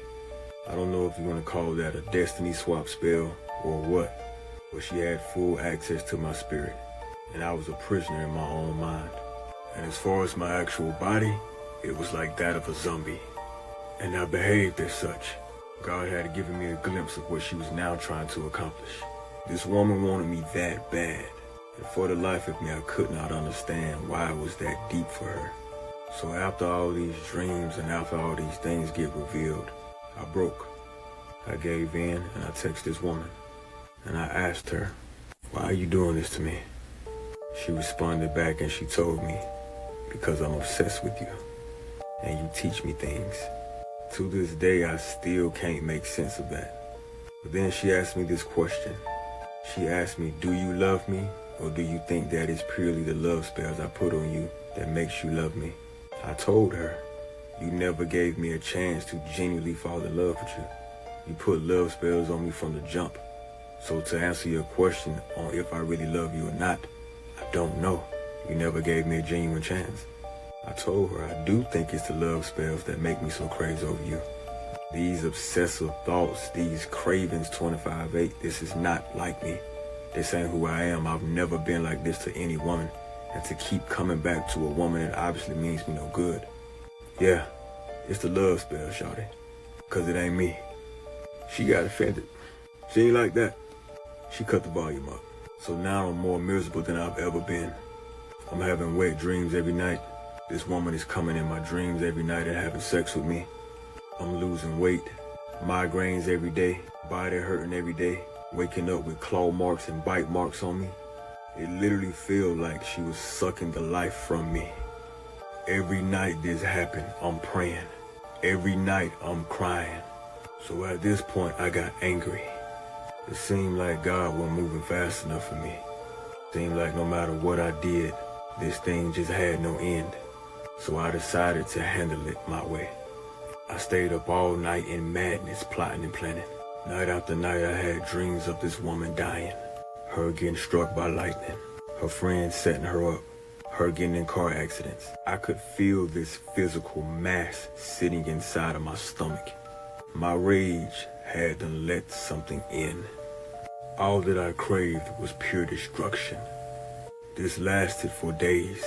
I don't know if you want to call that a destiny swap spell or what, but she had full access to my spirit, and I was a prisoner in my own mind. And as far as my actual body, it was like that of a zombie, and I behaved as such. God had given me a glimpse of what she was now trying to accomplish. This woman wanted me that bad, and for the life of me, I could not understand why it was that deep for her. So after all these dreams and after all these things get revealed, I broke. I gave in and I texted this woman and I asked her, "Why are you doing this to me?" She responded back and she told me, "Because I'm obsessed with you and you teach me things." To this day, I still can't make sense of that. But then she asked me this question. She asked me, "Do you love me, or do you think that it's purely the love spells I put on you that makes you love me?" I told her, "You never gave me a chance to genuinely fall in love with you. You put love spells on me from the jump. So to answer your question on if I really love you or not, I don't know. You never gave me a genuine chance." I told her, "I do think it's the love spells that make me so crazy over you. These obsessive thoughts, these cravings 25/8, this is not like me. This ain't who I am. I've never been like this to any woman. And to keep coming back to a woman that obviously means me no good. Yeah, it's the love spell, shawty. Cause it ain't me." She got offended. She ain't like that. She cut the volume up. So now I'm more miserable than I've ever been. I'm having wet dreams every night. This woman is coming in my dreams every night and having sex with me. I'm losing weight, migraines every day, body hurting every day, waking up with claw marks and bite marks on me. It literally feels like she was sucking the life from me. Every night this happened, I'm praying. Every night I'm crying. So at this point I got angry. It seemed like God wasn't moving fast enough for me. It seemed like no matter what I did, this thing just had no end. So I decided to handle it my way. I stayed up all night in madness, plotting and planning. Night after night I had dreams of this woman dying, her getting struck by lightning, her friends setting her up, her getting in car accidents. I could feel this physical mass sitting inside of my stomach. My rage had to let something in. All that I craved was pure destruction. This lasted for days.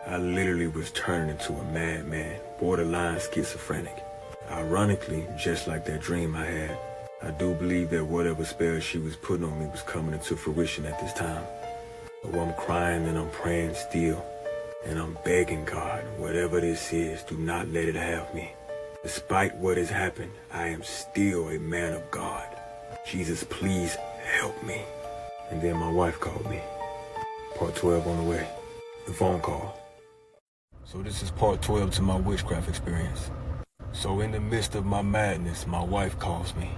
I literally was turning into a madman, borderline schizophrenic. Ironically, just like that dream I had, I do believe that whatever spell she was putting on me was coming into fruition at this time. So I'm crying and I'm praying still, and I'm begging God, whatever this is, do not let it have me. Despite what has happened, I am still a man of God. Jesus, please help me. And then my wife called me. Part 12 on the way. The phone call. So this is part 12 to my witchcraft experience. So in the midst of my madness, my wife calls me.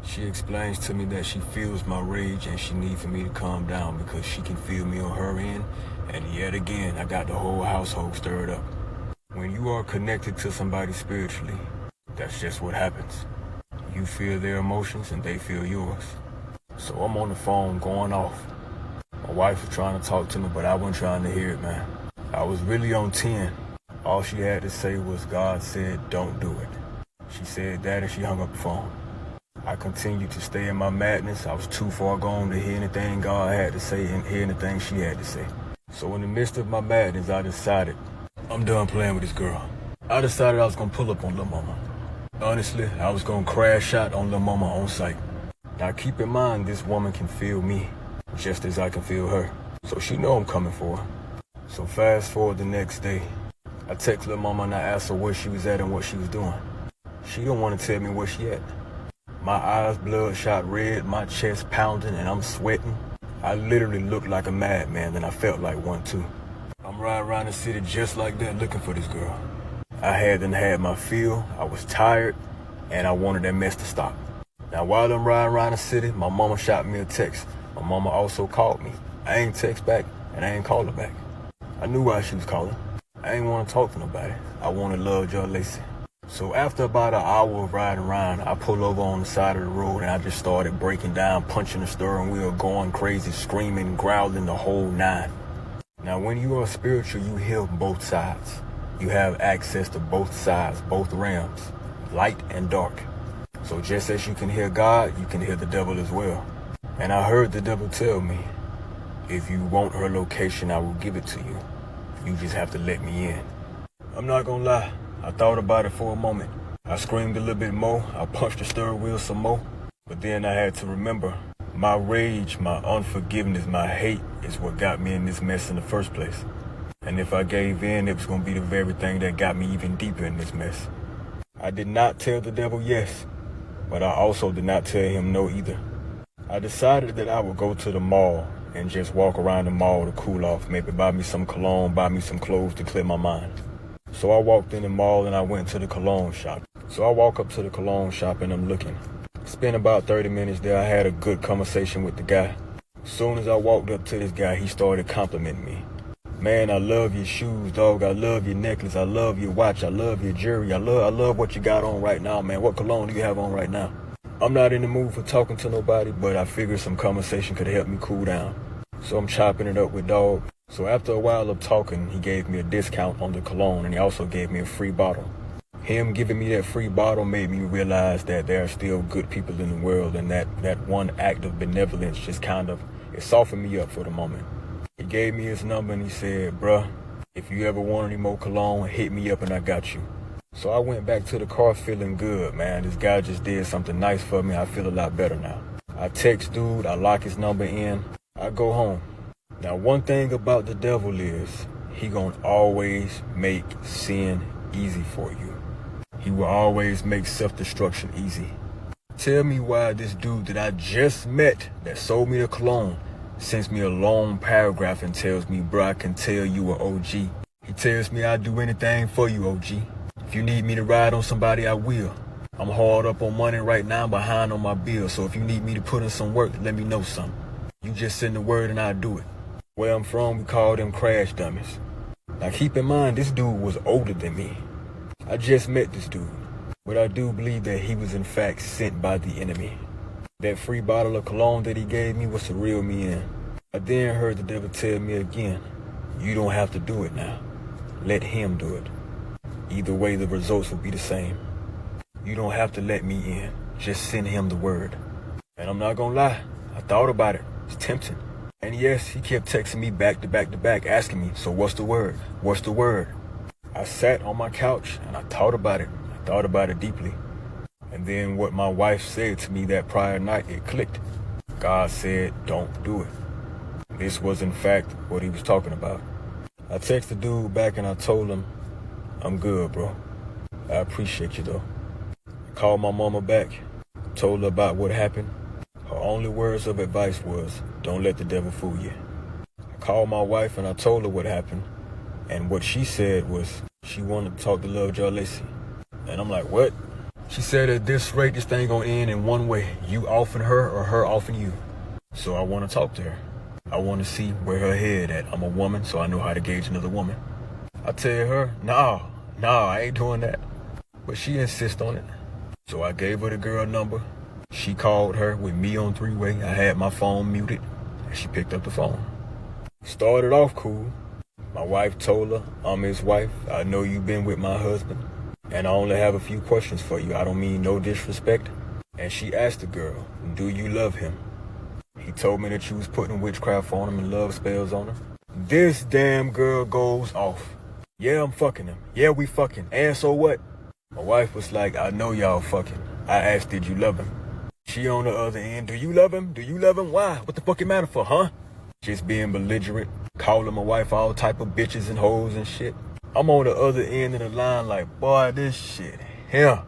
She explains to me that she feels my rage and she needs for me to calm down because she can feel me on her end. And yet again, I got the whole household stirred up. When you are connected to somebody spiritually, that's just what happens. You feel their emotions and they feel yours. So I'm on the phone going off. My wife was trying to talk to me, but I wasn't trying to hear it, man. I was really on 10. All she had to say was, God said, don't do it. She said that and she hung up the phone. I continued to stay in my madness. I was too far gone to hear anything God had to say and hear anything she had to say. So in the midst of my madness, I decided, I'm done playing with this girl. I decided I was gonna pull up on Lil Mama. Honestly, I was gonna crash out on Lil Mama on sight. Now keep in mind, this woman can feel me just as I can feel her. So she know I'm coming for her. So fast forward the next day, I text Lil Mama and I asked her where she was at and what she was doing. She don't want to tell me where she at. My eyes bloodshot red, my chest pounding, and I'm sweating. I literally looked like a madman, and I felt like one too. I'm riding around the city just like that looking for this girl. I hadn't had my fill, I was tired, and I wanted that mess to stop. Now while I'm riding around the city, my mama shot me a text. My mama also called me. I ain't text back, and I ain't called her back. I knew why she was calling. I ain't want to talk to nobody. I wanted love, Joe Lacey. So after about an hour of riding around, I pulled over on the side of the road and I just started breaking down, punching the steering wheel, going crazy, screaming, growling, the whole nine. Now when you are spiritual, you hear both sides. You have access to both sides, both realms, light and dark. So just as you can hear God, you can hear the devil as well. And I heard the devil tell me, if you want her location, I will give it to you. You just have to let me in. I'm not gonna lie. I thought about it for a moment. I screamed a little bit more. I punched the steering wheel some more. But then I had to remember, my rage, my unforgiveness, my hate is what got me in this mess in the first place. And if I gave in, it was going to be the very thing that got me even deeper in this mess. I did not tell the devil yes, but I also did not tell him no either. I decided that I would go to the mall and just walk around the mall to cool off, maybe buy me some cologne, buy me some clothes to clear my mind. So I walked in the mall and I went to the cologne shop. So I walk up to the cologne shop and I'm looking. Spent about 30 minutes there. I had a good conversation with the guy. As soon as I walked up to this guy, he started complimenting me. Man, I love your shoes, dog. I love your necklace. I love your watch. I love your jewelry. I love what you got on right now, man. What cologne do you have on right now? I'm not in the mood for talking to nobody, but I figured some conversation could help me cool down. So I'm chopping it up with dog. So after a while of talking, he gave me a discount on the cologne and he also gave me a free bottle. Him giving me that free bottle made me realize that there are still good people in the world, and that one act of benevolence just kind of, it softened me up for the moment. He gave me his number and he said, bruh, if you ever want any more cologne, hit me up and I got you. So I went back to the car feeling good, man. This guy just did something nice for me. I feel a lot better now. I text dude, I lock his number in, I go home. Now, one thing about the devil is, he gonna always make sin easy for you. He will always make self-destruction easy. Tell me why this dude that I just met that sold me the cologne sends me a long paragraph and tells me, bro, I can tell you an OG. He tells me I'd do anything for you, OG. If you need me to ride on somebody, I will. I'm hard up on money right now, behind on my bills, so if you need me to put in some work, let me know something. You just send the word and I'll do it. Where I'm from, we call them crash dummies. Now keep in mind, this dude was older than me. I just met this dude, but I do believe that he was in fact sent by the enemy. That free bottle of cologne that he gave me was to reel me in. I then heard the devil tell me again, you don't have to do it now. Let him do it. Either way, the results will be the same. You don't have to let me in. Just send him the word. And I'm not gonna lie, I thought about it. It's tempting. And yes, he kept texting me back to back to back, asking me, so what's the word? What's the word? I sat on my couch and I thought about it. I thought about it deeply. And then what my wife said to me that prior night, it clicked. God said, don't do it. This was in fact what he was talking about. I texted dude back and I told him, I'm good, bro. I appreciate you though. I called my mama back, told her about what happened. Her only words of advice was, don't let the devil fool you. I called my wife and I told her what happened. And what she said was, she wanted to talk to Lovejoy Lacey. And I'm like, what? She said at this rate, this thing gonna end in one way. You offing her or her offing you. So I want to talk to her. I want to see where her head at. I'm a woman, so I know how to gauge another woman. I tell her, nah, I ain't doing that. But she insists on it. So I gave her the girl number. She called her with me on three-way. I had my phone muted, and she picked up the phone. Started off cool. My wife told her, I'm his wife. I know you've been with my husband. And I only have a few questions for you. I don't mean no disrespect. And she asked the girl, do you love him? He told me that you was putting witchcraft on him and love spells on him. This damn girl goes off. Yeah, I'm fucking him. Yeah, we fucking. And so what? My wife was like, I know y'all fucking. I asked, did you love him? She on the other end, do you love him? Do you love him? Why? What the fuck it matter for, huh? Just being belligerent, calling my wife all type of bitches and hoes and shit. I'm on the other end of the line like, boy, this shit, yeah.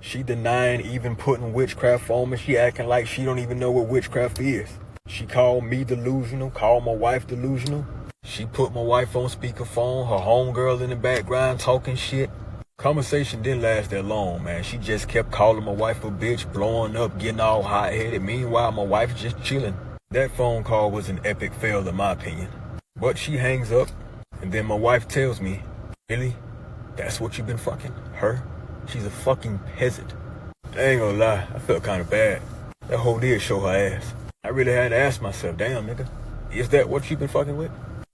She denying even putting witchcraft on me. She acting like she don't even know what witchcraft is. She called me delusional, called my wife delusional. She put my wife on speakerphone, her homegirl in the background talking shit. Conversation didn't last that long, man. She just kept calling my wife a bitch, blowing up, getting all hot-headed. Meanwhile, my wife just chilling. That phone call was an epic fail in my opinion. But she hangs up, and then my wife tells me, really? That's what you've been fucking? Her? She's a fucking peasant. I ain't gonna lie, I felt kind of bad. That hoe did show her ass. I really had to ask myself, damn nigga, is that what you been fucking with?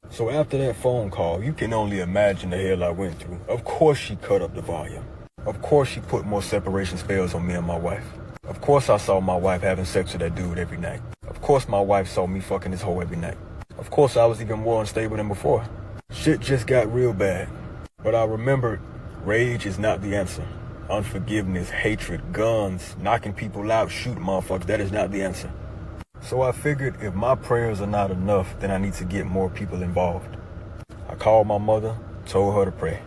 So after that phone call, you can only imagine the hell I went through. Of course she cut up the volume. Of course she put more separation spells on me and my wife. Of course I saw my wife having sex with that dude every night. Of course my wife saw me fucking this hoe every night. Of course I was even more unstable than before. Shit just got real bad. But I remembered, rage is not the answer. Unforgiveness, hatred, guns, knocking people out, shooting motherfuckers, that is not the answer. So I figured if my prayers are not enough, then I need to get more people involved. I called my mother, told her to pray.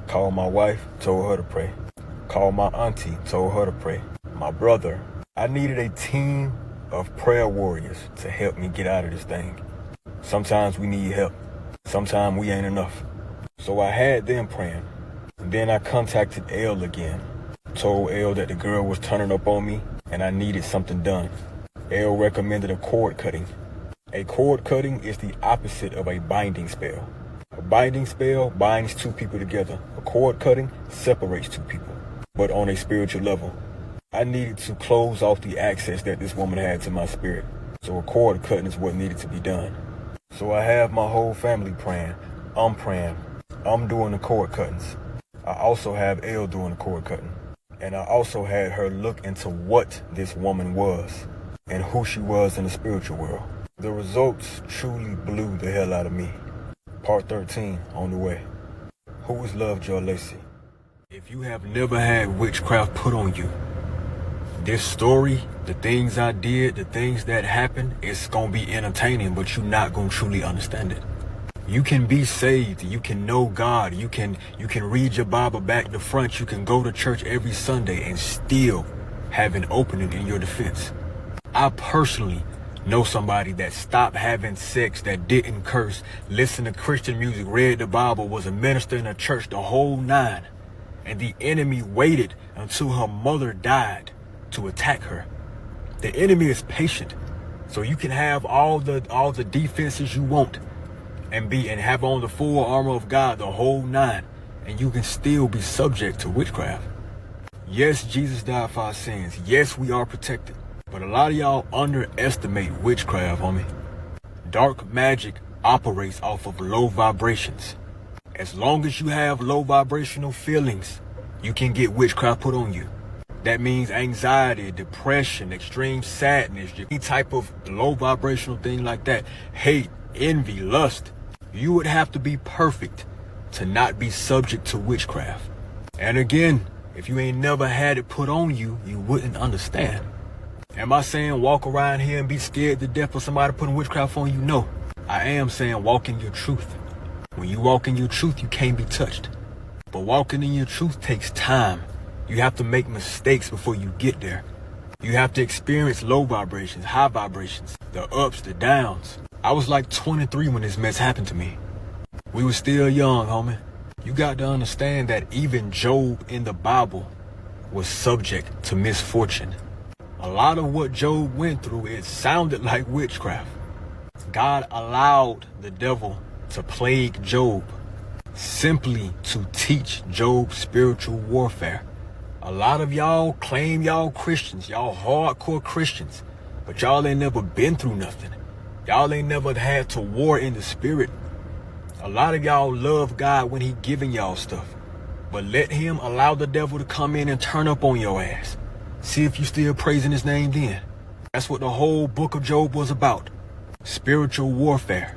Called my wife, told her to pray. Called my auntie, told her to pray. My brother. I needed a team of prayer warriors to help me get out of this thing. Sometimes we need help. Sometimes we ain't enough. So I had them praying. And then I contacted Elle again. Told Elle that the girl was turning up on me and I needed something done. Elle recommended a cord cutting. A cord cutting is the opposite of a binding spell. A binding spell binds two people together. A cord cutting separates two people, but on a spiritual level. I needed to close off the access that this woman had to my spirit. So a cord cutting is what needed to be done. So I have my whole family praying. I'm praying. I'm doing the cord cuttings. I also have Elle doing the cord cutting. And I also had her look into what this woman was and who she was in the spiritual world. The results truly blew the hell out of me. Part 13 on the way. Who is Lovejoy Lacey? If you have never had witchcraft put on you, this story, the things I did, the things that happened, it's gonna be entertaining, but you're not gonna truly understand it. You can be saved. You can know God. You can read your Bible back to front. You can go to church every Sunday and still have an opening in your defense. I personally know somebody that stopped having sex, that didn't curse, listened to Christian music, read the Bible, was a minister in a church, the whole nine. And the enemy waited until her mother died to attack her. The enemy is patient. So you can have all the defenses you want and have on the full armor of God, the whole nine, and you can still be subject to witchcraft. Yes, Jesus died for our sins. Yes, we are protected. But a lot of y'all underestimate witchcraft, homie. Dark magic operates off of low vibrations. As long as you have low vibrational feelings, you can get witchcraft put on you. That means anxiety, depression, extreme sadness, any type of low vibrational thing like that. Hate, envy, lust. You would have to be perfect to not be subject to witchcraft. And again, if you ain't never had it put on you, you wouldn't understand. Am I saying walk around here and be scared to death of somebody putting witchcraft on you? No. I am saying walk in your truth. When you walk in your truth, you can't be touched. But walking in your truth takes time. You have to make mistakes before you get there. You have to experience low vibrations, high vibrations, the ups, the downs. I was like 23 when this mess happened to me. We were still young, homie. You got to understand that even Job in the Bible was subject to misfortune. A lot of what Job went through, it sounded like witchcraft. God allowed the devil to plague Job simply to teach Job spiritual warfare. A lot of y'all claim y'all Christians, y'all hardcore Christians, but y'all ain't never been through nothing. Y'all ain't never had to war in the spirit. A lot of y'all love God when he giving y'all stuff, but let him allow the devil to come in and turn up on your ass. See if you still praising his name then. That's what the whole book of Job was about. Spiritual warfare.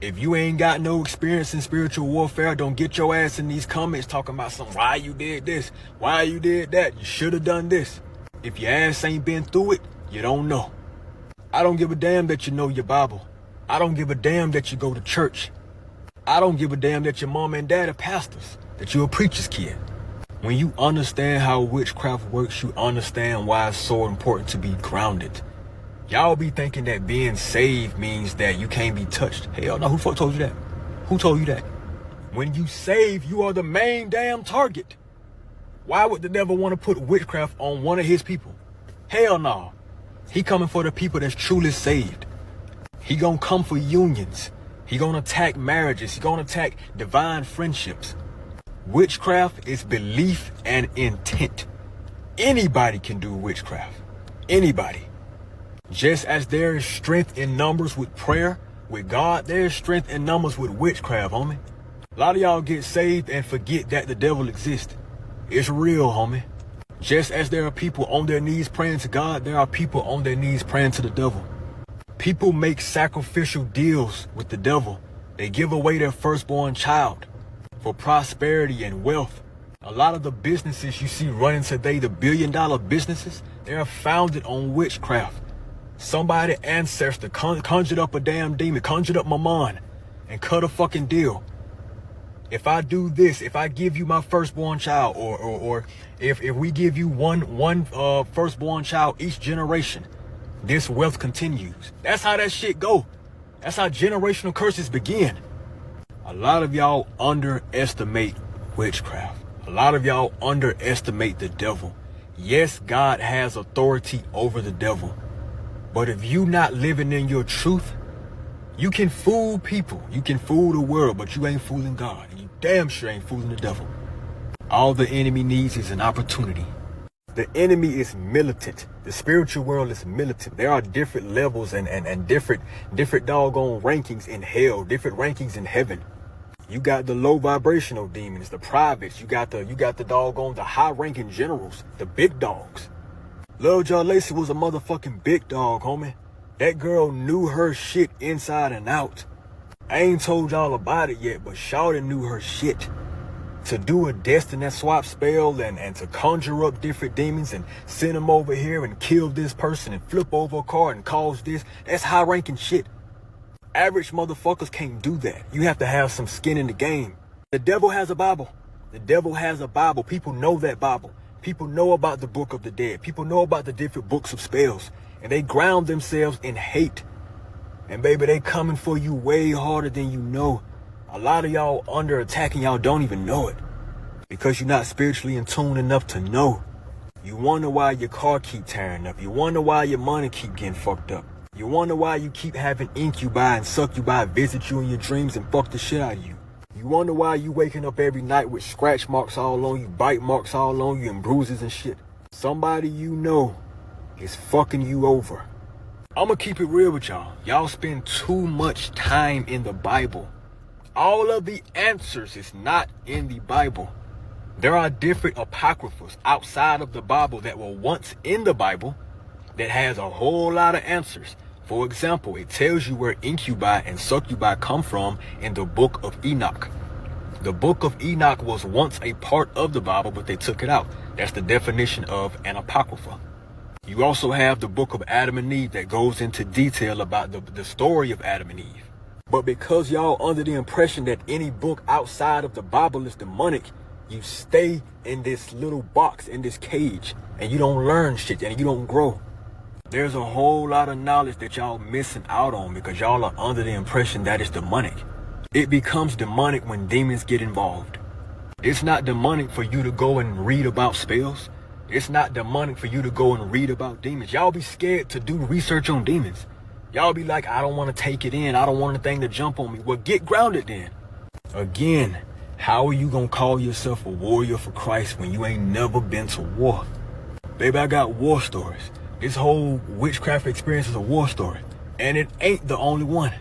If you ain't got no experience in spiritual warfare, don't get your ass in these comments talking about why you did this, why you did that, you should have done this. If your ass ain't been through it, you don't know. I don't give a damn that you know your Bible. I don't give a damn that you go to church. I don't give a damn that your mom and dad are pastors, that you're a preacher's kid. When you understand how witchcraft works, you understand why it's so important to be grounded. Y'all be thinking that being saved means that you can't be touched. Hell no, who told you that? Who told you that? When you save, you are the main damn target. Why would the devil want to put witchcraft on one of his people? Hell no. He coming for the people that's truly saved. He gonna come for unions. He gonna attack marriages. He gonna attack divine friendships. Witchcraft is belief and intent. Anybody can do witchcraft. Anybody. Just as there is strength in numbers with prayer, with God, there is strength in numbers with witchcraft, homie. A lot of y'all get saved and forget that the devil exists. It's real, homie. Just as there are people on their knees praying to God, there are people on their knees praying to the devil. People make sacrificial deals with the devil. They give away their firstborn child for prosperity and wealth. A lot of the businesses you see running today, the billion-dollar businesses, they are founded on witchcraft. Somebody ancestor conjured up a damn demon, conjured up Mammon, and cut a fucking deal. If I do this, if I give you my firstborn child, or if we give you one firstborn child each generation, this wealth continues. That's how that shit go. That's how generational curses begin. A lot of y'all underestimate witchcraft. A lot of y'all underestimate the devil. Yes, God has authority over the devil. But if you not living in your truth, you can fool people. You can fool the world, but you ain't fooling God. And you damn sure ain't fooling the devil. All the enemy needs is an opportunity. The enemy is militant. The spiritual world is militant. There are different levels and different doggone rankings in hell, different rankings in heaven. You got the low vibrational demons, the privates. You got the doggone, the high ranking generals, the big dogs. Lil John Lacey was a motherfucking big dog, homie. That girl knew her shit inside and out. I ain't told y'all about it yet, but Shawty knew her shit. To do a destiny swap spell and to conjure up different demons and send them over here and kill this person and flip over a car and cause this, that's high ranking shit. Average motherfuckers can't do that. You have to have some skin in the game. The devil has a Bible. The devil has a Bible. People know that Bible. People know about the Book of the Dead. People know about the different books of spells. And they ground themselves in hate. And baby, they coming for you way harder than you know. A lot of y'all under attack and y'all don't even know it. Because you're not spiritually in tune enough to know. You wonder why your car keep tearing up. You wonder why your money keep getting fucked up. You wonder why you keep having incubi and succubi visit you in your dreams and fuck the shit out of you. You wonder why you waking up every night with scratch marks all on you, bite marks all on you, and bruises and shit. Somebody you know is fucking you over. I'ma keep it real with y'all. Y'all spend too much time in the Bible. All of the answers is not in the Bible. There are different apocryphas outside of the Bible that were once in the Bible that has a whole lot of answers. For example, it tells you where incubi and succubi come from in the book of Enoch. The book of Enoch was once a part of the Bible, but they took it out. That's the definition of an apocrypha. You also have the book of Adam and Eve that goes into detail about the story of Adam and Eve. But because y'all under the impression that any book outside of the Bible is demonic, you stay in this little box, in this cage, and you don't learn shit and you don't grow. There's a whole lot of knowledge that y'all missing out on because y'all are under the impression that it's demonic. It becomes demonic when demons get involved. It's not demonic for you to go and read about spells. It's not demonic for you to go and read about demons. Y'all be scared to do research on demons. Y'all be like, I don't want to take it in. I don't want anything to jump on me. Well, get grounded then. Again, how are you going to call yourself a warrior for Christ when you ain't never been to war? Baby, I got war stories. This whole witchcraft experience is a war story. And it ain't the only one.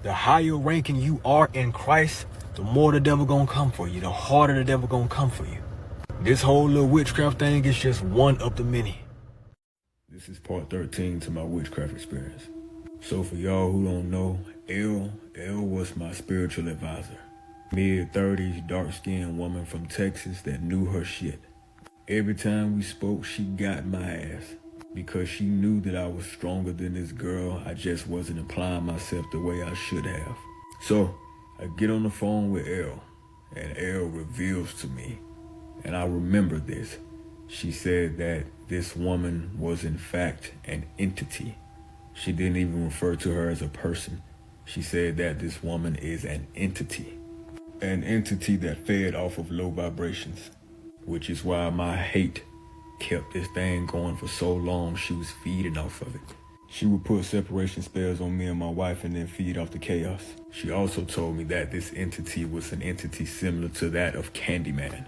The higher ranking you are in Christ, the more the devil gonna come for you. The harder the devil gonna come for you. This whole little witchcraft thing is just one of the many. This is part 13 to my witchcraft experience. So for y'all who don't know, L was my spiritual advisor. Mid-30s, dark-skinned woman from Texas that knew her shit. Every time we spoke, she got my ass. Because she knew that I was stronger than this girl, I just wasn't applying myself the way I should have. So, I get on the phone with L, and L reveals to me, and I remember this. She said that this woman was in fact an entity. She didn't even refer to her as a person. She said that this woman is an entity. An entity that fed off of low vibrations, which is why my hate kept this thing going for so long. She was feeding off of it. She would put separation spells on me and my wife and then feed off the chaos. She also told me that this entity was an entity similar to that of Candyman.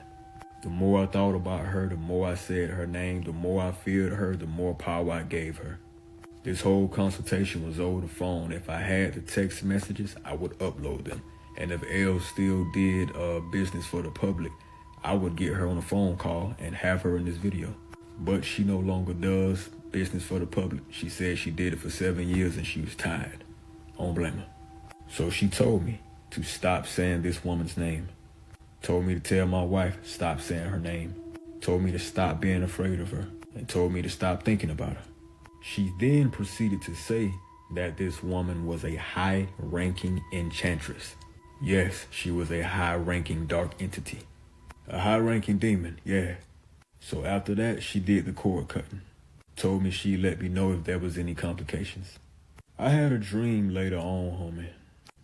The more I thought about her, the more I said her name, the more I feared her, the more power I gave her. This whole consultation was over the phone. If I had the text messages, I would upload them. And if Elle still did business for the public, I would get her on a phone call and have her in this video. But she no longer does business for the public. She said she did it for 7 years and she was tired. I don't blame her. So she told me to stop saying this woman's name. Told me to tell my wife, stop saying her name. Told me to stop being afraid of her. And told me to stop thinking about her. She then proceeded to say that this woman was a high-ranking enchantress. Yes, she was a high-ranking dark entity. A high-ranking demon, yeah. So after that, she did the cord cutting. Told me she'd let me know if there was any complications. I had a dream later on, homie,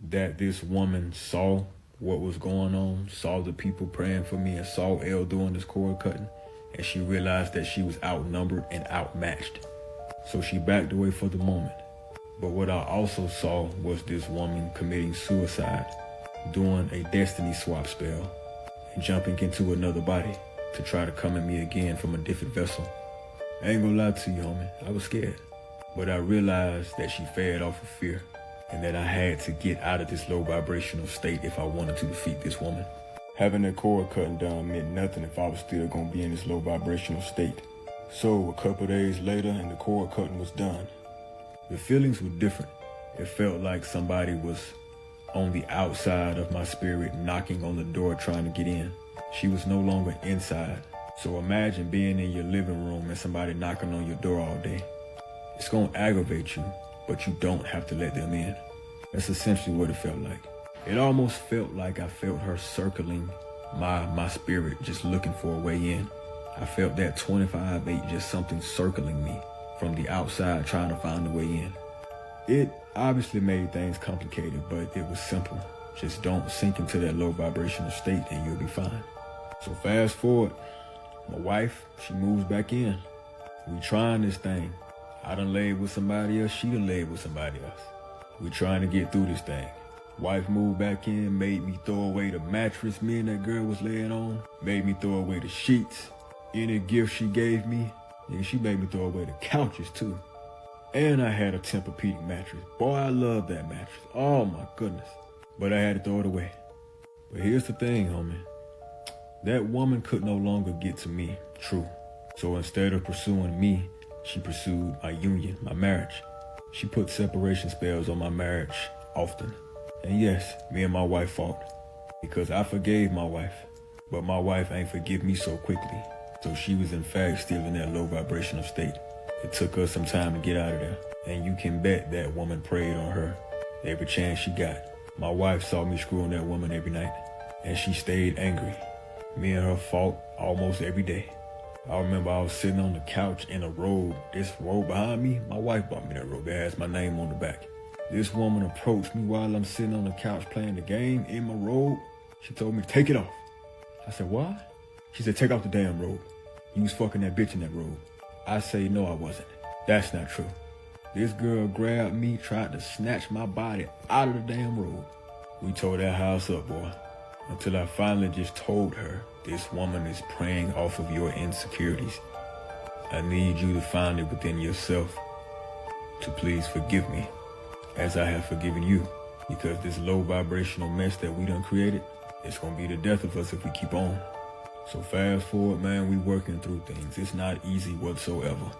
that this woman saw what was going on, saw the people praying for me, and saw Elle doing this cord cutting, and she realized that she was outnumbered and outmatched. So she backed away for the moment. But what I also saw was this woman committing suicide, doing a destiny swap spell, and jumping into another body to try to come at me again from a different vessel. I ain't gonna lie to you, homie. I was scared. But I realized that she fed off of fear and that I had to get out of this low vibrational state if I wanted to defeat this woman. Having that cord cutting done meant nothing if I was still gonna be in this low vibrational state. So a couple days later and the cord cutting was done. The feelings were different. It felt like somebody was on the outside of my spirit knocking on the door trying to get in. She was no longer inside. So imagine being in your living room and somebody knocking on your door all day. It's gonna aggravate you, but you don't have to let them in. That's essentially what it felt like. It almost felt like I felt her circling my spirit, just looking for a way in. I felt that 25/8, just something circling me from the outside, trying to find a way in. It obviously made things complicated, but it was simple. Just don't sink into that low vibrational state and you'll be fine. So fast forward, my wife, she moves back in. We trying this thing. I done laid with somebody else, she done laid with somebody else. We trying to get through this thing. Wife moved back in, made me throw away the mattress me and that girl was laying on, made me throw away the sheets, any gift she gave me, and she made me throw away the couches too. And I had a Tempur-Pedic mattress. Boy, I love that mattress. Oh my goodness. But I had to throw it away. But here's the thing, homie. That woman could no longer get to me, true. So instead of pursuing me, she pursued my union, my marriage. She put separation spells on my marriage often. And yes, me and my wife fought because I forgave my wife, but my wife ain't forgive me so quickly. So she was in fact still in that low vibrational state. It took us some time to get out of there. And you can bet that woman preyed on her every chance she got. My wife saw me screwing that woman every night, and she stayed angry. Me and her fought almost every day. I remember I was sitting on the couch in a robe. This robe behind me, my wife bought me that robe. It has my name on the back. This woman approached me while I'm sitting on the couch playing the game in my robe. She told me to take it off. I said, what? She said, take off the damn robe. You was fucking that bitch in that robe. I say, no, I wasn't. That's not true. This girl grabbed me, tried to snatch my body out of the damn robe. We tore that house up, boy. Until I finally just told her, this woman is preying off of your insecurities. I need you to find it within yourself to please forgive me as I have forgiven you. Because this low vibrational mess that we done created, it's gonna be the death of us if we keep on. So fast forward, man, we working through things. It's not easy whatsoever.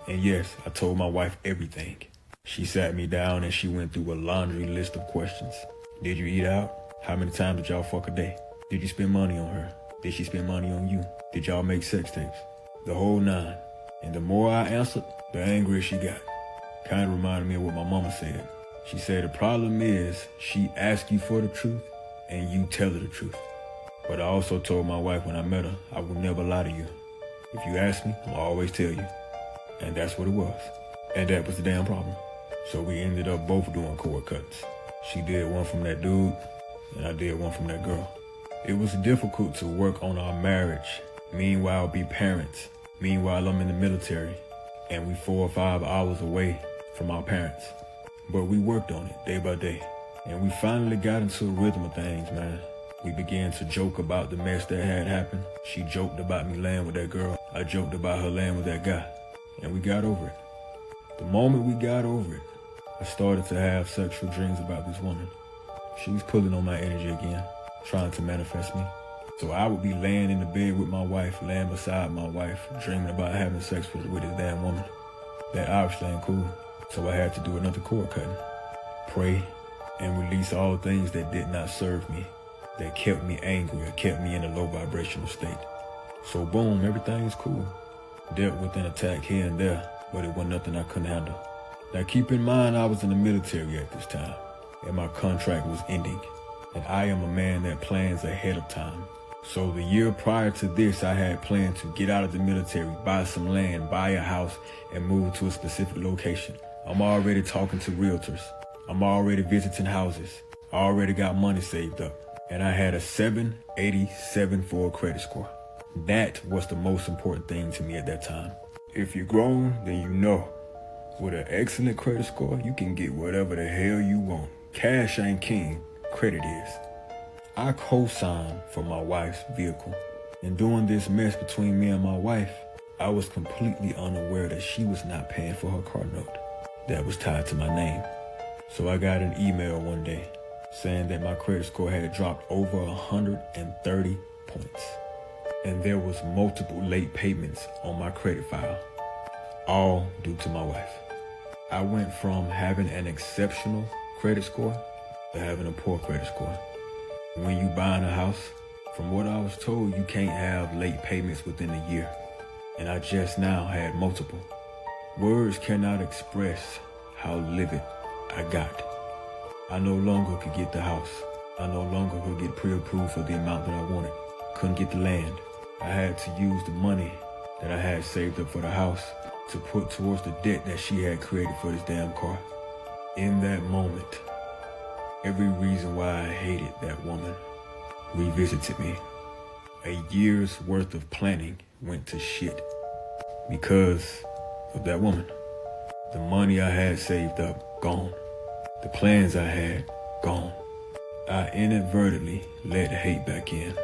And yes, I told my wife everything. She sat me down and she went through a laundry list of questions. Did you eat out? How many times did y'all fuck a day? Did you spend money on her? Did she spend money on you? Did y'all make sex tapes? The whole nine. And the more I answered, the angrier she got. Kind of reminded me of what my mama said. She said the problem is she asks you for the truth and you tell her the truth. But I also told my wife when I met her, I will never lie to you. If you ask me, I'll always tell you. And that's what it was. And that was the damn problem. So we ended up both doing cord cuts. She did one from that dude, and I did one from that girl. It was difficult to work on our marriage. Meanwhile, be parents. Meanwhile, I'm in the military, and we 4 or 5 hours away from our parents. But we worked on it day by day, and we finally got into a rhythm of things, man. We began to joke about the mess that had happened. She joked about me laying with that girl. I joked about her laying with that guy, and we got over it. The moment we got over it, I started to have sexual dreams about this woman. She was pulling on my energy again, trying to manifest me. So I would be laying in the bed with my wife, laying beside my wife, dreaming about having sex with this damn woman. That obviously ain't cool. So I had to do another cord cutting. Pray and release all things that did not serve me, that kept me angry or kept me in a low vibrational state. So boom, everything is cool. Dealt with an attack here and there, but it wasn't nothing I couldn't handle. Now keep in mind I was in the military at this time, and my contract was ending. And I am a man that plans ahead of time. So the year prior to this, I had planned to get out of the military, buy some land, buy a house, and move to a specific location. I'm already talking to realtors. I'm already visiting houses. I already got money saved up. And I had a 787 for a credit score. That was the most important thing to me at that time. If you're grown, then you know. With an excellent credit score, you can get whatever the hell you want. Cash ain't king, credit is. I co-signed for my wife's vehicle. And during this mess between me and my wife, I was completely unaware that she was not paying for her car note that was tied to my name. So I got an email one day saying that my credit score had dropped over 130 points. And there was multiple late payments on my credit file, all due to my wife. I went from having an exceptional credit score to having a poor credit score. When you buying a house, from what I was told, you can't have late payments within a year. And I just now had multiple. Words cannot express how livid I got. I no longer could get the house. I no longer could get pre-approved for the amount that I wanted. Couldn't get the land. I had to use the money that I had saved up for the house to put towards the debt that she had created for this damn car. In that moment, every reason why I hated that woman revisited me. A year's worth of planning went to shit because of that woman. The money I had saved up, gone. The plans I had, gone. I inadvertently let hate back in.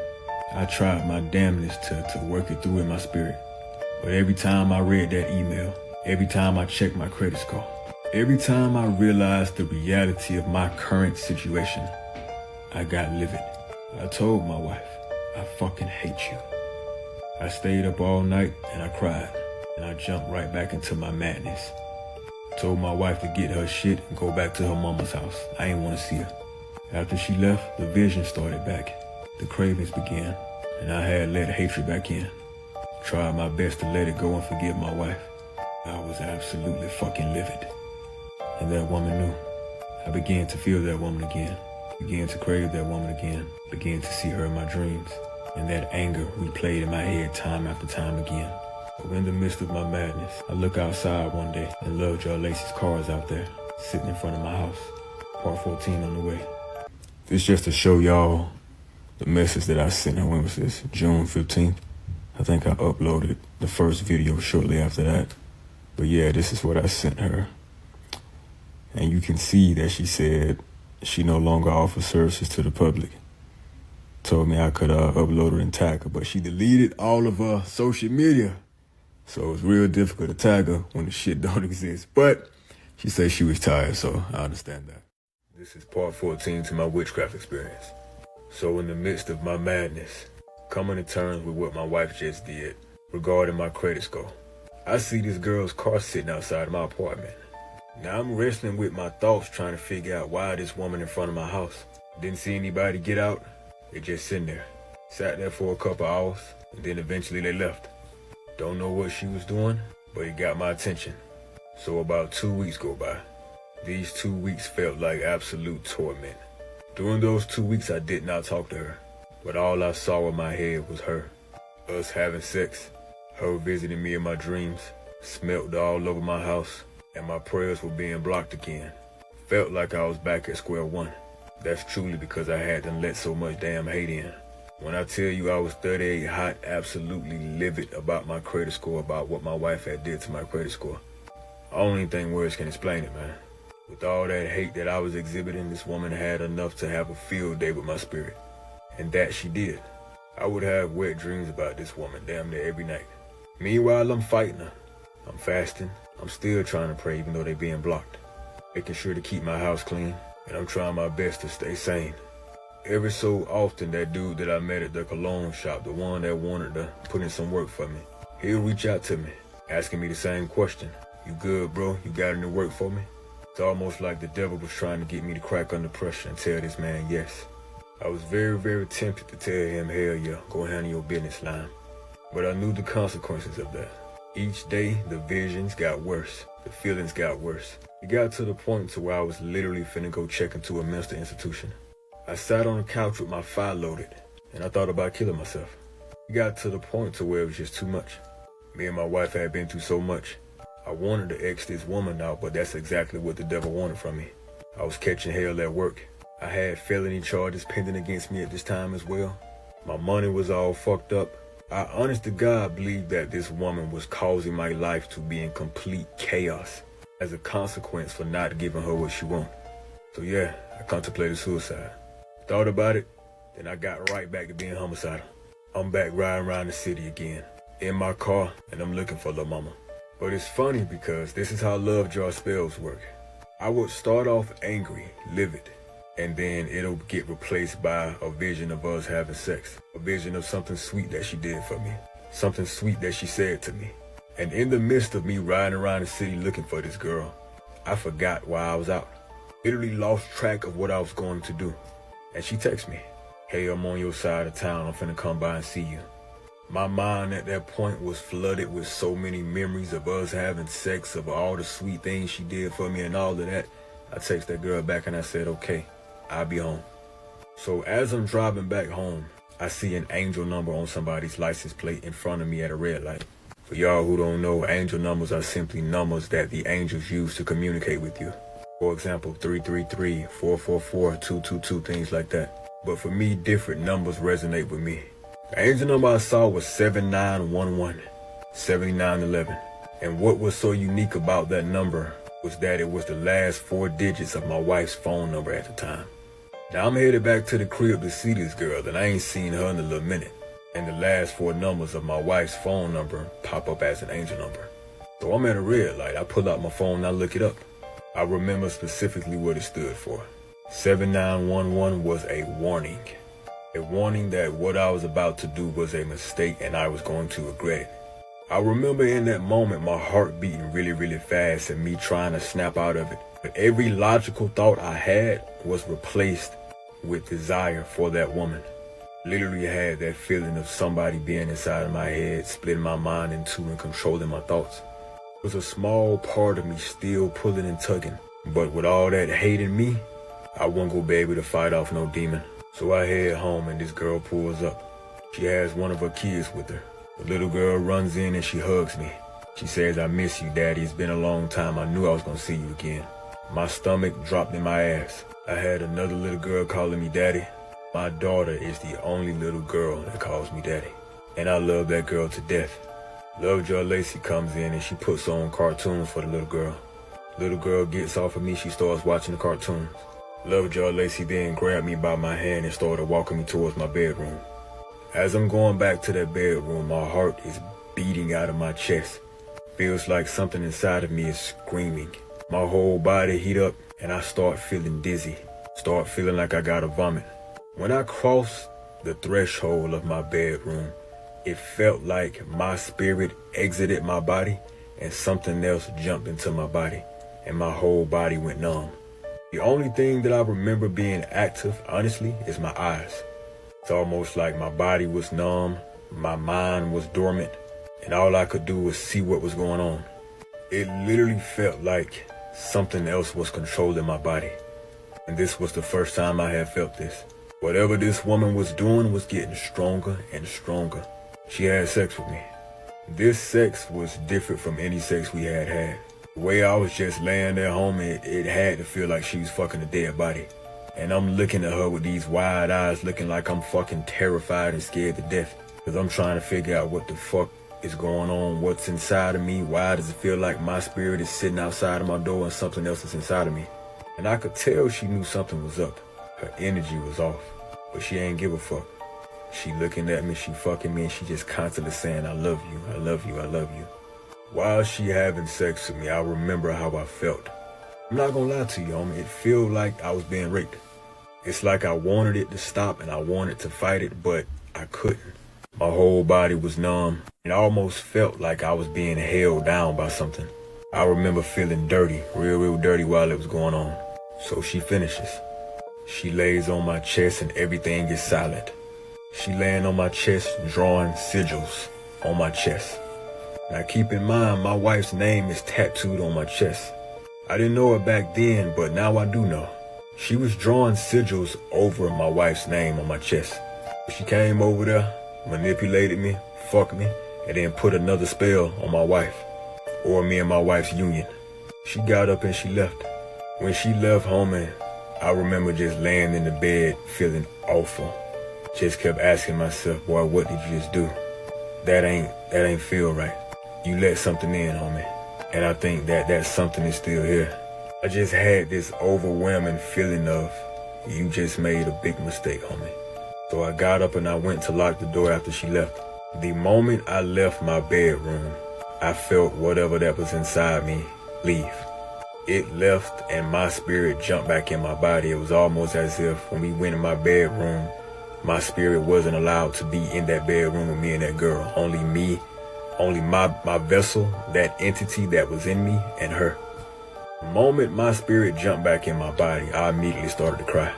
I tried my damnedest to work it through in my spirit. But every time I read that email, every time I checked my credit score, every time I realized the reality of my current situation, I got livid. I told my wife, I fucking hate you. I stayed up all night and I cried, and I jumped right back into my madness. Told my wife to get her shit and go back to her mama's house. I ain't want to see her. After she left, the vision started back. The cravings began, and I had let hatred back in. Tried my best to let it go and forgive my wife. I was absolutely fucking livid. And that woman knew. I began to feel that woman again. Began to crave that woman again. Began to see her in my dreams. And that anger replayed in my head time after time again. But in the midst of my madness, I look outside one day and loved y'all Lacey's cars out there, sitting in front of my house. Part 14 on the way. This just to show y'all the message that I sent her. When was this? June 15th. I think I uploaded the first video shortly after that. But yeah, this is what I sent her. And you can see that she said she no longer offers services to the public. Told me I could upload her and tag her, but she deleted all of her social media. So it's real difficult to tag her when the shit don't exist. But she said she was tired, so I understand that. This is part 14 to my witchcraft experience. So in the midst of my madness, coming to terms with what my wife just did regarding my credit score, I see this girl's car sitting outside my apartment. Now I'm wrestling with my thoughts trying to figure out why this woman in front of my house. Didn't see anybody get out. They just sitting there. Sat there for a couple hours, and then eventually they left. Don't know what she was doing, but it got my attention. So about 2 weeks go by. These 2 weeks felt like absolute torment. During those 2 weeks, I did not talk to her, but all I saw in my head was her. Us having sex, her visiting me in my dreams, smelled all over my house, and my prayers were being blocked again. Felt like I was back at square one. That's truly because I had done let so much damn hate in. When I tell you I was 38 hot, absolutely livid about my credit score, about what my wife had did to my credit score. I don't even think words can explain it, man. With all that hate that I was exhibiting, this woman had enough to have a field day with my spirit. And that she did. I would have wet dreams about this woman damn near every night. Meanwhile, I'm fighting her. I'm fasting. I'm still trying to pray even though they being blocked. Making sure to keep my house clean. And I'm trying my best to stay sane. Every so often, that dude that I met at the cologne shop, the one that wanted to put in some work for me, he'll reach out to me, asking me the same question. You good, bro? You got any work for me? It's almost like the devil was trying to get me to crack under pressure and tell this man yes. I was very, very tempted to tell him, hell yeah, go handle your business, Lime. But I knew the consequences of that. Each day, the visions got worse. The feelings got worse. It got to the point to where I was literally finna go check into a mental institution. I sat on the couch with my file loaded, and I thought about killing myself. It got to the point to where it was just too much. Me and my wife had been through so much. I wanted to X this woman out, but that's exactly what the devil wanted from me. I was catching hell at work. I had felony charges pending against me at this time as well. My money was all fucked up. I honest to God believed that this woman was causing my life to be in complete chaos as a consequence for not giving her what she wanted. So yeah, I contemplated suicide. Thought about it, then I got right back to being homicidal. I'm back riding around the city again, in my car, and I'm looking for La Mama. But it's funny because this is how love draw spells work. I would start off angry, livid, and then it'll get replaced by a vision of us having sex. A vision of something sweet that she did for me. Something sweet that she said to me. And in the midst of me riding around the city looking for this girl, I forgot why I was out. Literally lost track of what I was going to do. And she texts me, hey, I'm on your side of town. I'm finna come by and see you. My mind at that point was flooded with so many memories of us having sex, of all the sweet things she did for me and all of that. I text that girl back and I said, okay, I'll be home. So as I'm driving back home, I see an angel number on somebody's license plate in front of me at a red light. For y'all who don't know, angel numbers are simply numbers that the angels use to communicate with you. For example, 333, 444, 222, things like that. But for me, different numbers resonate with me. The angel number I saw was 7911, 7911. And what was so unique about that number was that it was the last 4 digits of my wife's phone number at the time. Now I'm headed back to the crib to see this girl, and I ain't seen her in a little minute. And the last 4 numbers of my wife's phone number pop up as an angel number. So I'm at a red light. I pull out my phone and I look it up. I remember specifically what it stood for. 7911 was a warning. A warning that what I was about to do was a mistake and I was going to regret it. I remember in that moment my heart beating really, really fast and me trying to snap out of it. But every logical thought I had was replaced with desire for that woman. Literally had that feeling of somebody being inside of my head, splitting my mind in two and controlling my thoughts. It was a small part of me still pulling and tugging. But with all that hate in me, I wasn't gonna be able to fight off no demon. So I head home and this girl pulls up. She has one of her kids with her. The little girl runs in and she hugs me. She says, I miss you, Daddy. It's been a long time. I knew I was gonna see you again. My stomach dropped in my ass. I had another little girl calling me Daddy. My daughter is the only little girl that calls me Daddy. And I love that girl to death. Lovejoy Lacey comes in and she puts on cartoons for the little girl. Little girl gets off of me, she starts watching the cartoons. Lovejoy Lacey then grabbed me by my hand and started walking me towards my bedroom. As I'm going back to that bedroom, my heart is beating out of my chest. Feels like something inside of me is screaming. My whole body heat up and I start feeling dizzy. Start feeling like I gotta vomit. When I crossed the threshold of my bedroom, it felt like my spirit exited my body and something else jumped into my body and my whole body went numb. The only thing that I remember being active, honestly, is my eyes. It's almost like my body was numb, my mind was dormant, and all I could do was see what was going on. It literally felt like something else was controlling my body. And this was the first time I had felt this. Whatever this woman was doing was getting stronger and stronger. She had sex with me. This sex was different from any sex we had had. The way I was just laying there, homie, it had to feel like she was fucking a dead body. And I'm looking at her with these wide eyes looking like I'm fucking terrified and scared to death. Cause I'm trying to figure out what the fuck is going on, what's inside of me, why does it feel like my spirit is sitting outside of my door and something else is inside of me. And I could tell she knew something was up. Her energy was off, but she ain't give a fuck. She looking at me, she fucking me, and she just constantly saying, I love you, I love you, I love you. While she having sex with me, I remember how I felt. I'm not gonna lie to you, homie, it felt like I was being raped. It's like I wanted it to stop and I wanted to fight it, but I couldn't. My whole body was numb. It almost felt like I was being held down by something. I remember feeling dirty, real dirty while it was going on. So she finishes. She lays on my chest and everything is silent. She laying on my chest, drawing sigils on my chest. Now keep in mind, my wife's name is tattooed on my chest. I didn't know it back then, but now I do know. She was drawing sigils over my wife's name on my chest. She came over there, manipulated me, fucked me, and then put another spell on my wife, or me and my wife's union. She got up and she left. When she left, homie, I remember just laying in the bed feeling awful. Just kept asking myself, boy, what did you just do? That ain't feel right. You let something in, homie. And I think that something is still here. I just had this overwhelming feeling of, you just made a big mistake, homie. So I got up and I went to lock the door after she left. The moment I left my bedroom, I felt whatever that was inside me leave. It left and my spirit jumped back in my body. It was almost as if when we went in my bedroom, my spirit wasn't allowed to be in that bedroom with me and that girl. Only me, only my vessel, that entity that was in me and her. The moment my spirit jumped back in my body, I immediately started to cry.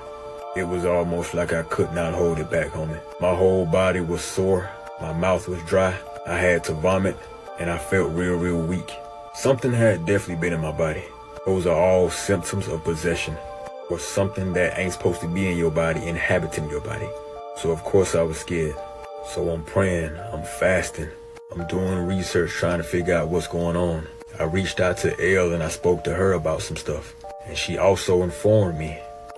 It was almost like I could not hold it back, homie. My whole body was sore, my mouth was dry, I had to vomit, and I felt real weak. Something had definitely been in my body. Those are all symptoms of possession, or something that ain't supposed to be in your body inhabiting your body. So of course I was scared. So I'm praying, I'm fasting, I'm doing research trying to figure out what's going on. I reached out to Elle and I spoke to her about some stuff. And she also informed me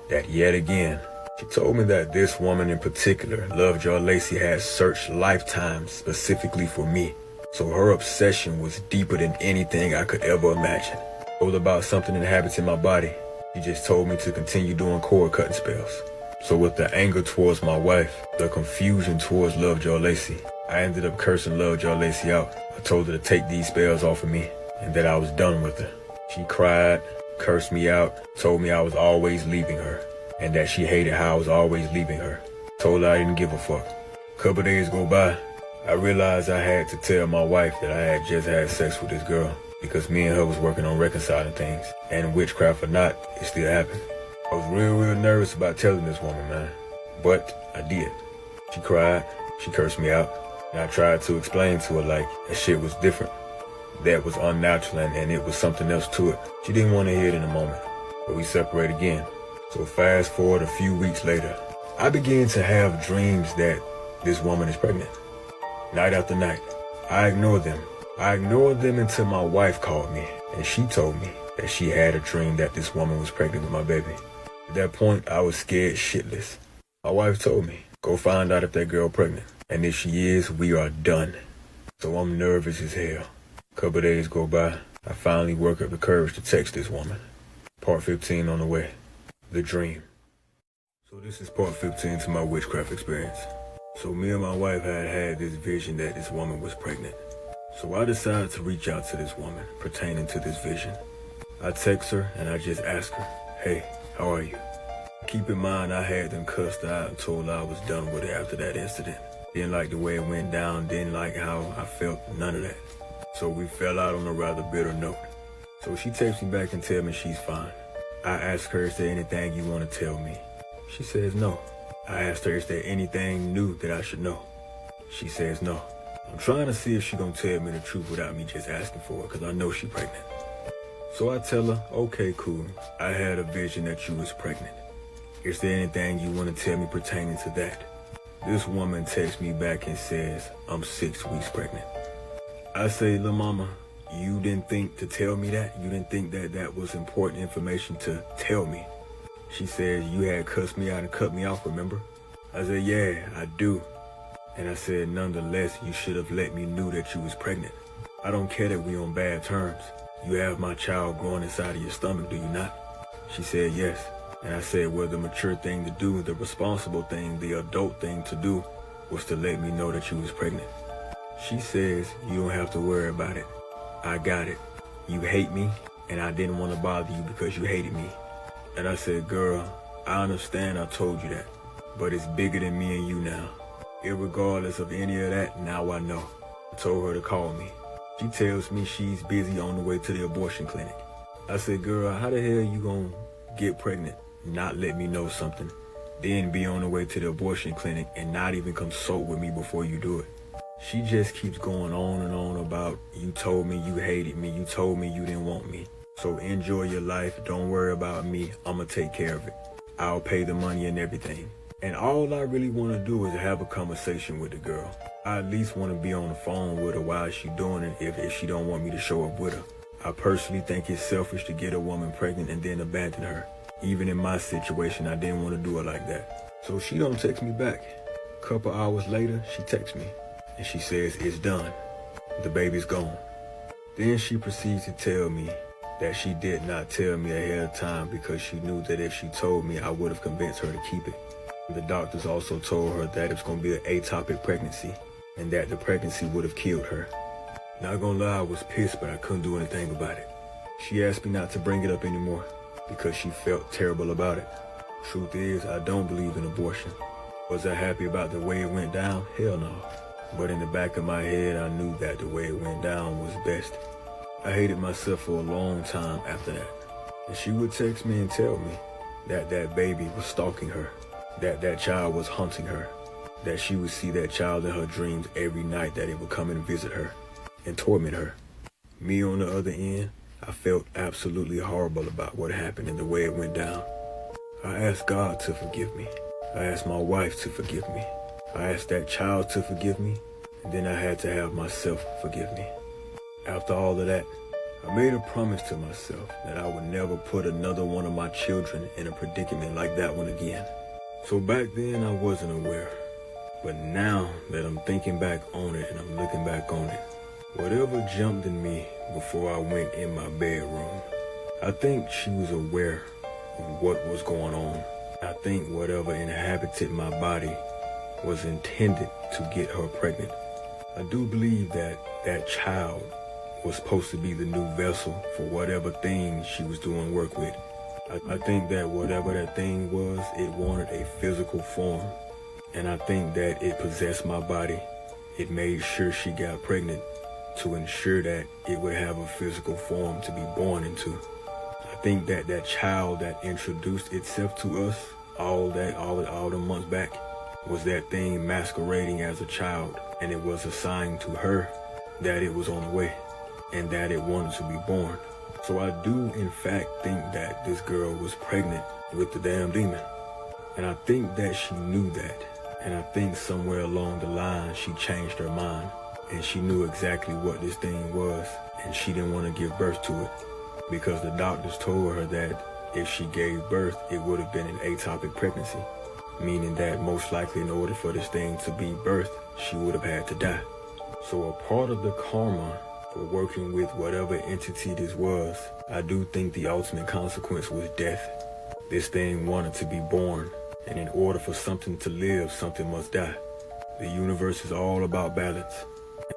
that yet again, she told me that this woman in particular, Lovejoy Lacey, had searched lifetimes specifically for me. So her obsession was deeper than anything I could ever imagine. Told about something inhabiting my body. She just told me to continue doing cord cutting spells. So with the anger towards my wife, the confusion towards Lovejoy Lacey, I ended up cursing Lovejoy Lacey out. I told her to take these spells off of me and that I was done with her. She cried, cursed me out, told me I was always leaving her and that she hated how I was always leaving her. Told her I didn't give a fuck. A couple days go by, I realized I had to tell my wife that I had just had sex with this girl because me and her was working on reconciling things, and witchcraft or not, it still happened. I was real nervous about telling this woman, man, but I did. She cried, she cursed me out, and I tried to explain to her like that shit was different. That was unnatural and it was something else to it. She didn't want to hear it in a moment, but we separated again. So fast forward a few weeks later, I began to have dreams that this woman is pregnant. Night after night, I ignored them. I ignored them until my wife called me and she told me that she had a dream that this woman was pregnant with my baby. At that point, I was scared shitless. My wife told me, go find out if that girl pregnant. And if she is, we are done. So I'm nervous as hell. A couple days go by, I finally work up the courage to text this woman. Part 15 on the way. The dream. So this is part 15 to my witchcraft experience. So me and my wife had this vision that this woman was pregnant. So I decided to reach out to this woman pertaining to this vision. I text her and I just ask her, hey, how are you? Keep in mind I had them cussed out and told her I was done with it after that incident. Didn't like the way it went down, didn't like how I felt, none of that. So we fell out on a rather bitter note. So she texts me back and tells me she's fine. I ask her, is there anything you want to tell me? She says no. I asked her, is there anything new that I should know? She says no. I'm trying to see if she's gonna tell me the truth without me just asking for it, because I know she's pregnant. So I tell her, okay, cool. I had a vision that you was pregnant. Is there anything you want to tell me pertaining to that? This woman texts me back and says, I'm 6 weeks pregnant. I say, Lil' mama, you didn't think to tell me that? You didn't think that that was important information to tell me? She says, you had cussed me out and cut me off, remember? I said, yeah, I do. And I said, nonetheless, you should have let me know that you was pregnant. I don't care that we on bad terms. You have my child growing inside of your stomach, do you not? She said, yes. And I said, well, the mature thing to do, the responsible thing, the adult thing to do was to let me know that you was pregnant. She says, you don't have to worry about it. I got it. You hate me, and I didn't want to bother you because you hated me. And I said, girl, I understand I told you that, but it's bigger than me and you now. Irregardless of any of that, now I know. I told her to call me. She tells me she's busy on the way to the abortion clinic. I said, girl, how the hell you gonna get pregnant, not let me know something, then be on the way to the abortion clinic and not even consult with me before you do it? She just keeps going on and on about, you told me you hated me, you told me you didn't want me. So enjoy your life, don't worry about me, I'ma take care of it. I'll pay the money and everything. And all I really want to do is have a conversation with the girl. I at least want to be on the phone with her while she's doing it if she don't want me to show up with her. I personally think it's selfish to get a woman pregnant and then abandon her. Even in my situation, I didn't want to do it like that. So she don't text me back. A couple hours later, she texts me and she says, it's done. The baby's gone. Then she proceeds to tell me that she did not tell me ahead of time because she knew that if she told me, I would have convinced her to keep it. The doctors also told her that it was going to be an ectopic pregnancy and that the pregnancy would have killed her. Not gonna lie, I was pissed, but I couldn't do anything about it. She asked me not to bring it up anymore because she felt terrible about it. Truth is, I don't believe in abortion. Was I happy about the way it went down? Hell no. But in the back of my head, I knew that the way it went down was best. I hated myself for a long time after that. And she would text me and tell me that that baby was stalking her, that that child was hunting her, that she would see that child in her dreams every night, that it would come and visit her and torment her. Me on the other end, I felt absolutely horrible about what happened and the way it went down. I asked God to forgive me. I asked my wife to forgive me. I asked that child to forgive me, and then I had to have myself forgive me. After all of that, I made a promise to myself that I would never put another one of my children in a predicament like that one again. So back then I wasn't aware, but now that I'm thinking back on it and I'm looking back on it, whatever jumped in me before I went in my bedroom, I think she was aware of what was going on. I think whatever inhabited my body was intended to get her pregnant. I do believe that that child was supposed to be the new vessel for whatever thing she was doing work with. I think that whatever that thing was, it wanted a physical form. And I think that it possessed my body. It made sure she got pregnant to ensure that it would have a physical form to be born into. I think that that child that introduced itself to us all the months back was that thing masquerading as a child, and it was a sign to her that it was on the way and that it wanted to be born. So I do in fact think that this girl was pregnant with the damn demon. And I think that she knew that. And I think somewhere along the line she changed her mind and she knew exactly what this thing was, and she didn't want to give birth to it because the doctors told her that if she gave birth, it would have been an ectopic pregnancy, meaning that most likely in order for this thing to be birthed, she would have had to die. So a part of the karma for working with whatever entity this was, I do think the ultimate consequence was death. This thing wanted to be born, and in order for something to live, something must die. The universe is all about balance,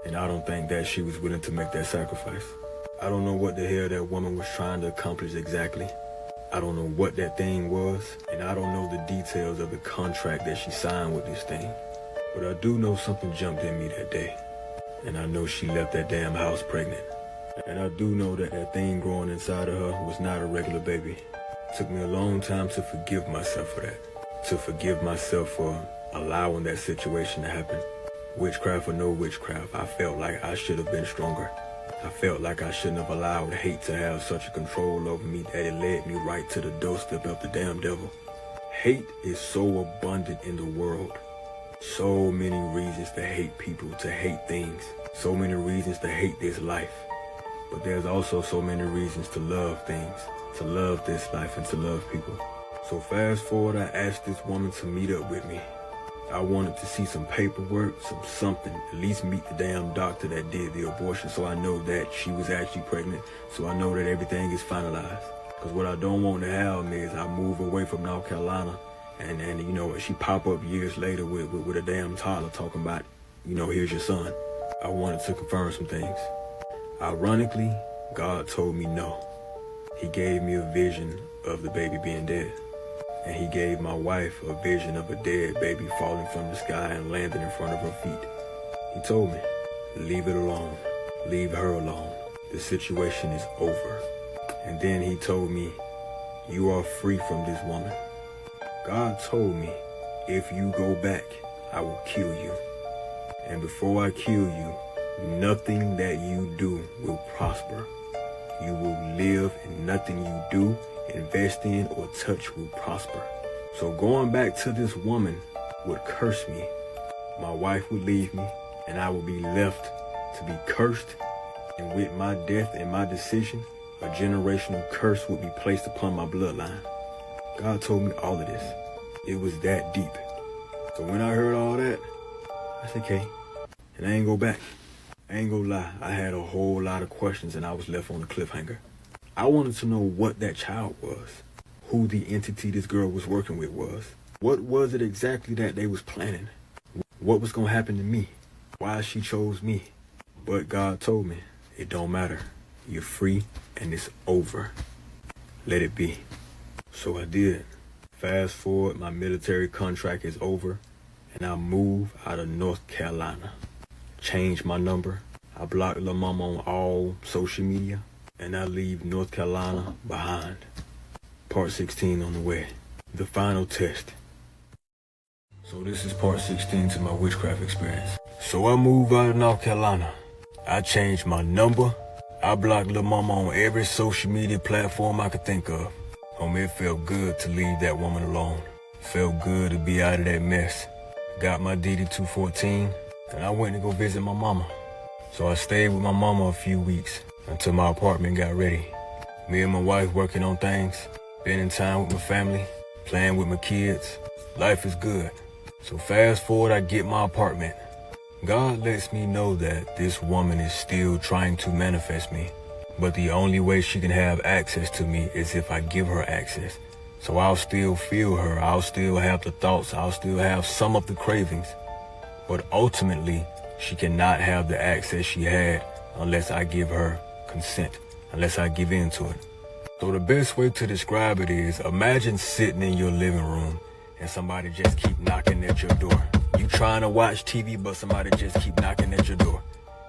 and I don't think that she was willing to make that sacrifice. I don't know what the hell that woman was trying to accomplish exactly. I don't know what that thing was, and I don't know the details of the contract that she signed with this thing. But I do know something jumped in me that day, and I know she left that damn house pregnant. And I do know that that thing growing inside of her was not a regular baby. It took me a long time to forgive myself for that, to forgive myself for allowing that situation to happen. Witchcraft or no witchcraft, I felt like I should have been stronger. I felt like I shouldn't have allowed hate to have such a control over me that it led me right to the doorstep of the damn devil. Hate is so abundant in the world. So many reasons to hate people, to hate things. So many reasons to hate this life. But there's also so many reasons to love things, to love this life, and to love people. So fast forward, I asked this woman to meet up with me. I wanted to see some paperwork, something, at least meet the damn doctor that did the abortion so I know that she was actually pregnant, so I know that everything is finalized. Because what I don't want to happen is I move away from North Carolina and you know, she pop up years later with a damn toddler talking about, you know, here's your son. I wanted to confirm some things. Ironically, God told me no. He gave me a vision of the baby being dead. And he gave my wife a vision of a dead baby falling from the sky and landing in front of her feet. He told me, leave it alone. Leave her alone. The situation is over. And then he told me, you are free from this woman. God told me, if you go back, I will kill you. And before I kill you, nothing that you do will prosper. You will live, and nothing you do, invest in, or touch will prosper. So going back to this woman would curse me. My wife would leave me, and I would be left to be cursed. And with my death and my decision, a generational curse would be placed upon my bloodline. God told me all of this. It was that deep. So when I heard all that, I said, okay, and I ain't go back. I ain't gonna lie, I had a whole lot of questions and I was left on a cliffhanger. I wanted to know what that child was, who the entity this girl was working with was. What was it exactly that they was planning? What was gonna happen to me? Why she chose me? But God told me, it don't matter. You're free and it's over. Let it be. So I did. Fast forward, my military contract is over and I move out of North Carolina. Change my number. I block Lil Mama on all social media, and I leave North Carolina behind. Part 16 on the way. The final test. So this is part 16 to my witchcraft experience. So I move out of North Carolina. I change my number. I blocked Lil Mama on every social media platform I could think of. Homie, it felt good to leave that woman alone. Felt good to be out of that mess. Got my DD-214, and I went to go visit my mama. So I stayed with my mama a few weeks until my apartment got ready. Me and my wife working on things, spending time with my family, playing with my kids. Life is good. So fast forward, I get my apartment. God lets me know that this woman is still trying to manifest me. But the only way she can have access to me is if I give her access. So I'll still feel her, I'll still have the thoughts, I'll still have some of the cravings. But ultimately, she cannot have the access she had unless I give her consent, unless I give in to it. So the best way to describe it is, imagine sitting in your living room and somebody just keep knocking at your door. You trying to watch TV, but somebody just keep knocking at your door.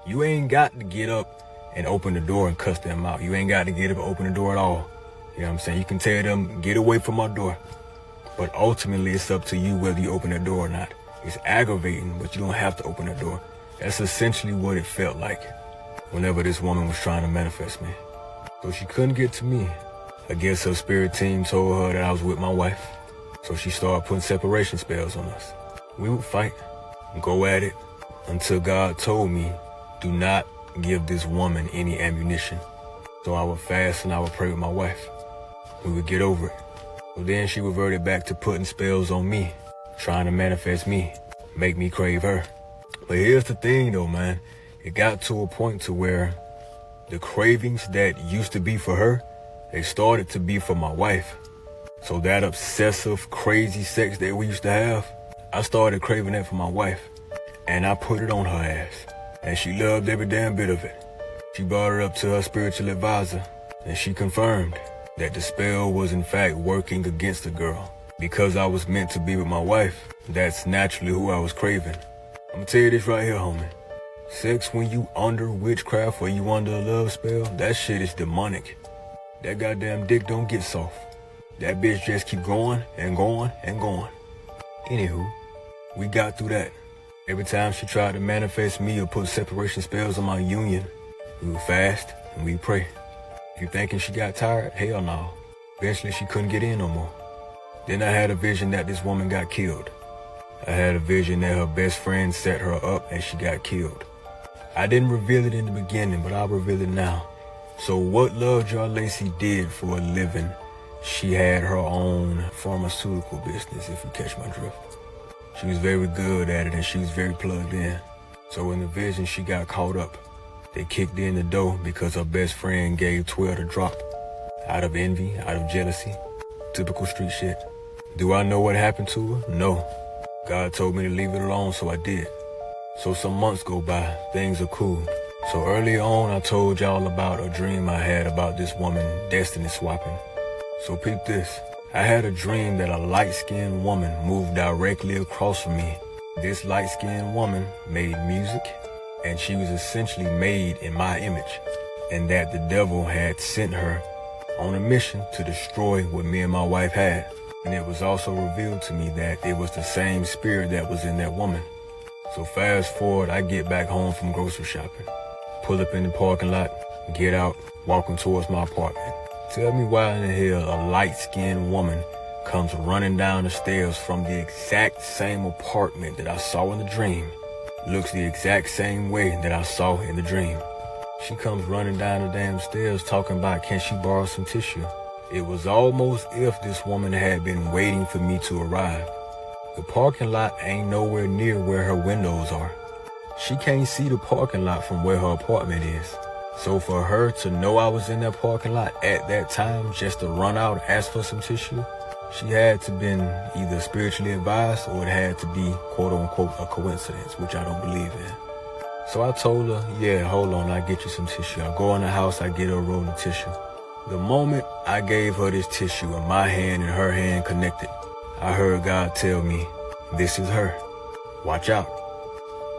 You ain't got to get up and open the door and cuss them out. You ain't got to get up and open the door at all. You know what I'm saying? You can tell them, get away from my door. But ultimately, it's up to you whether you open the door or not. It's aggravating, but you don't have to open the door. That's essentially what it felt like whenever this woman was trying to manifest me. So she couldn't get to me. I guess her spirit team told her that I was with my wife. So she started putting separation spells on us. We would fight and go at it until God told me, do not give this woman any ammunition. So I would fast and I would pray with my wife. We would get over it. So then she reverted back to putting spells on me, trying to manifest me, make me crave her. But here's the thing though, man. It got to a point to where the cravings that used to be for her, they started to be for my wife. So that obsessive, crazy sex that we used to have, I started craving that for my wife. And I put it on her ass. And she loved every damn bit of it. She brought it up to her spiritual advisor, and she confirmed that the spell was in fact working against the girl. Because I was meant to be with my wife, that's naturally who I was craving. I'm gonna tell you this right here, homie. Sex when you under witchcraft or you under a love spell, that shit is demonic. That goddamn dick don't get soft. That bitch just keep going and going and going. Anywho, we got through that. Every time she tried to manifest me or put separation spells on my union, we would fast and we pray. If you thinking she got tired, hell no. Eventually she couldn't get in no more. Then I had a vision that this woman got killed. I had a vision that her best friend set her up and she got killed. I didn't reveal it in the beginning, but I'll reveal it now. So what Love Jar Lacey did for a living, she had her own pharmaceutical business, if you catch my drift. She was very good at it and she was very plugged in. So in the vision, she got caught up. They kicked in the door because her best friend gave 12 to drop. Out of envy, out of jealousy. Typical street shit. Do I know what happened to her? No. God told me to leave it alone, so I did. So some months go by, things are cool. So early on, I told y'all about a dream I had about this woman destiny swapping. So peep this. I had a dream that a light-skinned woman moved directly across from me. This light-skinned woman made music, and she was essentially made in my image, and that the devil had sent her on a mission to destroy what me and my wife had. And it was also revealed to me that it was the same spirit that was in that woman. So fast forward, I get back home from grocery shopping, pull up in the parking lot, get out, walking towards my apartment. Tell me why in the hell a light-skinned woman comes running down the stairs from the exact same apartment that I saw in the dream, looks the exact same way that I saw in the dream. She comes running down the damn stairs talking about, can she borrow some tissue? It was almost if this woman had been waiting for me to arrive. The parking lot ain't nowhere near where her windows are. She can't see the parking lot from where her apartment is. So for her to know I was in that parking lot at that time just to run out and ask for some tissue, she had to been either spiritually advised or it had to be quote unquote a coincidence, which I don't believe in. So I told her, yeah, hold on, I'll get you some tissue. I go in the house, I get her a roll of tissue. The moment I gave her this tissue and my hand and her hand connected, I heard God tell me, this is her. Watch out.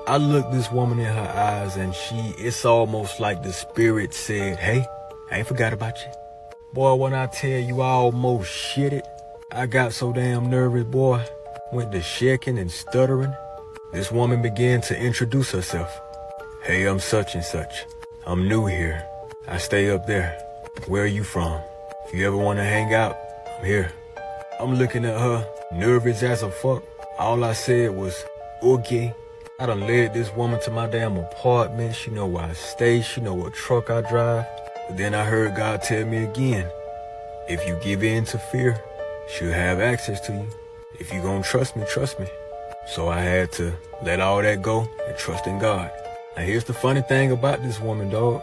I looked this woman in her eyes and it's almost like the spirit said, hey, I ain't forgot about you. Boy, when I tell you I almost shitted, I got so damn nervous, boy. Went to shaking and stuttering. This woman began to introduce herself. Hey, I'm such and such. I'm new here. I stay up there. Where are you from? If you ever want to hang out, I'm here. I'm looking at her, nervous as a fuck. All I said was, okay. I done led this woman to my damn apartment. She know where I stay. She know what truck I drive. But then I heard God tell me again, if you give in to fear, she'll have access to you. If you gonna trust me, trust me. So I had to let all that go and trust in God. Now here's the funny thing about this woman, dog.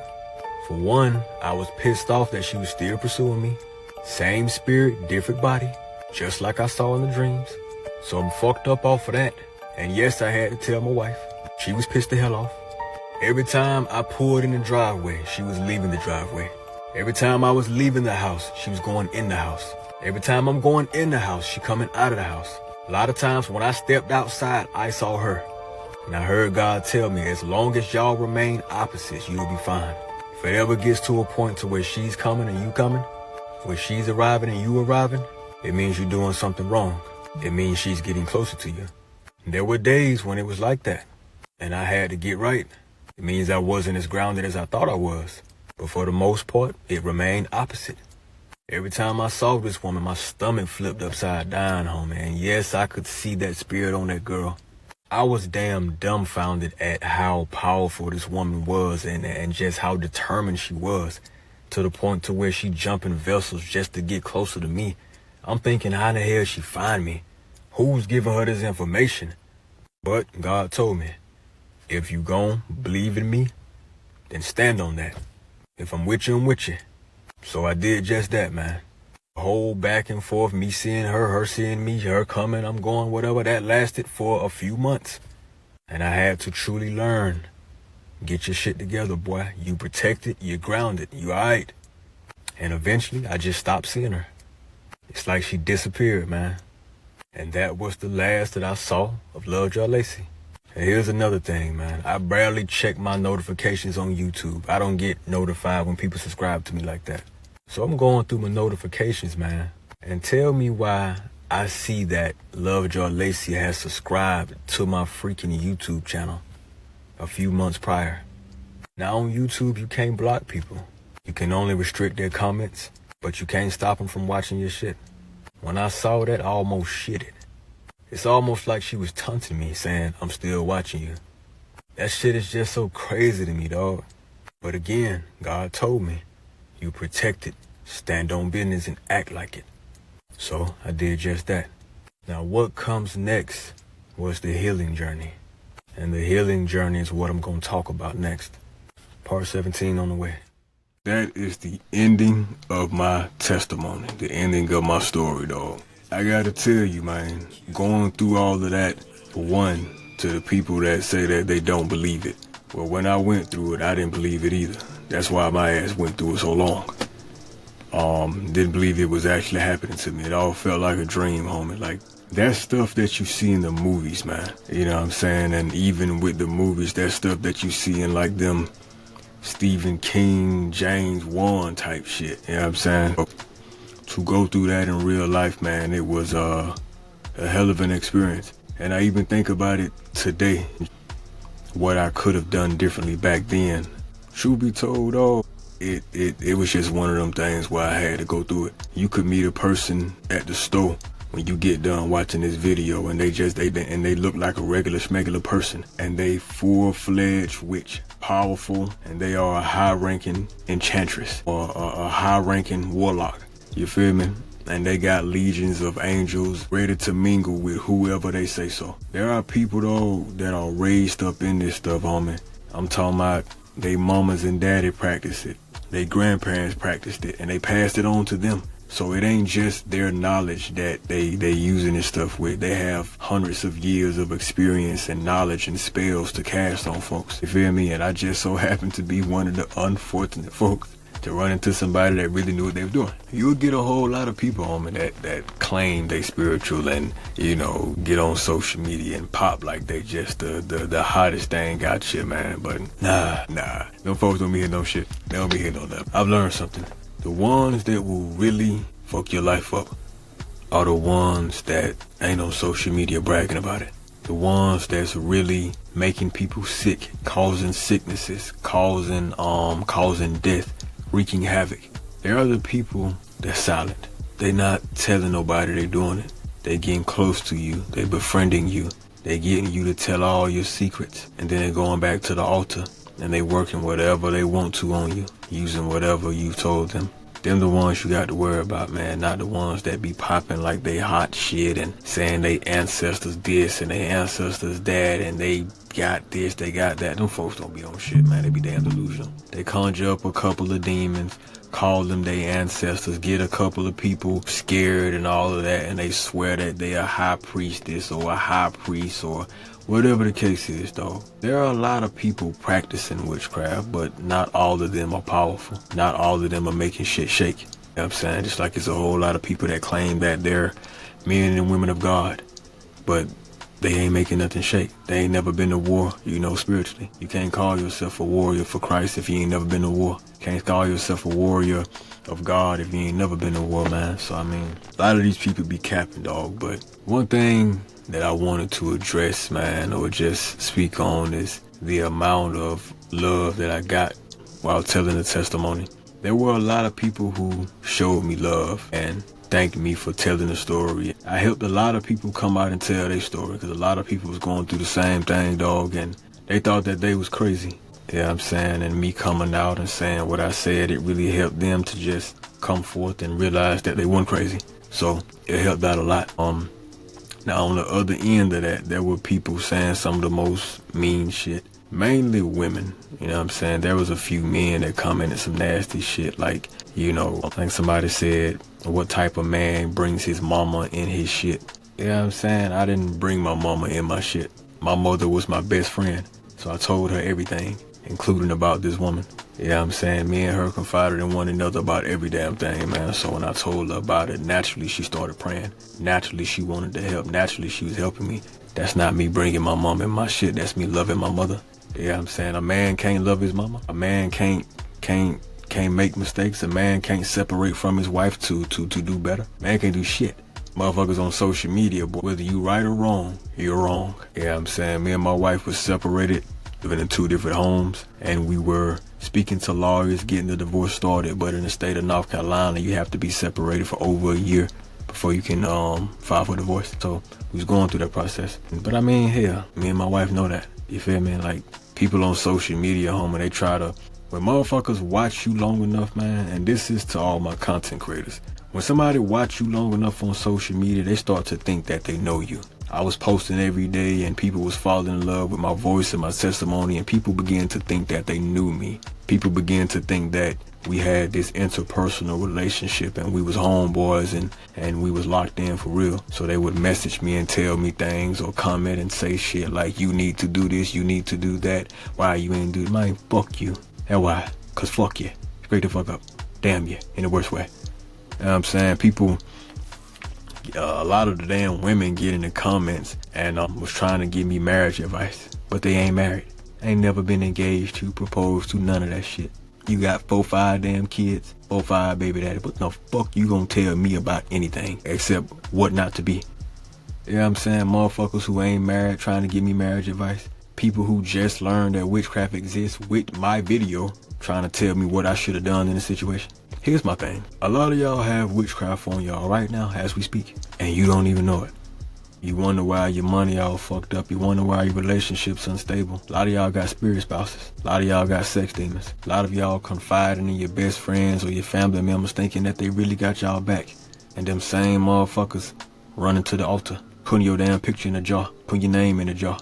For one, I was pissed off that she was still pursuing me. Same spirit, different body, just like I saw in the dreams. So I'm fucked up off of that. And yes, I had to tell my wife. She was pissed the hell off. Every time I pulled in the driveway, she was leaving the driveway. Every time I was leaving the house, she was going in the house. Every time I'm going in the house, she coming out of the house. A lot of times when I stepped outside, I saw her. And I heard God tell me, as long as y'all remain opposites, you'll be fine. If it ever gets to a point to where she's coming and you coming, where she's arriving and you arriving, it means you're doing something wrong. It means she's getting closer to you. And there were days when it was like that, and I had to get right. It means I wasn't as grounded as I thought I was. But for the most part, it remained opposite. Every time I saw this woman, my stomach flipped upside down, homie. And yes, I could see that spirit on that girl. I was damn dumbfounded at how powerful this woman was and just how determined she was, to the point to where she jumping vessels just to get closer to me. I'm thinking, how the hell she find me? Who's giving her this information? But God told me, if you gon' believe in me, then stand on that. If I'm with you, I'm with you. So I did just that, man. The whole back and forth, me seeing her, her seeing me, her coming, I'm going, whatever, that lasted for a few months. And I had to truly learn. Get your shit together, boy. You protected, you grounded, you alright. And eventually, I just stopped seeing her. It's like she disappeared, man. And that was the last that I saw of Lovejoy Lacey. And here's another thing, man. I barely check my notifications on YouTube. I don't get notified when people subscribe to me like that. So I'm going through my notifications, man. And tell me why I see that Lovejoy Lacey has subscribed to my freaking YouTube channel a few months prior. Now on YouTube, you can't block people. You can only restrict their comments, but you can't stop them from watching your shit. When I saw that, I almost shitted. It's almost like she was taunting me, saying, I'm still watching you. That shit is just so crazy to me, dog. But again, God told me, you protect it, stand on business, and act like it. So I did just that. Now what comes next was the healing journey. And the healing journey is what I'm going to talk about next. Part 17 on the way. That is the ending of my testimony, the ending of my story, dog. I gotta tell you, man, going through all of that, for one, to the people that say that they don't believe it. Well, when I went through it, I didn't believe it either. That's why my ass went through it so long. Didn't believe it was actually happening to me. It all felt like a dream, homie. Like, that stuff that you see in the movies, man. You know what I'm saying? And even with the movies, that stuff that you see in like them Stephen King, James Wan type shit. You know what I'm saying? To go through that in real life, man, it was a hell of an experience. And I even think about it today, what I could have done differently back then. Truth be told, though, it was just one of them things where I had to go through it. You could meet a person at the store when you get done watching this video, and they look like a regular schmegular person, and they full-fledged witch, powerful, and they are a high-ranking enchantress or a high-ranking warlock. You feel me? And they got legions of angels ready to mingle with whoever they say so. There are people though that are raised up in this stuff, homie. I'm talking about they mamas and daddy practice it. They grandparents practiced it and they passed it on to them. So it ain't just their knowledge that they using this stuff with. They have hundreds of years of experience and knowledge and spells to cast on folks. You feel me? And I just so happen to be one of the unfortunate folks to run into somebody that really knew what they were doing. You'll get a whole lot of people, homie, that claim they spiritual and, you know, get on social media and pop like they just the hottest thing out shit, man. But nah. Them folks don't be hitting no shit. They don't be hitting no nothing. I've learned something. The ones that will really fuck your life up are the ones that ain't on social media bragging about it. The ones that's really making people sick, causing sicknesses, causing death, wreaking havoc. There are the people that's silent. They not telling nobody they doing it. They getting close to you. They befriending you. They getting you to tell all your secrets. And then they going back to the altar and they working whatever they want to on you, using whatever you told them. Them the ones you got to worry about, man, not the ones that be popping like they hot shit and saying they ancestors this and they ancestors that and they got this, they got that. Them folks don't be on shit, man. They be damn delusional. They conjure up a couple of demons, call them they ancestors, get a couple of people scared and all of that, and they swear that they a high priestess or a high priest or whatever the case is, though. There are a lot of people practicing witchcraft, but not all of them are powerful. Not all of them are making shit shake. You know what I'm saying? Just like it's a whole lot of people that claim that they're men and women of God, but they ain't making nothing shake. They ain't never been to war, spiritually. You can't call yourself a warrior for Christ if you ain't never been to war. You can't call yourself a warrior of God if you ain't never been to war, man. So, I mean, a lot of these people be capping, dog. But one thing that I wanted to address, man, or just speak on is the amount of love that I got while telling the testimony. There were a lot of people who showed me love and thanked me for telling the story. I helped a lot of people come out and tell their story because a lot of people was going through the same thing, dog, and they thought that they was crazy. You know what I'm saying? And me coming out and saying what I said, it really helped them to just come forth and realize that they weren't crazy. So it helped out a lot. Now, on the other end of that, there were people saying some of the most mean shit. Mainly women, you know what I'm saying? There was a few men that commented some nasty shit like, I think somebody said, what type of man brings his mama in his shit? You know what I'm saying? I didn't bring my mama in my shit. My mother was my best friend, so I told her everything, including about this woman. You know what I'm saying? Me and her confided in one another about every damn thing, man. So when I told her about it, naturally she started praying. Naturally she wanted to help. Naturally she was helping me. That's not me bringing my mom in my shit. That's me loving my mother. You know what I'm saying? A man can't love his mama. A man can't make mistakes. A man can't separate from his wife to do better. Man can't do shit. Motherfuckers on social media, boy, whether you right or wrong, you're wrong. You know what I'm saying? Me and my wife was separated, living in 2 different homes, and we were speaking to lawyers, getting the divorce started. But in the state of North Carolina, you have to be separated for over a year before you can file for divorce. So we was going through that process. But I mean, hell, me and my wife know that. You feel me? Like, people on social media, homie, they try to, when motherfuckers watch you long enough, man, and this is to all my content creators, when somebody watch you long enough on social media, they start to think that they know you. I was posting every day and people was falling in love with my voice and my testimony, and people began to think that they knew me. People began to think that we had this interpersonal relationship and we was homeboys and we was locked in for real. So they would message me and tell me things or comment and say shit like, you need to do this, you need to do that. Why you ain't do it? Man, fuck you. And why? Cause fuck you. Straight the fuck up. Damn you. In the worst way. You know what I'm saying? People, a lot of the damn women get in the comments and was trying to give me marriage advice, but they ain't married. Ain't never been engaged to, proposed to, none of that shit. You got 4, 5 damn kids, 4, 5 baby daddy, but no fuck you gonna tell me about anything except what not to be. You know what I'm saying? Motherfuckers who ain't married trying to give me marriage advice. People who just learned that witchcraft exists with my video trying to tell me what I should have done in the situation. Here's my thing. A lot of y'all have witchcraft on y'all right now as we speak, and you don't even know it. You wonder why your money all fucked up. You wonder why your relationship's unstable. A lot of y'all got spirit spouses. A lot of y'all got sex demons. A lot of y'all confiding in your best friends or your family members thinking that they really got y'all back. And them same motherfuckers running to the altar, putting your damn picture in a jar, putting your name in a jar,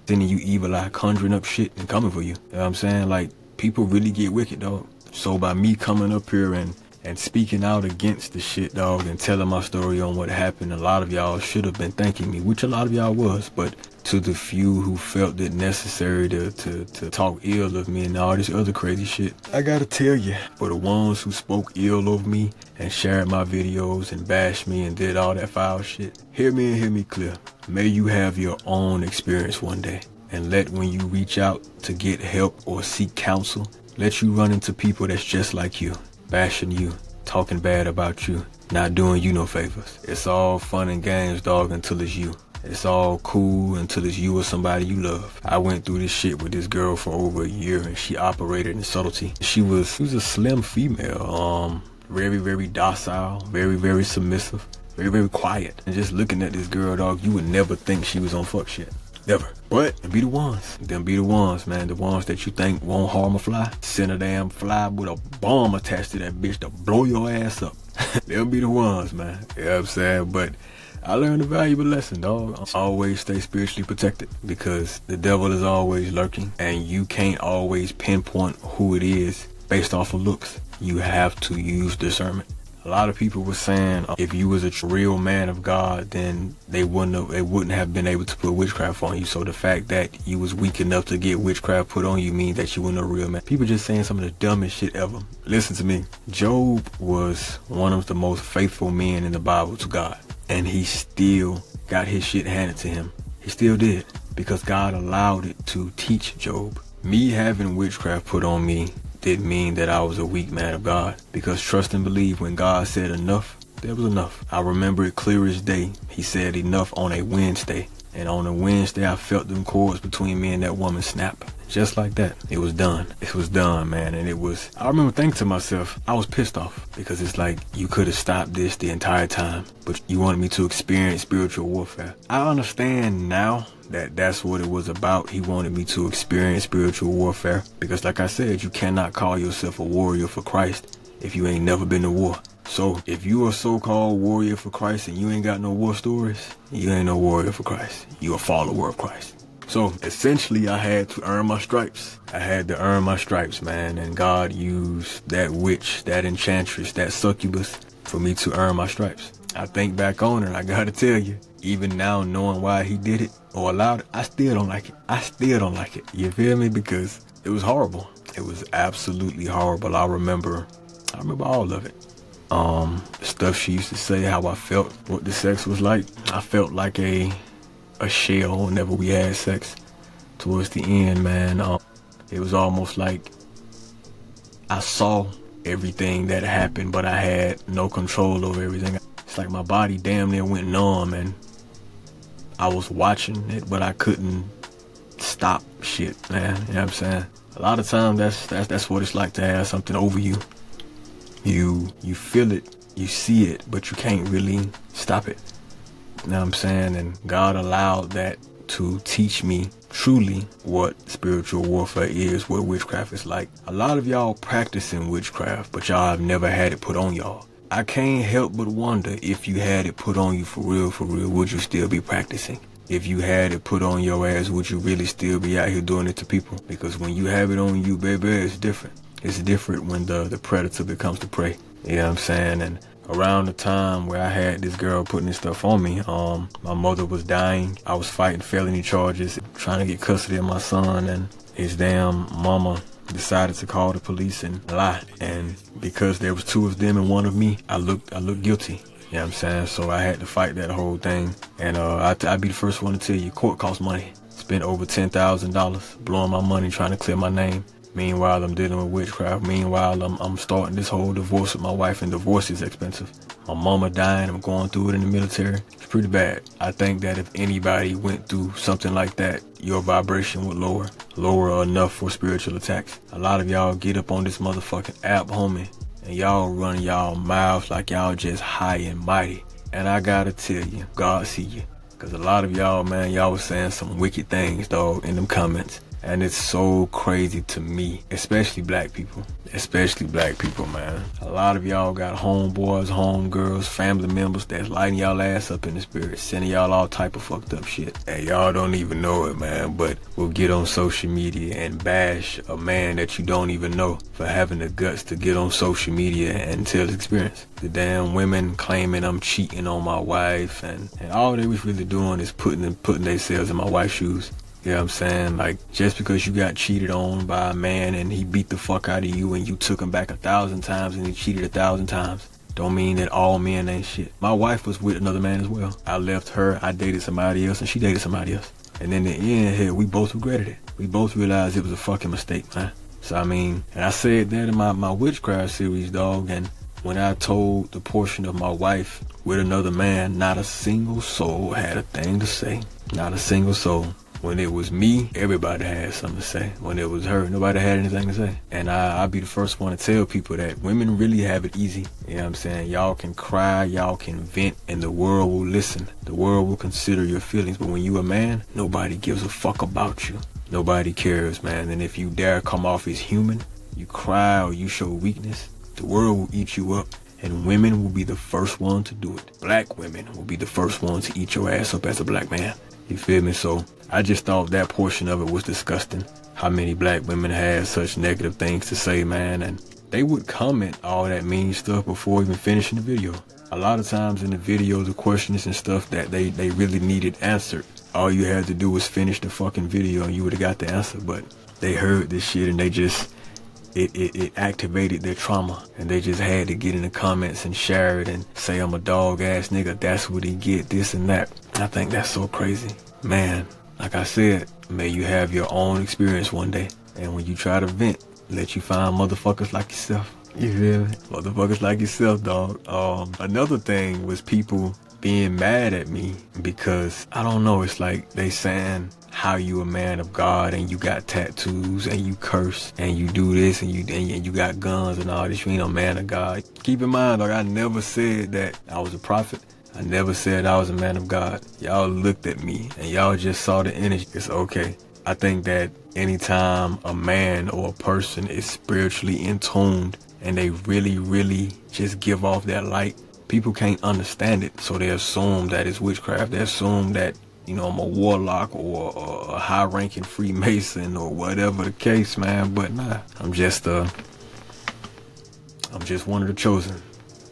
sending you evil eye, conjuring up shit and coming for you. You know what I'm saying? Like, people really get wicked, dog. So by me coming up here and speaking out against the shit, dog, and telling my story on what happened, a lot of y'all should have been thanking me, which a lot of y'all was. But to the few who felt it necessary to talk ill of me and all this other crazy shit, I gotta tell you, for the ones who spoke ill of me and shared my videos and bashed me and did all that foul shit, hear me and hear me clear. May you have your own experience one day, and let when you reach out to get help or seek counsel, let you run into people that's just like you, bashing you, talking bad about you, not doing you no favors. It's all fun and games, dog, until it's you. it's all cool until it's you or somebody you love. I went through this shit with this girl for over a year, and she operated in subtlety. She was a slim female, very, very docile, very, very submissive, very, very quiet. And just looking at this girl, dog, you would never think she was on fuck shit. Never. But them be the ones, man. The ones that you think won't harm a fly. Send a damn fly with a bomb attached to that bitch to blow your ass up. They'll be the ones, man. You know what I'm saying? But I learned a valuable lesson, dog. Always stay spiritually protected, because the devil is always lurking, and you can't always pinpoint who it is based off of looks. You have to use discernment. A lot of people were saying if you was a real man of God, then they wouldn't have been able to put witchcraft on you. So the fact that you was weak enough to get witchcraft put on you means that you weren't a real man. People just saying some of the dumbest shit ever. Listen to me. Job was one of the most faithful men in the Bible to God, and he still got his shit handed to him. He still did, because God allowed it to teach Job. Me having witchcraft put on me didn't mean that I was a weak man of God, because trust and believe, when God said enough, there was enough. I remember it clear as day. He said enough on a Wednesday, and on a Wednesday I felt them cords between me and that woman snap. Just like that. It was done. It was done, man. And I remember thinking to myself, I was pissed off, because it's like, you could have stopped this the entire time, but you wanted me to experience spiritual warfare. I understand now that that's what it was about. He wanted me to experience spiritual warfare, because like I said, you cannot call yourself a warrior for Christ if you ain't never been to war. So if you a so-called warrior for Christ and you ain't got no war stories, you ain't no warrior for Christ. You a follower of Christ. So essentially, I had to earn my stripes. I had to earn my stripes, man. And God used that witch, that enchantress, that succubus for me to earn my stripes. I think back on it, and I gotta tell you, even now knowing why he did it or allowed it, I still don't like it. I still don't like it. You feel me? Because it was horrible. It was absolutely horrible. I remember all of it. The stuff she used to say, how I felt, what the sex was like. I felt like a shell whenever we had sex. Towards the end, man, it was almost like I saw everything that happened, but I had no control over everything. It's like my body damn near went numb, and I was watching it, but I couldn't stop shit, man. You know what I'm saying? A lot of times that's what it's like to have something over you. You feel it, you see it, but you can't really stop it. You know what I'm saying? And God allowed that to teach me truly what spiritual warfare is, what witchcraft is like. A lot of y'all practicing witchcraft, but y'all have never had it put on y'all. I can't help but wonder, if you had it put on you for real, would you still be practicing? If you had it put on your ass, would you really still be out here doing it to people? Because when you have it on you, baby, it's different. It's different when the predator becomes the prey. You know what I'm saying? And around the time where I had this girl putting this stuff on me, my mother was dying. I was fighting felony charges, trying to get custody of my son, and his damn mama decided to call the police and lie. And because there was two of them and one of me, I looked guilty. You know what I'm saying? So I had to fight that whole thing. And I'd be the first one to tell you, court costs money. Spent over $10,000 blowing my money trying to clear my name. Meanwhile, I'm dealing with witchcraft. Meanwhile, I'm starting this whole divorce with my wife, and divorce is expensive. My mama dying, I'm going through it in the military. It's pretty bad. I think that if anybody went through something like that, your vibration would lower enough for spiritual attacks. A lot of y'all get up on this motherfucking app, homie, and y'all run y'all mouths like y'all just high and mighty. And I gotta tell you, God see you. Cause a lot of y'all, man, y'all was saying some wicked things, dog, in them comments. And it's so crazy to me, especially black people, man. A lot of y'all got homeboys, homegirls, family members that's lighting y'all ass up in the spirit, sending y'all all type of fucked up shit. And y'all don't even know it, man, but we'll get on social media and bash a man that you don't even know for having the guts to get on social media and tell his experience. The damn women claiming I'm cheating on my wife, and all they was really doing is putting themselves in my wife's shoes. You know what I'm saying? Like, just because you got cheated on by a man and he beat the fuck out of you and you took him back 1,000 times and he cheated 1,000 times, don't mean that all men ain't shit. My wife was with another man as well. I left her, I dated somebody else, and she dated somebody else. And in the end, here, we both regretted it. We both realized it was a fucking mistake, man. So, I mean, and I said that in my witchcraft series, dog, and when I told the portion of my wife with another man, not a single soul had a thing to say. Not a single soul. When it was me, everybody had something to say. When it was her, nobody had anything to say. And I'll be the first one to tell people that women really have it easy. You know what I'm saying? Y'all can cry, y'all can vent, and the world will listen. The world will consider your feelings. But when you a man, nobody gives a fuck about you. Nobody cares, man. And if you dare come off as human, you cry or you show weakness, the world will eat you up. And women will be the first one to do it. Black women will be the first one to eat your ass up as a black man. You feel me? So I just thought that portion of it was disgusting. How many black women had such negative things to say, man. And they would comment all that mean stuff before even finishing the video. A lot of times in the videos, the questions and stuff that they really needed answered, all you had to do was finish the fucking video and you would have got the answer. But they heard this shit and they just, it activated their trauma, and they just had to get in the comments and share it and say I'm a dog ass nigga, that's what he get, this and that. I think that's so crazy, man. Like I said, may you have your own experience one day, and when you try to vent, let you find motherfuckers like yourself. You feel me? Motherfuckers like yourself, dog. Another thing was people being mad at me because, I don't know, it's like they saying how you a man of God and you got tattoos and you curse and you do this and you got guns and all this. You ain't no man of God. Keep in mind, dog, I never said that I was a prophet. I never said I was a man of God. Y'all looked at me and y'all just saw the energy. It's okay. I think that anytime a man or a person is spiritually in tuned and they really, really just give off that light, people can't understand it. So they assume that it's witchcraft. They assume that, you know, I'm a warlock or a high-ranking Freemason or whatever the case, man. But nah, I'm just one of the chosen.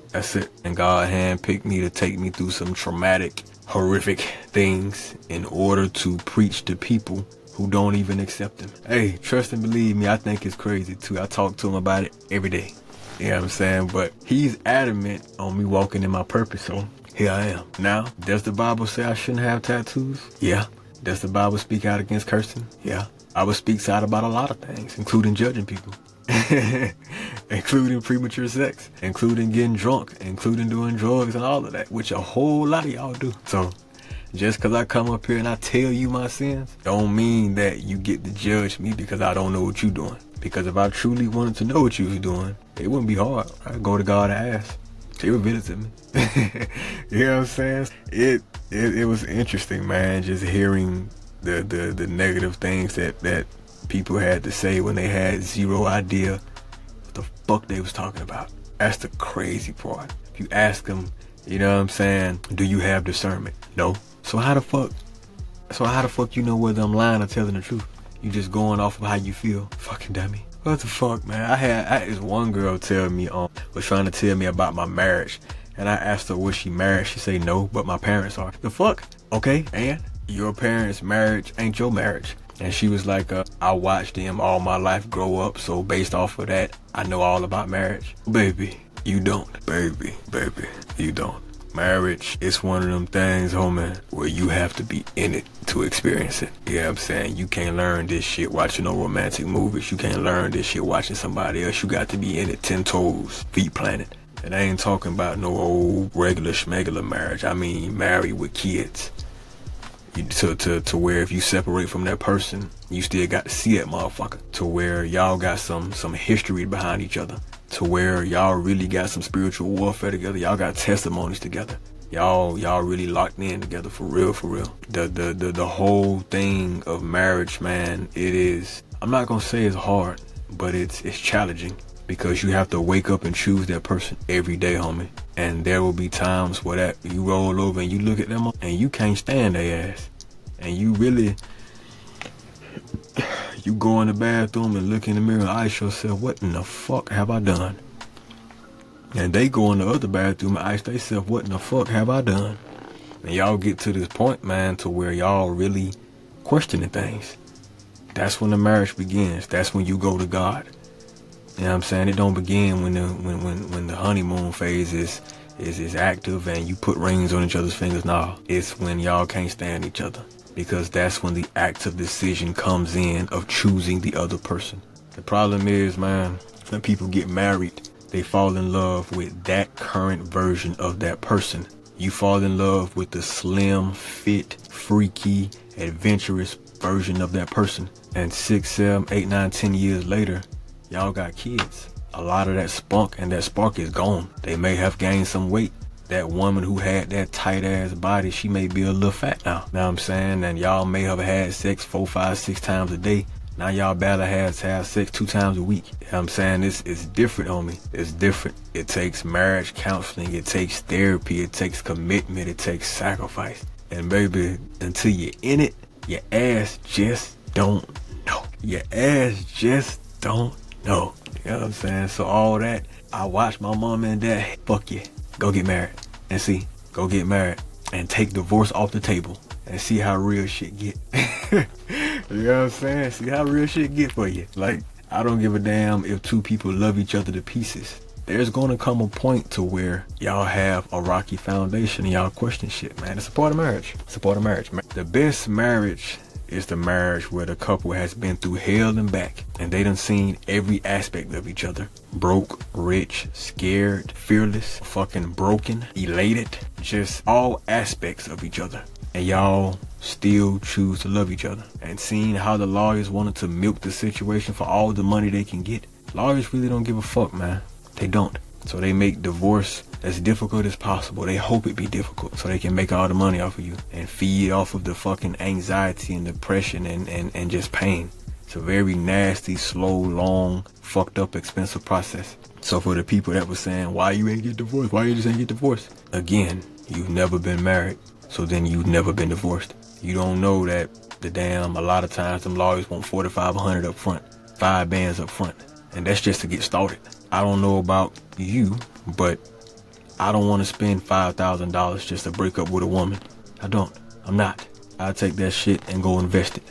That's it. And God handpicked me to take me through some traumatic, horrific things in order to preach to people who don't even accept him. Hey, trust and believe me, I think it's crazy too. I talk to him about it every day. You know what I'm saying? But he's adamant on me walking in my purpose, so here I am. Now, does the Bible say I shouldn't have tattoos? Yeah. Does the Bible speak out against cursing? Yeah. I would speak out about a lot of things, including judging people, including premature sex, including getting drunk, including doing drugs and all of that, which a whole lot of y'all do. So just because I come up here and I tell you my sins, don't mean that you get to judge me because I don't know what you're doing. Because if I truly wanted to know what you was doing, it wouldn't be hard. I'd go to God and ask. He would visit me. You know what I'm saying? It was interesting, man, just hearing the negative things that people had to say when they had zero idea what the fuck they was talking about. That's the crazy part. If you ask them, you know what I'm saying, do you have discernment? No. So how the fuck you know whether I'm lying or telling the truth? You just going off of how you feel. Fucking dummy. What the fuck, man? I had this one girl tell me, was trying to tell me about my marriage. And I asked her, was she married? She said no, but my parents are. The fuck? Okay, and your parents' marriage ain't your marriage. And she was like, I watched them all my life grow up, so based off of that, I know all about marriage. Baby, you don't. Baby, you don't. Marriage is one of them things, homie, where you have to be in it to experience it. You know what I'm saying? You can't learn this shit watching no romantic movies. You can't learn this shit watching somebody else. You got to be in it 10 toes, feet planted. And I ain't talking about no old regular schmegular marriage. I mean married with kids. To where if you separate from that person, you still got to see that motherfucker. To where y'all got some history behind each other. To where y'all really got some spiritual warfare together. Y'all got testimonies together. Y'all really locked in together for real. The whole thing of marriage, man, it is, I'm not gonna say it's hard, but it's challenging. Because you have to wake up and choose that person every day, homie. And there will be times where that you roll over and you look at them and you can't stand their ass. And you really, you go in the bathroom and look in the mirror and ask yourself, what in the fuck have I done? And they go in the other bathroom and ask themselves, what in the fuck have I done? And y'all get to this point, man, to where y'all really questioning things. That's when the marriage begins. That's when you go to God. You know what I'm saying? It don't begin when the honeymoon phase is active and you put rings on each other's fingers. Nah, it's when y'all can't stand each other. Because that's when the active decision comes in of choosing the other person. The problem is, man, when people get married, They fall in love with that current version of that person. You fall in love with the slim, fit, freaky, adventurous version of that person. And 6, 7, 8, 9, 10 years later, y'all got kids. A lot of that spunk and that spark is gone. They may have gained some weight. That woman who had that tight ass body, she may be a little fat now. Know what I'm saying? And y'all may have had sex 4, 5, 6 times a day. Now y'all barely have sex 2 times a week. You know what I'm saying? It's different, homie. It's different. It takes marriage counseling. It takes therapy. It takes commitment. It takes sacrifice. And baby, until you're in it, your ass just don't know. Your ass just don't know. You know what I'm saying? So all that, I watch my mom and dad, fuck you. Go get married. And see, go get married. And take divorce off the table. And see how real shit get. You know what I'm saying? See how real shit get for you. Like, I don't give a damn if 2 people love each other to pieces. There's gonna come a point to where y'all have a rocky foundation and y'all question shit, man. It's a part of marriage. It's a part of marriage, man. The best marriage is the marriage where the couple has been through hell and back, and they done seen every aspect of each other. Broke, rich, scared, fearless, fucking broken, elated, just all aspects of each other. And y'all still choose to love each other. And seeing how the lawyers wanted to milk the situation for all the money they can get. Lawyers really don't give a fuck, man. They don't. So they make divorce as difficult as possible. They hope it be difficult so they can make all the money off of you and feed off of the fucking anxiety and depression and just pain. It's a very nasty, slow, long, fucked up, expensive process. So for the people that were saying, why you ain't get divorced? Why you just ain't get divorced? Again, you've never been married. So then you've never been divorced. You don't know that a lot of times them lawyers want $4,500 up front, 5 bands up front. And that's just to get started. I don't know about you, but I don't want to spend $5,000 just to break up with a woman. I don't. I'm not. I'll take that shit and go invest it.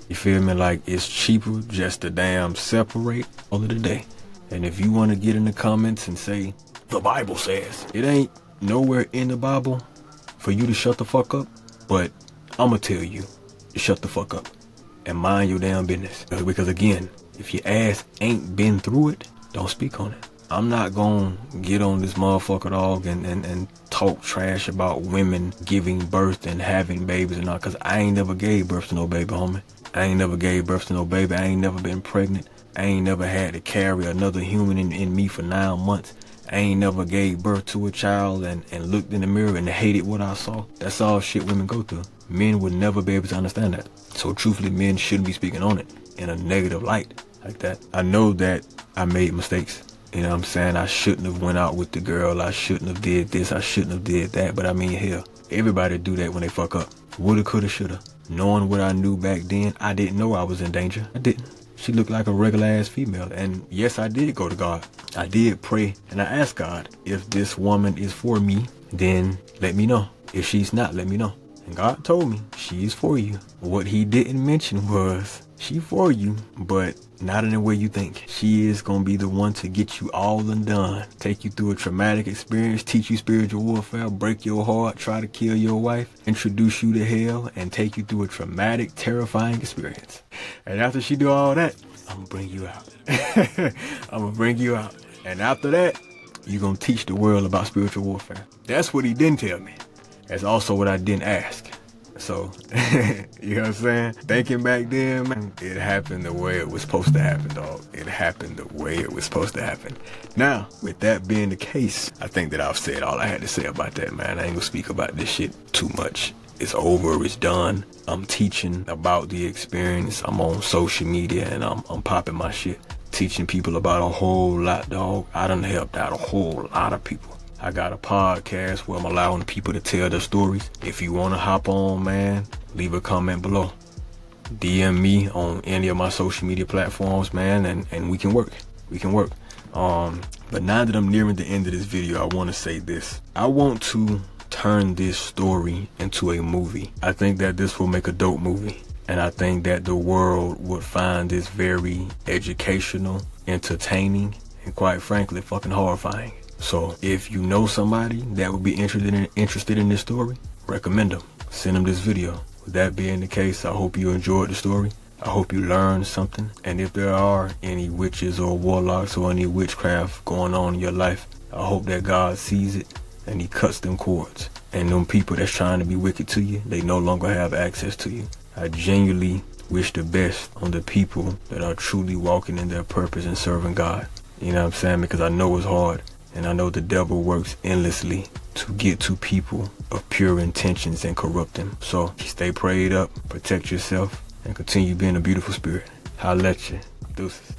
You feel me? Like, it's cheaper just to separate all of the day. And if you want to get in the comments and say, the Bible says, it ain't nowhere in the Bible for you to shut the fuck up, but I'ma tell you to shut the fuck up and mind your damn business. Because again, if your ass ain't been through it, don't speak on it. I'm not gonna get on this motherfucker dog and talk trash about women giving birth and having babies and all, cause I ain't never gave birth to no baby, homie. I ain't never gave birth to no baby. I ain't never been pregnant. I ain't never had to carry another human in me for 9 months. I ain't never gave birth to a child and looked in the mirror and hated what I saw. That's all shit women go through. Men would never be able to understand that. So truthfully, men shouldn't be speaking on it in a negative light like that. I know that I made mistakes. You know what I'm saying? I shouldn't have went out with the girl. I shouldn't have did this. I shouldn't have did that. But I mean, hell, everybody do that when they fuck up. Woulda, coulda, shoulda. Knowing what I knew back then, I didn't know I was in danger. I didn't. She looked like a regular ass female. And yes, I did go to God. I did pray and I asked God, if this woman is for me, then let me know. If she's not, let me know. And God told me she is for you. What he didn't mention was she for you, but not in the way you think. She is going to be the one to get you all undone. Take you through a traumatic experience, teach you spiritual warfare, break your heart, try to kill your wife, introduce you to hell, and take you through a traumatic, terrifying experience. And after she do all that, I'm going to bring you out. I'm going to bring you out. And after that, you're going to teach the world about spiritual warfare. That's what he didn't tell me. That's also what I didn't ask. So, you know what I'm saying? Thinking back then, man, it happened the way it was supposed to happen, dog. It happened the way it was supposed to happen. Now, with that being the case, I think that I've said all I had to say about that, man. I ain't gonna speak about this shit too much. It's over, it's done. I'm teaching about the experience. I'm on social media and I'm popping my shit. Teaching people about a whole lot, dog. I done helped out a whole lot of people. I got a podcast where I'm allowing people to tell their stories. If you want to hop on, man, leave a comment below. DM me on any of my social media platforms, man, and we can work. We can work. But now that I'm nearing the end of this video, I want to say this. I want to turn this story into a movie. I think that this will make a dope movie. And I think that the world would find this very educational, entertaining, and quite frankly, fucking horrifying. So if you know somebody that would be interested in this story, recommend them. Send them this video. With that being the case, I hope you enjoyed the story. I hope you learned something. And if there are any witches or warlocks or any witchcraft going on in your life, I hope that God sees it and he cuts them cords. And them people that's trying to be wicked to you, they no longer have access to you. I genuinely wish the best on the people that are truly walking in their purpose and serving God. You know what I'm saying? Because I know it's hard. And I know the devil works endlessly to get to people of pure intentions and corrupt them. So stay prayed up, protect yourself, and continue being a beautiful spirit. Holla at you. Deuces.